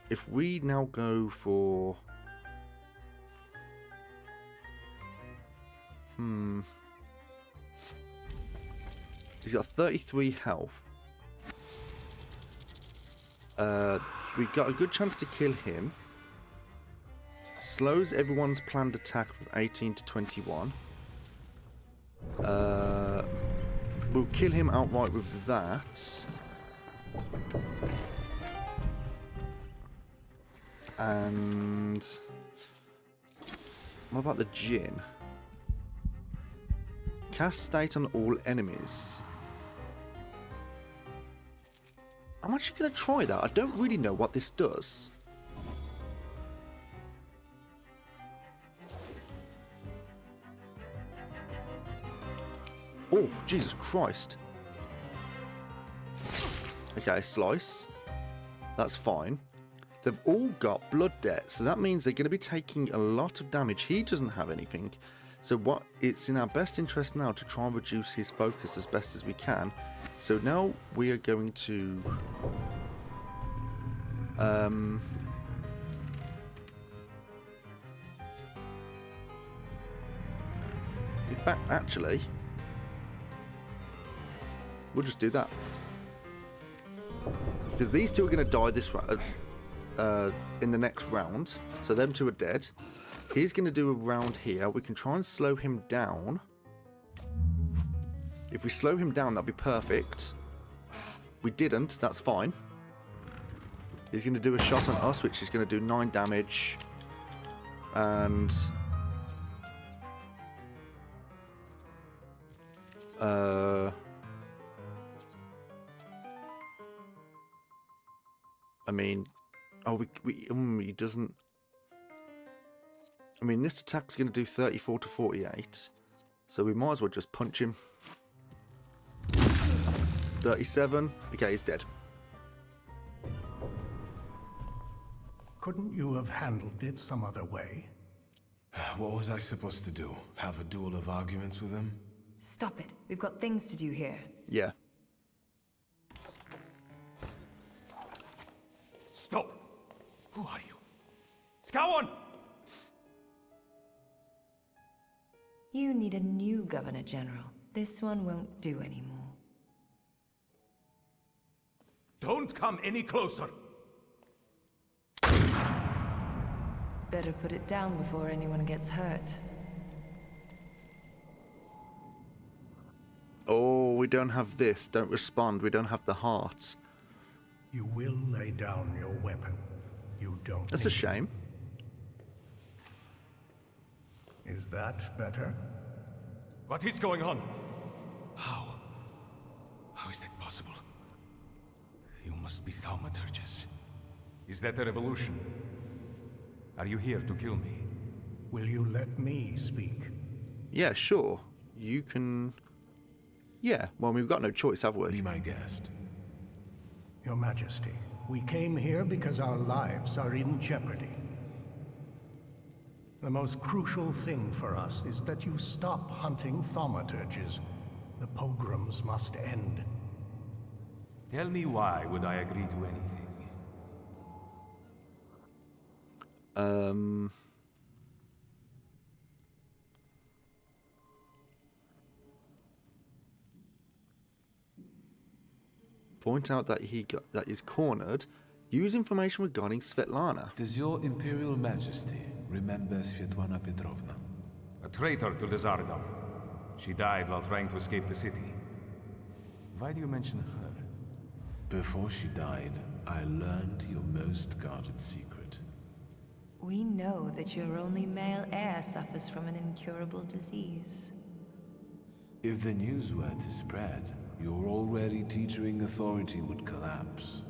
If we now go for... He's got 33 health. We got a good chance to kill him. Slows everyone's planned attack from 18 to 21. We'll kill him outright with that. And What about the Djinn? Cast state on all enemies. I'm actually going to try that. I don't really know what this does. Oh, Jesus Christ. Okay, slice. That's fine. They've all got blood debt, so that means they're going to be taking a lot of damage. He doesn't have anything. So it's in our best interest now to try and reduce his focus as best as we can. So now we are going to... in fact, actually, we'll just do that. Because these two are going to die this in the next round. So them two are dead. He's going to do a round here. We can try and slow him down. If we slow him down, that'll be perfect. We didn't. That's fine. He's going to do a shot on us, which is going to do 9 damage. And... I mean... Oh, he doesn't... I mean, this attack's going to do 34 to 48. So we might as well just punch him. 37. Okay, he's dead. Couldn't you have handled it some other way? What was I supposed to do? Have a duel of arguments with him? Stop it. We've got things to do here. Yeah. Stop! Who are you? Scowan! You need a new Governor General. This one won't do anymore. Don't come any closer! Better put it down before anyone gets hurt. Oh, we don't have this. Don't respond. We don't have the heart. You will lay down your weapon. You don't. That's a shame. Is that better? What is going on? How? How is that possible? You must be Thaumaturges. Is that a revolution? Are you here to kill me? Will you let me speak? Yeah, sure. You can... Yeah, well, we've got no choice, have we? Be my guest. Your Majesty, we came here because our lives are in jeopardy. The most crucial thing for us is that you stop hunting thaumaturges. The pogroms must end. Tell me why would I agree to anything? Point out that he's cornered. Use information regarding Svetlana. Does your Imperial Majesty remember Svetlana Petrovna? A traitor to the Tsardom. She died while trying to escape the city. Why do you mention her? Before she died, I learned your most guarded secret. We know that your only male heir suffers from an incurable disease. If the news were to spread, your already teetering authority would collapse.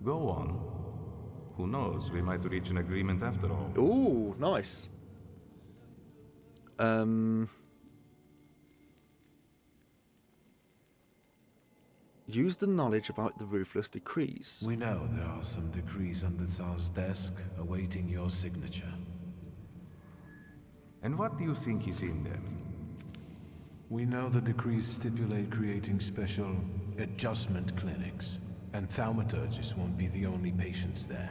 Go on. Who knows, we might reach an agreement after all. Ooh, nice. Use the knowledge about the ruthless decrees. We know there are some decrees on the Tsar's desk awaiting your signature. And what do you think is in them? We know the decrees stipulate creating special adjustment clinics, and thaumaturges won't be the only patients there.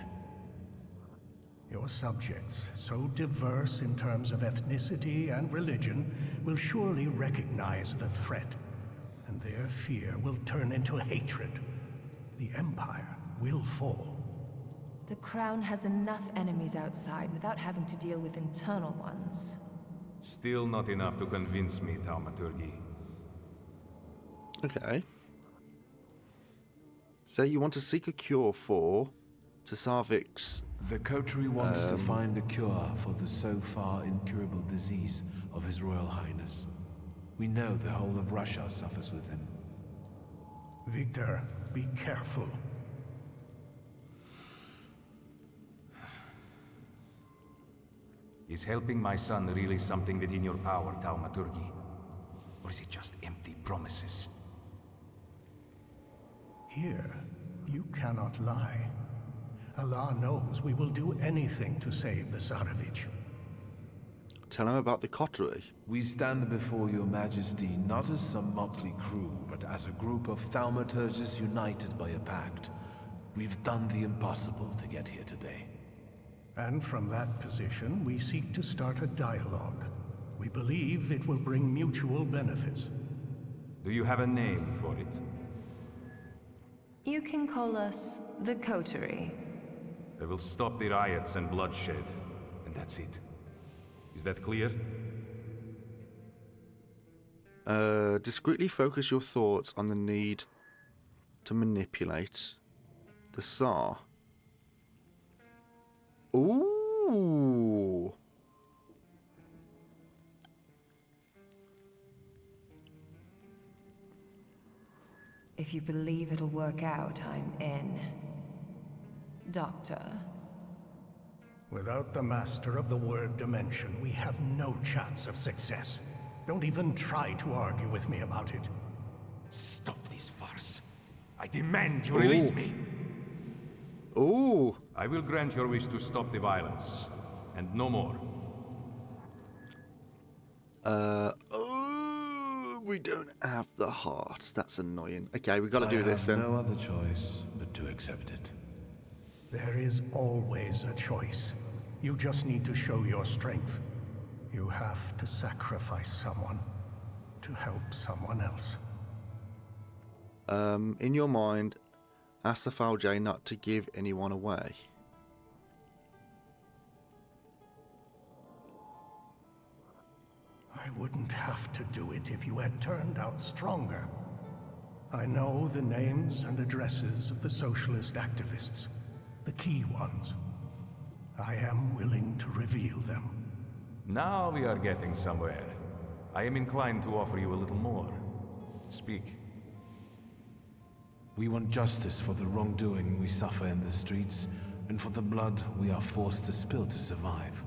Your subjects, so diverse in terms of ethnicity and religion, will surely recognize the threat, and their fear will turn into hatred. The Empire will fall. The Crown has enough enemies outside without having to deal with internal ones. Still not enough to convince me, Thaumaturge. Okay. So you want to seek a cure for Tsarvik's The coterie wants to find a cure for the so far incurable disease of His Royal Highness. We know the whole of Russia suffers with him. Victor, be careful. Is helping my son really something within your power, Thaumaturge? Or is it just empty promises? Here, you cannot lie. Allah knows we will do anything to save the Tsarevich. Tell him about the coterie. We stand before your majesty not as some motley crew, but as a group of Thaumaturges united by a pact. We've done the impossible to get here today. And from that position, we seek to start a dialogue. We believe it will bring mutual benefits. Do you have a name for it? You can call us the Coterie. I will stop the riots and bloodshed, and that's it. Is that clear? Discreetly focus your thoughts on the need to manipulate the Tsar. Ooh. If you believe it'll work out, I'm in. Doctor. Without the master of the word dimension, we have no chance of success. Don't even try to argue with me about it. Stop this farce. I demand you release me. Ooh. I will grant your wish to stop the violence, and no more. We don't have the heart. That's annoying. Okay, we got to do this then. No other choice but to accept it. There is always a choice. You just need to show your strength. You have to sacrifice someone to help someone else. In your mind, ask the Thaumaturge not to give anyone away. I wouldn't have to do it if you had turned out stronger. I know the names and addresses of the socialist activists, the key ones. I am willing to reveal them. Now we are getting somewhere. I am inclined to offer you a little more. Speak. We want justice for the wrongdoing we suffer in the streets, and for the blood we are forced to spill to survive.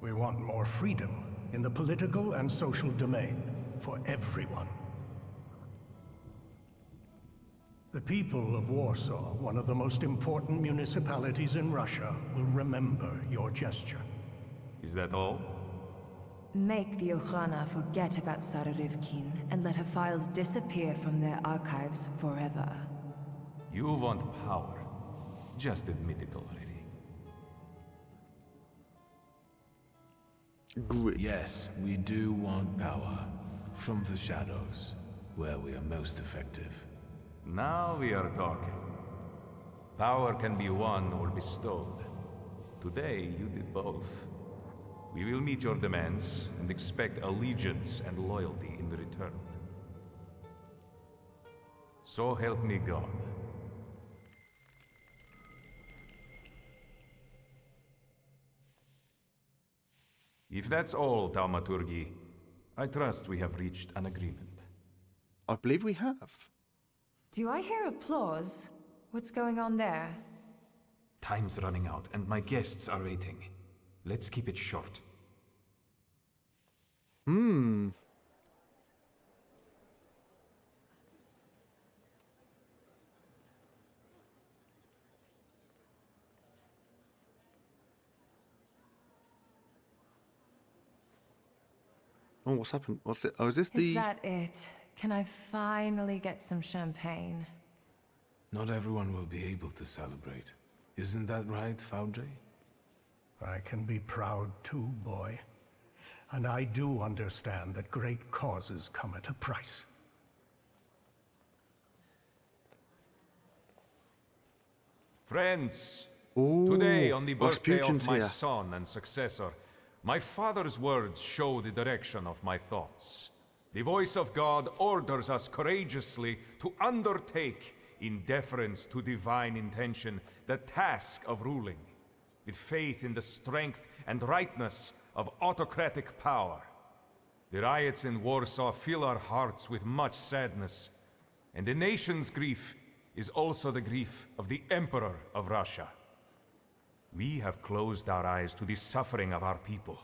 We want more freedom in the political and social domain for everyone. The people of Warsaw, one of the most important municipalities in Russia, will remember your gesture. Is that all? Make the Okhrana forget about Tsarevkin and let her files disappear from their archives forever. You want power. Just admit it already. Yes, we do want power. From the shadows, where we are most effective. Now we are talking. Power can be won or bestowed. Today, you did both. We will meet your demands and expect allegiance and loyalty in return. So help me God. If that's all, Thaumaturge, I trust we have reached an agreement. I believe we have. Do I hear applause? What's going on there? Time's running out, and my guests are waiting. Let's keep it short. Oh, what's happened? What's it? Oh, is this Is the... that it? Can I finally get some champagne? Not everyone will be able to celebrate. Isn't that right, Thaumaturge? I can be proud too, boy. And I do understand that great causes come at a price. Friends, Ooh, today on the birthday Rasputin's of my here. son and successor, my father's words show the direction of my thoughts. The voice of God orders us courageously to undertake, in deference to divine intention, the task of ruling. with faith in the strength and rightness of autocratic power. The riots in Warsaw fill our hearts with much sadness, and the nation's grief is also the grief of the Emperor of Russia. We have closed our eyes to the suffering of our people,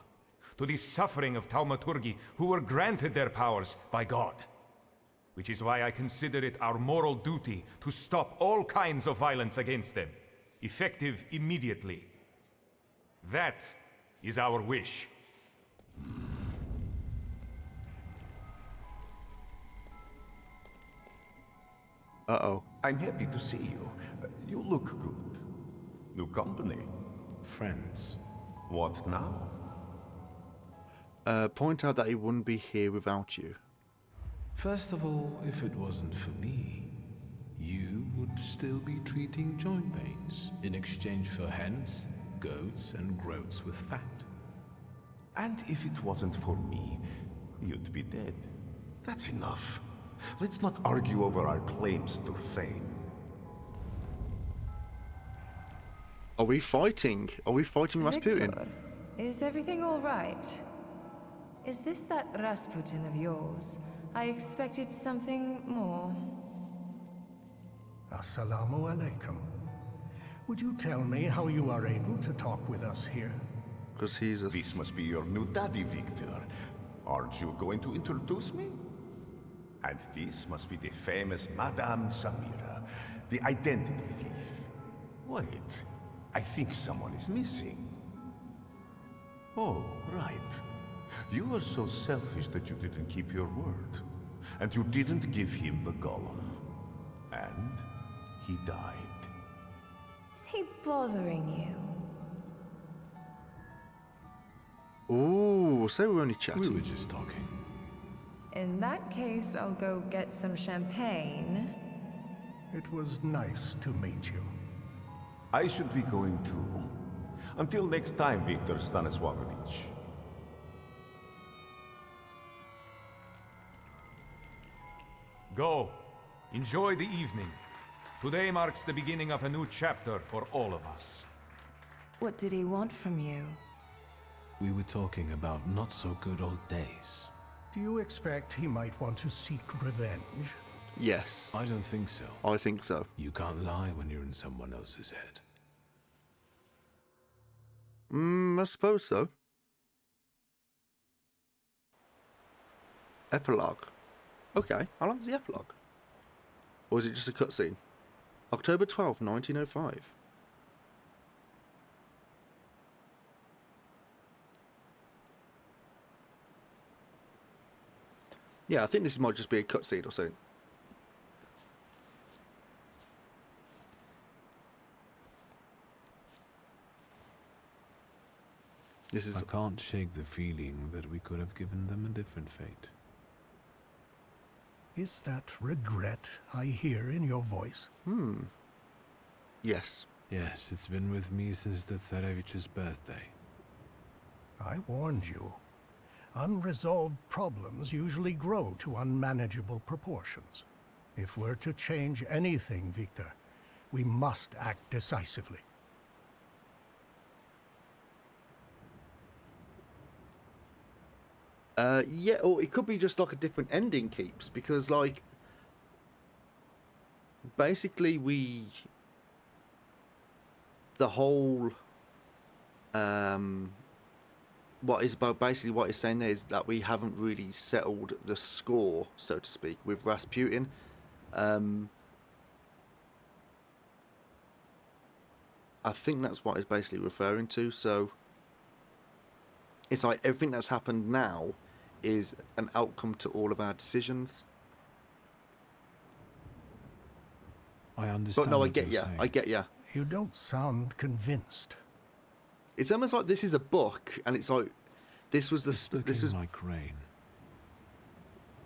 to the suffering of Thaumaturge, who were granted their powers by God. Which is why I consider it our moral duty to stop all kinds of violence against them, effective immediately. That is our wish. Uh-oh. I'm happy to see you. You look good. New company. Friends. What now? Point out that he wouldn't be here without you. First of all, if it wasn't for me, you would still be treating joint pains in exchange for hens, goats, and groats with fat. And if it wasn't for me, you'd be dead. That's enough. Let's not argue over our claims to fame. Are we fighting? Are we fighting Rasputin? Victor, is everything all right? Is this that Rasputin of yours? I expected something more. Assalamu alaikum. Would you tell me how you are able to talk with us here? Because he's a... This must be your new daddy, Victor. Aren't you going to introduce me? And this must be the famous Madame Samira, the identity thief. Wait, I think someone is missing. Oh, right. You were so selfish that you didn't keep your word. And you didn't give him the golem. And he died. Is he bothering you? Ooh, so we're only chatting. We were just talking. In that case, I'll go get some champagne. It was nice to meet you. I should be going too. Until next time, Viktor Stanislavovich. Go. Enjoy the evening. Today marks the beginning of a new chapter for all of us. What did he want from you? We were talking about not so good old days. Do you expect he might want to seek revenge? Yes. I don't think so. I think so. You can't lie when you're in someone else's head. I suppose so. Epilogue. Okay, how long's the epilogue? Or is it just a cutscene? October 12th, 1905. Yeah, I think this might just be a cutscene or something. I can't shake the feeling that we could have given them a different fate. Is that regret I hear in your voice? Yes. Yes, it's been with me since the Tsarevich's birthday. I warned you. Unresolved problems usually grow to unmanageable proportions. If we're to change anything, Victor, we must act decisively. Yeah, or it could be just like a different ending, Keeps, because like basically the whole what it's saying there is that we haven't really settled the score, so to speak, with Rasputin. I think that's what it's basically referring to. So it's like everything that's happened now is an outcome to all of our decisions. I understand. But no, I get ya. I get ya. You don't sound convinced. It's almost like this is a book, and it's like this was the this is like rain.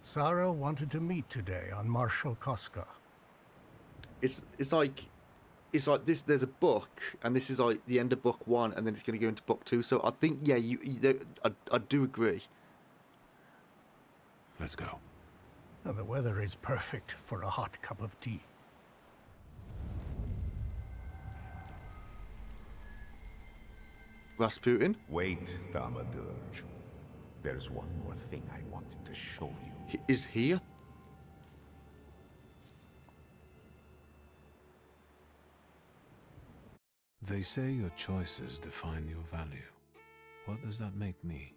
Sarah wanted to meet today on Marshal Koska. It's like this. There's a book, and this is like the end of book 1, and then it's going to go into book 2. So I think, yeah, I do agree. Let's go. Well, the weather is perfect for a hot cup of tea. Rasputin? Wait, Thaumaturge. There's one more thing I wanted to show you. Is he a... They say your choices define your value. What does that make me?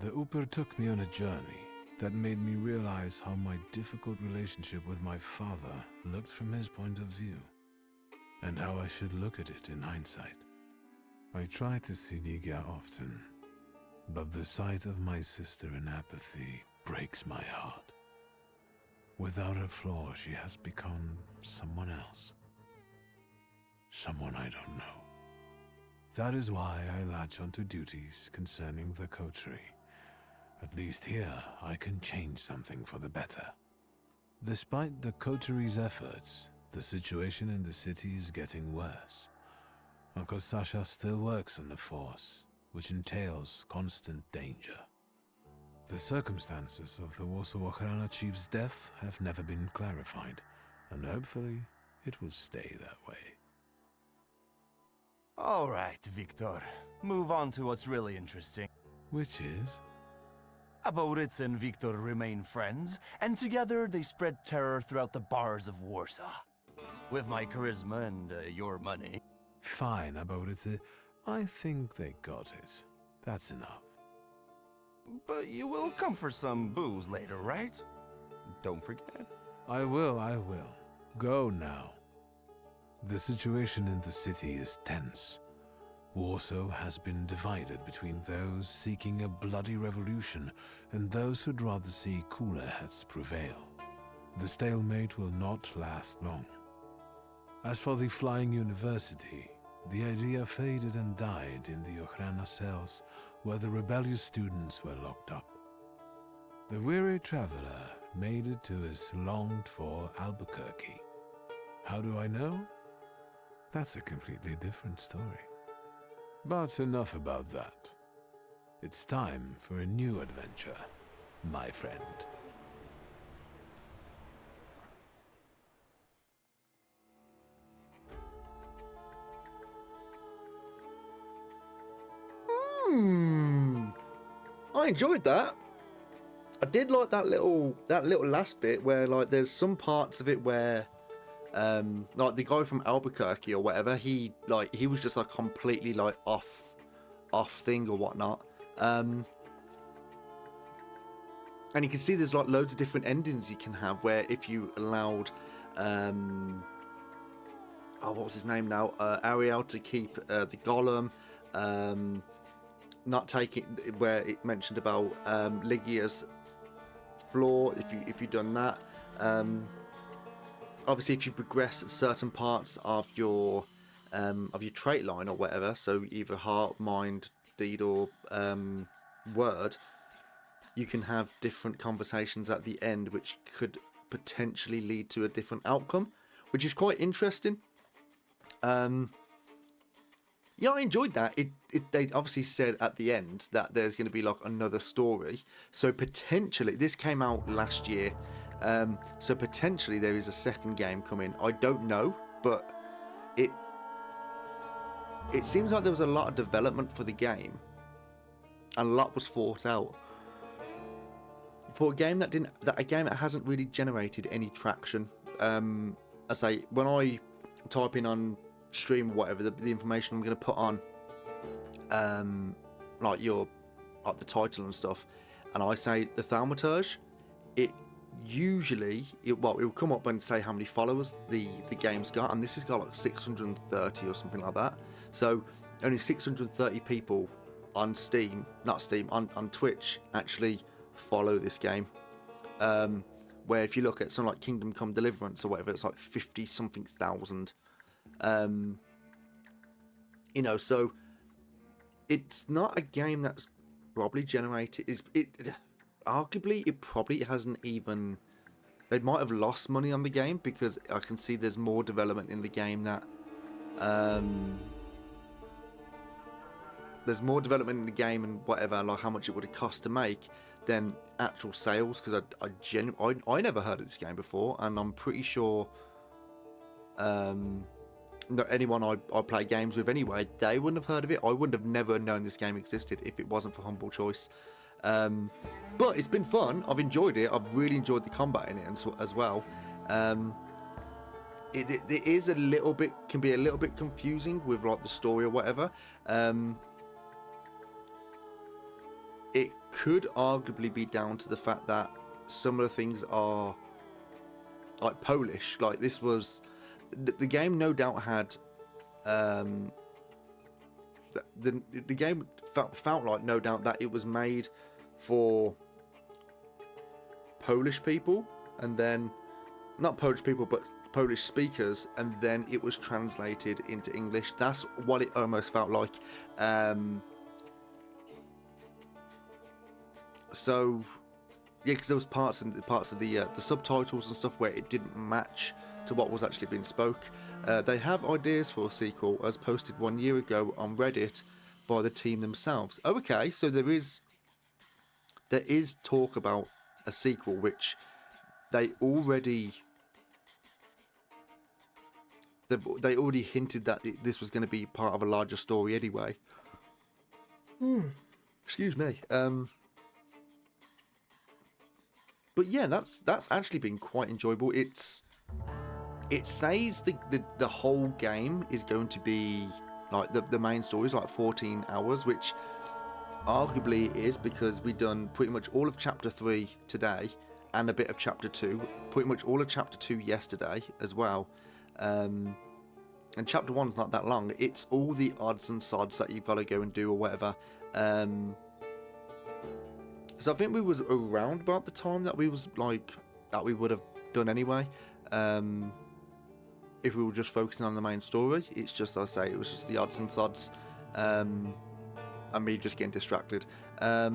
The Uper took me on a journey that made me realize how my difficult relationship with my father looked from his point of view, and how I should look at it in hindsight. I try to see Ligia often, but the sight of my sister in apathy breaks my heart. Without her flaw, she has become someone else. Someone I don't know. That is why I latch onto duties concerning the coterie. At least here, I can change something for the better. Despite the coterie's efforts, the situation in the city is getting worse. Uncle Sasha still works on the force, which entails constant danger. The circumstances of the Warsaw Ochrana chief's death have never been clarified, and hopefully it will stay that way. All right, Victor. Move on to what's really interesting. Which is? Aboritz and Victor remain friends, and together they spread terror throughout the bars of Warsaw. With my charisma and your money. Fine, Aboritz. I think they got it. That's enough. But you will come for some booze later, right? Don't forget. I will. Go now. The situation in the city is tense. Warsaw has been divided between those seeking a bloody revolution and those who'd rather see cooler heads prevail. The stalemate will not last long. As for the Flying University, the idea faded and died in the Ochrana cells where the rebellious students were locked up. The weary traveler made it to his longed-for Albuquerque. How do I know? That's a completely different story. But enough about that. It's time for a new adventure, my friend. I enjoyed that. I did like that little last bit where like there's some parts of it where like the guy from Albuquerque or whatever, he was just like completely like off thing or whatnot. And you can see there's like loads of different endings you can have where if you allowed what was his name now? Ariel to keep the golem, not taking where it mentioned about Ligia's flaw if you've done that. Obviously, if you progress certain parts of your trait line or whatever, so either heart, mind, deed, or word, you can have different conversations at the end, which could potentially lead to a different outcome, which is quite interesting. Yeah, I enjoyed that. They obviously said at the end that there's going to be like another story, so potentially this came out last year. So potentially there is a second game coming. I don't know, but it seems like there was a lot of development for the game, and a lot was thought out for a game that hasn't really generated any traction. I say when I type in on stream or whatever the information I'm going to put on, like the title and stuff, and I say the Thaumaturge, it will come up and say how many followers the game's got, and this has got like 630 or something like that. So only 630 people on on Twitch actually follow this game. Where if you look at something like Kingdom Come Deliverance or whatever, it's like 50 something thousand. So it's not a game that's probably generated. Arguably, it probably hasn't even. They might have lost money on the game because I can see there's more development in the game that. There's more development in the game and whatever, like how much it would have cost to make, than actual sales. Because I never heard of this game before, and I'm pretty sure. anyone I play games with anyway, they wouldn't have heard of it. I wouldn't have never known this game existed if it wasn't for Humble Choice. But it's been fun. I've enjoyed it. I've really enjoyed the combat in it as well. It is can be a little bit confusing with like the story or whatever. It could arguably be down to the fact that some of the things are like Polish. Like this was the game, no doubt had the game felt like no doubt that it was made for Polish people, and then not Polish people but Polish speakers, and then it was translated into English. That's what it almost felt like. So yeah, because there was parts of the subtitles and stuff where it didn't match to what was actually being spoke. They have ideas for a sequel, as posted 1 year ago on Reddit by the team themselves. Okay, so there is talk about a sequel, which they already hinted that this was going to be part of a larger story anyway. Excuse me. But yeah, that's actually been quite enjoyable. It says the whole game is going to be like the main story is like 14 hours, which arguably is because we've done pretty much all of chapter 3 today and a bit of chapter 2, pretty much all of chapter 2 yesterday as well. And chapter 1's not that long. It's all the odds and sods that you've got to go and do or whatever. So I think we was around about the time that we would have done anyway. If we were just focusing on the main story. It's just, I say, it was just the odds and sods, and me just getting distracted. But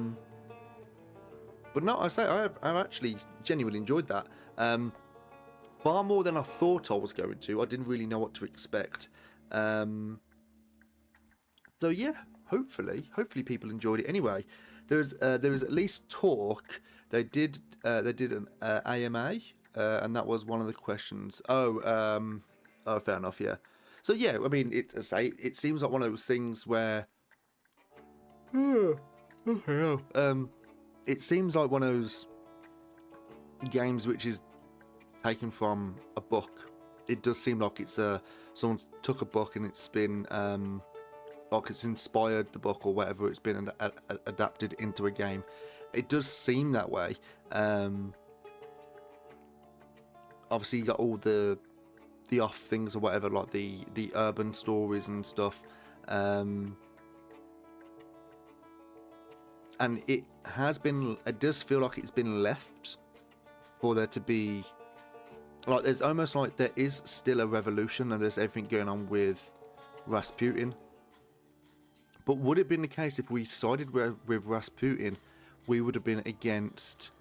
no, I say I've actually genuinely enjoyed that. Far more than I thought I was going to. I didn't really know what to expect. So yeah, hopefully people enjoyed it anyway. There was at least talk. They did an AMA, and that was one of the questions. Oh, fair enough. Yeah. So yeah, I mean, it seems like one of those things where. It seems like one of those games which is taken from a book. It does seem like it's someone took a book and it's been like it's inspired the book or whatever. It's been adapted into a game. It does seem that way. Obviously, you got all the off things or whatever, like the urban stories and stuff. And it does feel like it's been left for there to be, like, there's almost like there is still a revolution and there's everything going on with Rasputin. But would it have been the case if we sided with Rasputin, we would have been against...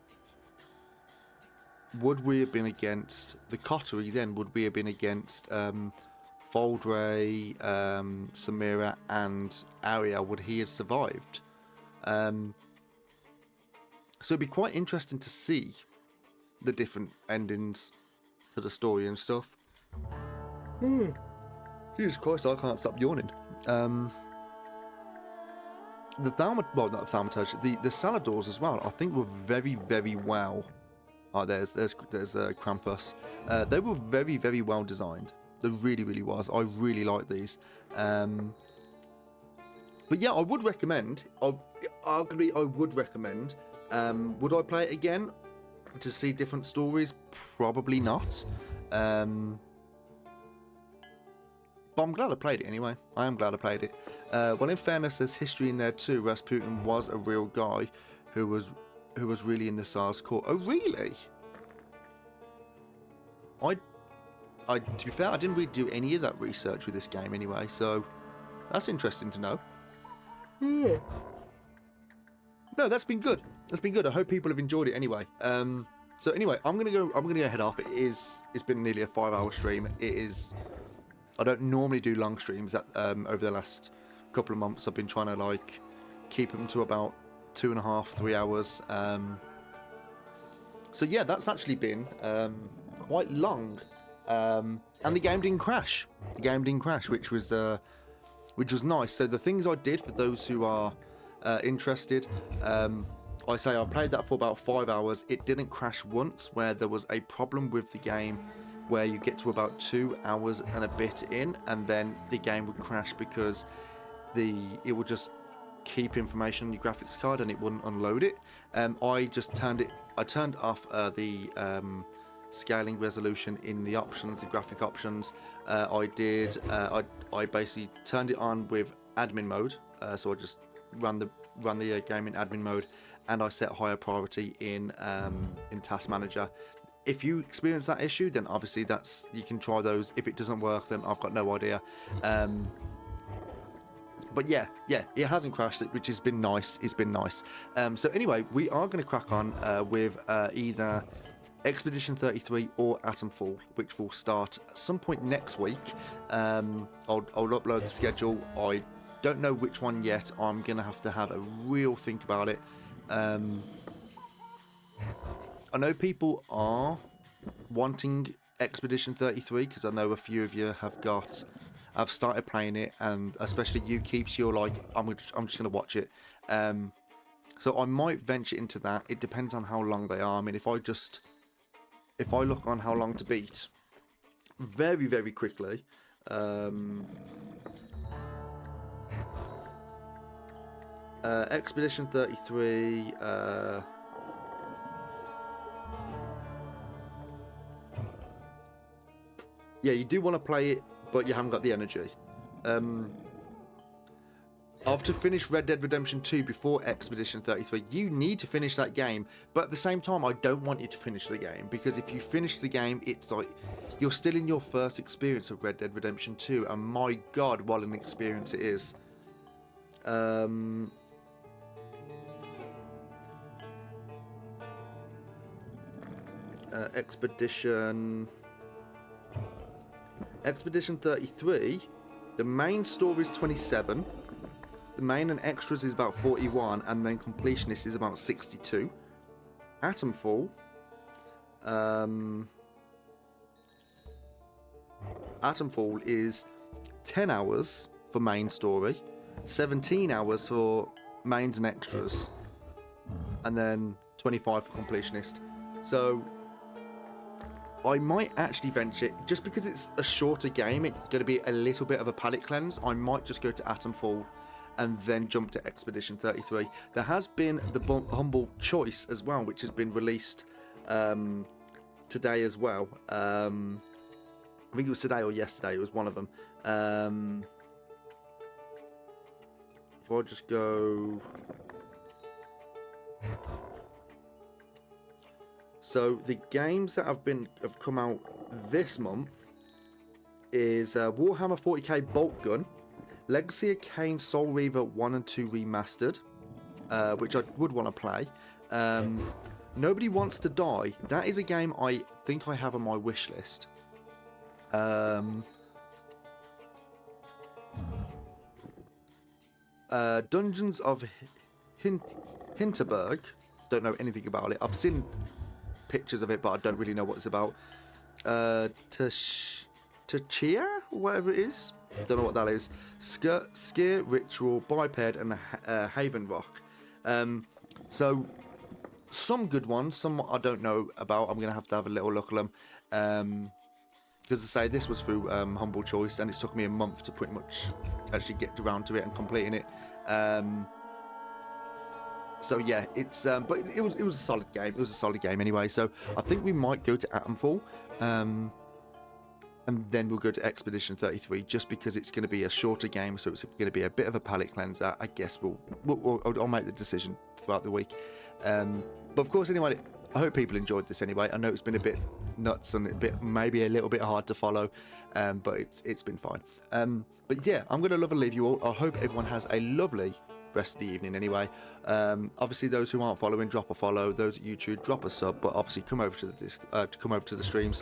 Would we have been against the Coterie then? Would we have been against Foldray, Samira and Arya? Would he have survived? So it'd be quite interesting to see the different endings to the story and stuff. Jesus Christ, I can't stop yawning. The Thaumaturge, the Saladors as well, I think were very, very well. Oh, there's Krampus. They were very, very well designed. They really, really was. I really like these. But yeah, I would recommend. Arguably, I would recommend. Would I play it again to see different stories? Probably not. But I'm glad I played it anyway. I am glad I played it. Well, in fairness, there's history in there too. Rasputin was a real guy who was really in the Tsar's court. Oh, really? To be fair, I didn't really do any of that research with this game anyway, so that's interesting to know. Yeah. No, that's been good. That's been good. I hope people have enjoyed it anyway. So anyway, I'm gonna go head off. It's been nearly a 5-hour stream. I don't normally do long streams. Over the last couple of months, I've been trying to like keep them to about 2.5-3 hours. So yeah, that's actually been quite long. and the game didn't crash. Which was nice. So the things I did, for those who are interested, I played that for about 5 hours. It didn't crash once, where there was a problem with the game where you get to about 2 hours and a bit in, and then the game would crash because it would just keep information on your graphics card and it wouldn't unload it. I turned off the scaling resolution in the options, the graphic options. I basically turned it on with admin mode, so I just ran the game in admin mode, and I set higher priority in Task Manager. If you experience that issue, then obviously you can try those. If it doesn't work, then I've got no idea. But yeah, it hasn't crashed, which has been nice. It's been nice. So anyway, we are going to crack on with either Expedition 33 or Atomfall, which will start at some point next week. I'll upload the schedule. I don't know which one yet. I'm going to have a real think about it. I know people are wanting Expedition 33 because I know a few of you have started playing it, and especially you, Keeps, you're like, I'm just going to watch it. So I might venture into that. It depends on how long they are. I mean, if I look on how long to beat very, very quickly, Expedition 33, yeah, you do want to play it, but you haven't got the energy. After finish Red Dead Redemption 2 before Expedition 33, you need to finish that game, but at the same time, I don't want you to finish the game, because if you finish the game, it's like you're still in your first experience of Red Dead Redemption 2, and my god, what an experience it is. Expedition 33, the main story is 27, the main and extras is about 41, and then completionist is about 62. Atomfall, Atomfall is 10 hours for main story, 17 hours for mains and extras, and then 25 for completionist. So I might actually venture, just because it's a shorter game, it's going to be a little bit of a palate cleanse. I might just go to Atomfall and then jump to Expedition 33. There has been the Humble Choice as well, which has been released today as well. I think it was today or yesterday, it was one of them. If I just go... So the games that have come out this month is Warhammer 40k Bolt Gun, Legacy of Kain Soul Reaver 1 and 2 Remastered, which I would want to play. Nobody Wants to Die. That is a game I think I have on my wish list. Dungeons of Hinterberg. Don't know anything about it. I've seen pictures of it, but I don't really know what it's about. Tachia, whatever it is, don't know what that is. Skier Ritual, Biped, and Haven Rock. So some good ones, some I don't know about. I'm gonna have to have a little look at them. Because I say, this was through Humble Choice, and it's took me a month to pretty much actually get around to it and completing it. So yeah, it's but it was a solid game. It was a solid game anyway. So I think we might go to Atomfall, and then we'll go to Expedition 33, just because it's going to be a shorter game, so it's going to be a bit of a palate cleanser. I guess I'll make the decision throughout the week. But of course, anyway, I hope people enjoyed this anyway. I know it's been a bit nuts and maybe a little bit hard to follow, but it's been fine. But yeah, I'm going to love and leave you all. I hope everyone has a lovely rest of the evening anyway. Obviously, those who aren't following, drop a follow. Those at YouTube, drop a sub. But obviously, come over to the stream,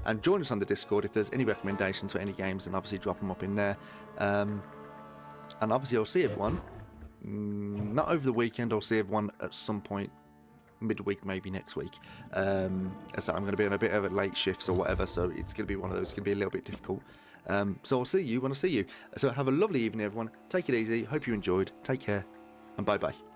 and join us on the Discord. If there's any recommendations for any games, then obviously drop them up in there. And obviously, I'll see everyone. Not over the weekend. I'll see everyone at some point midweek, maybe next week. As I said, I'm going to be on a bit of a late shifts or whatever, so it's going to be one of those. It's going to be a little bit difficult. So I'll see you when I see you. So have a lovely evening, everyone. Take it easy. Hope you enjoyed. Take care, and bye bye.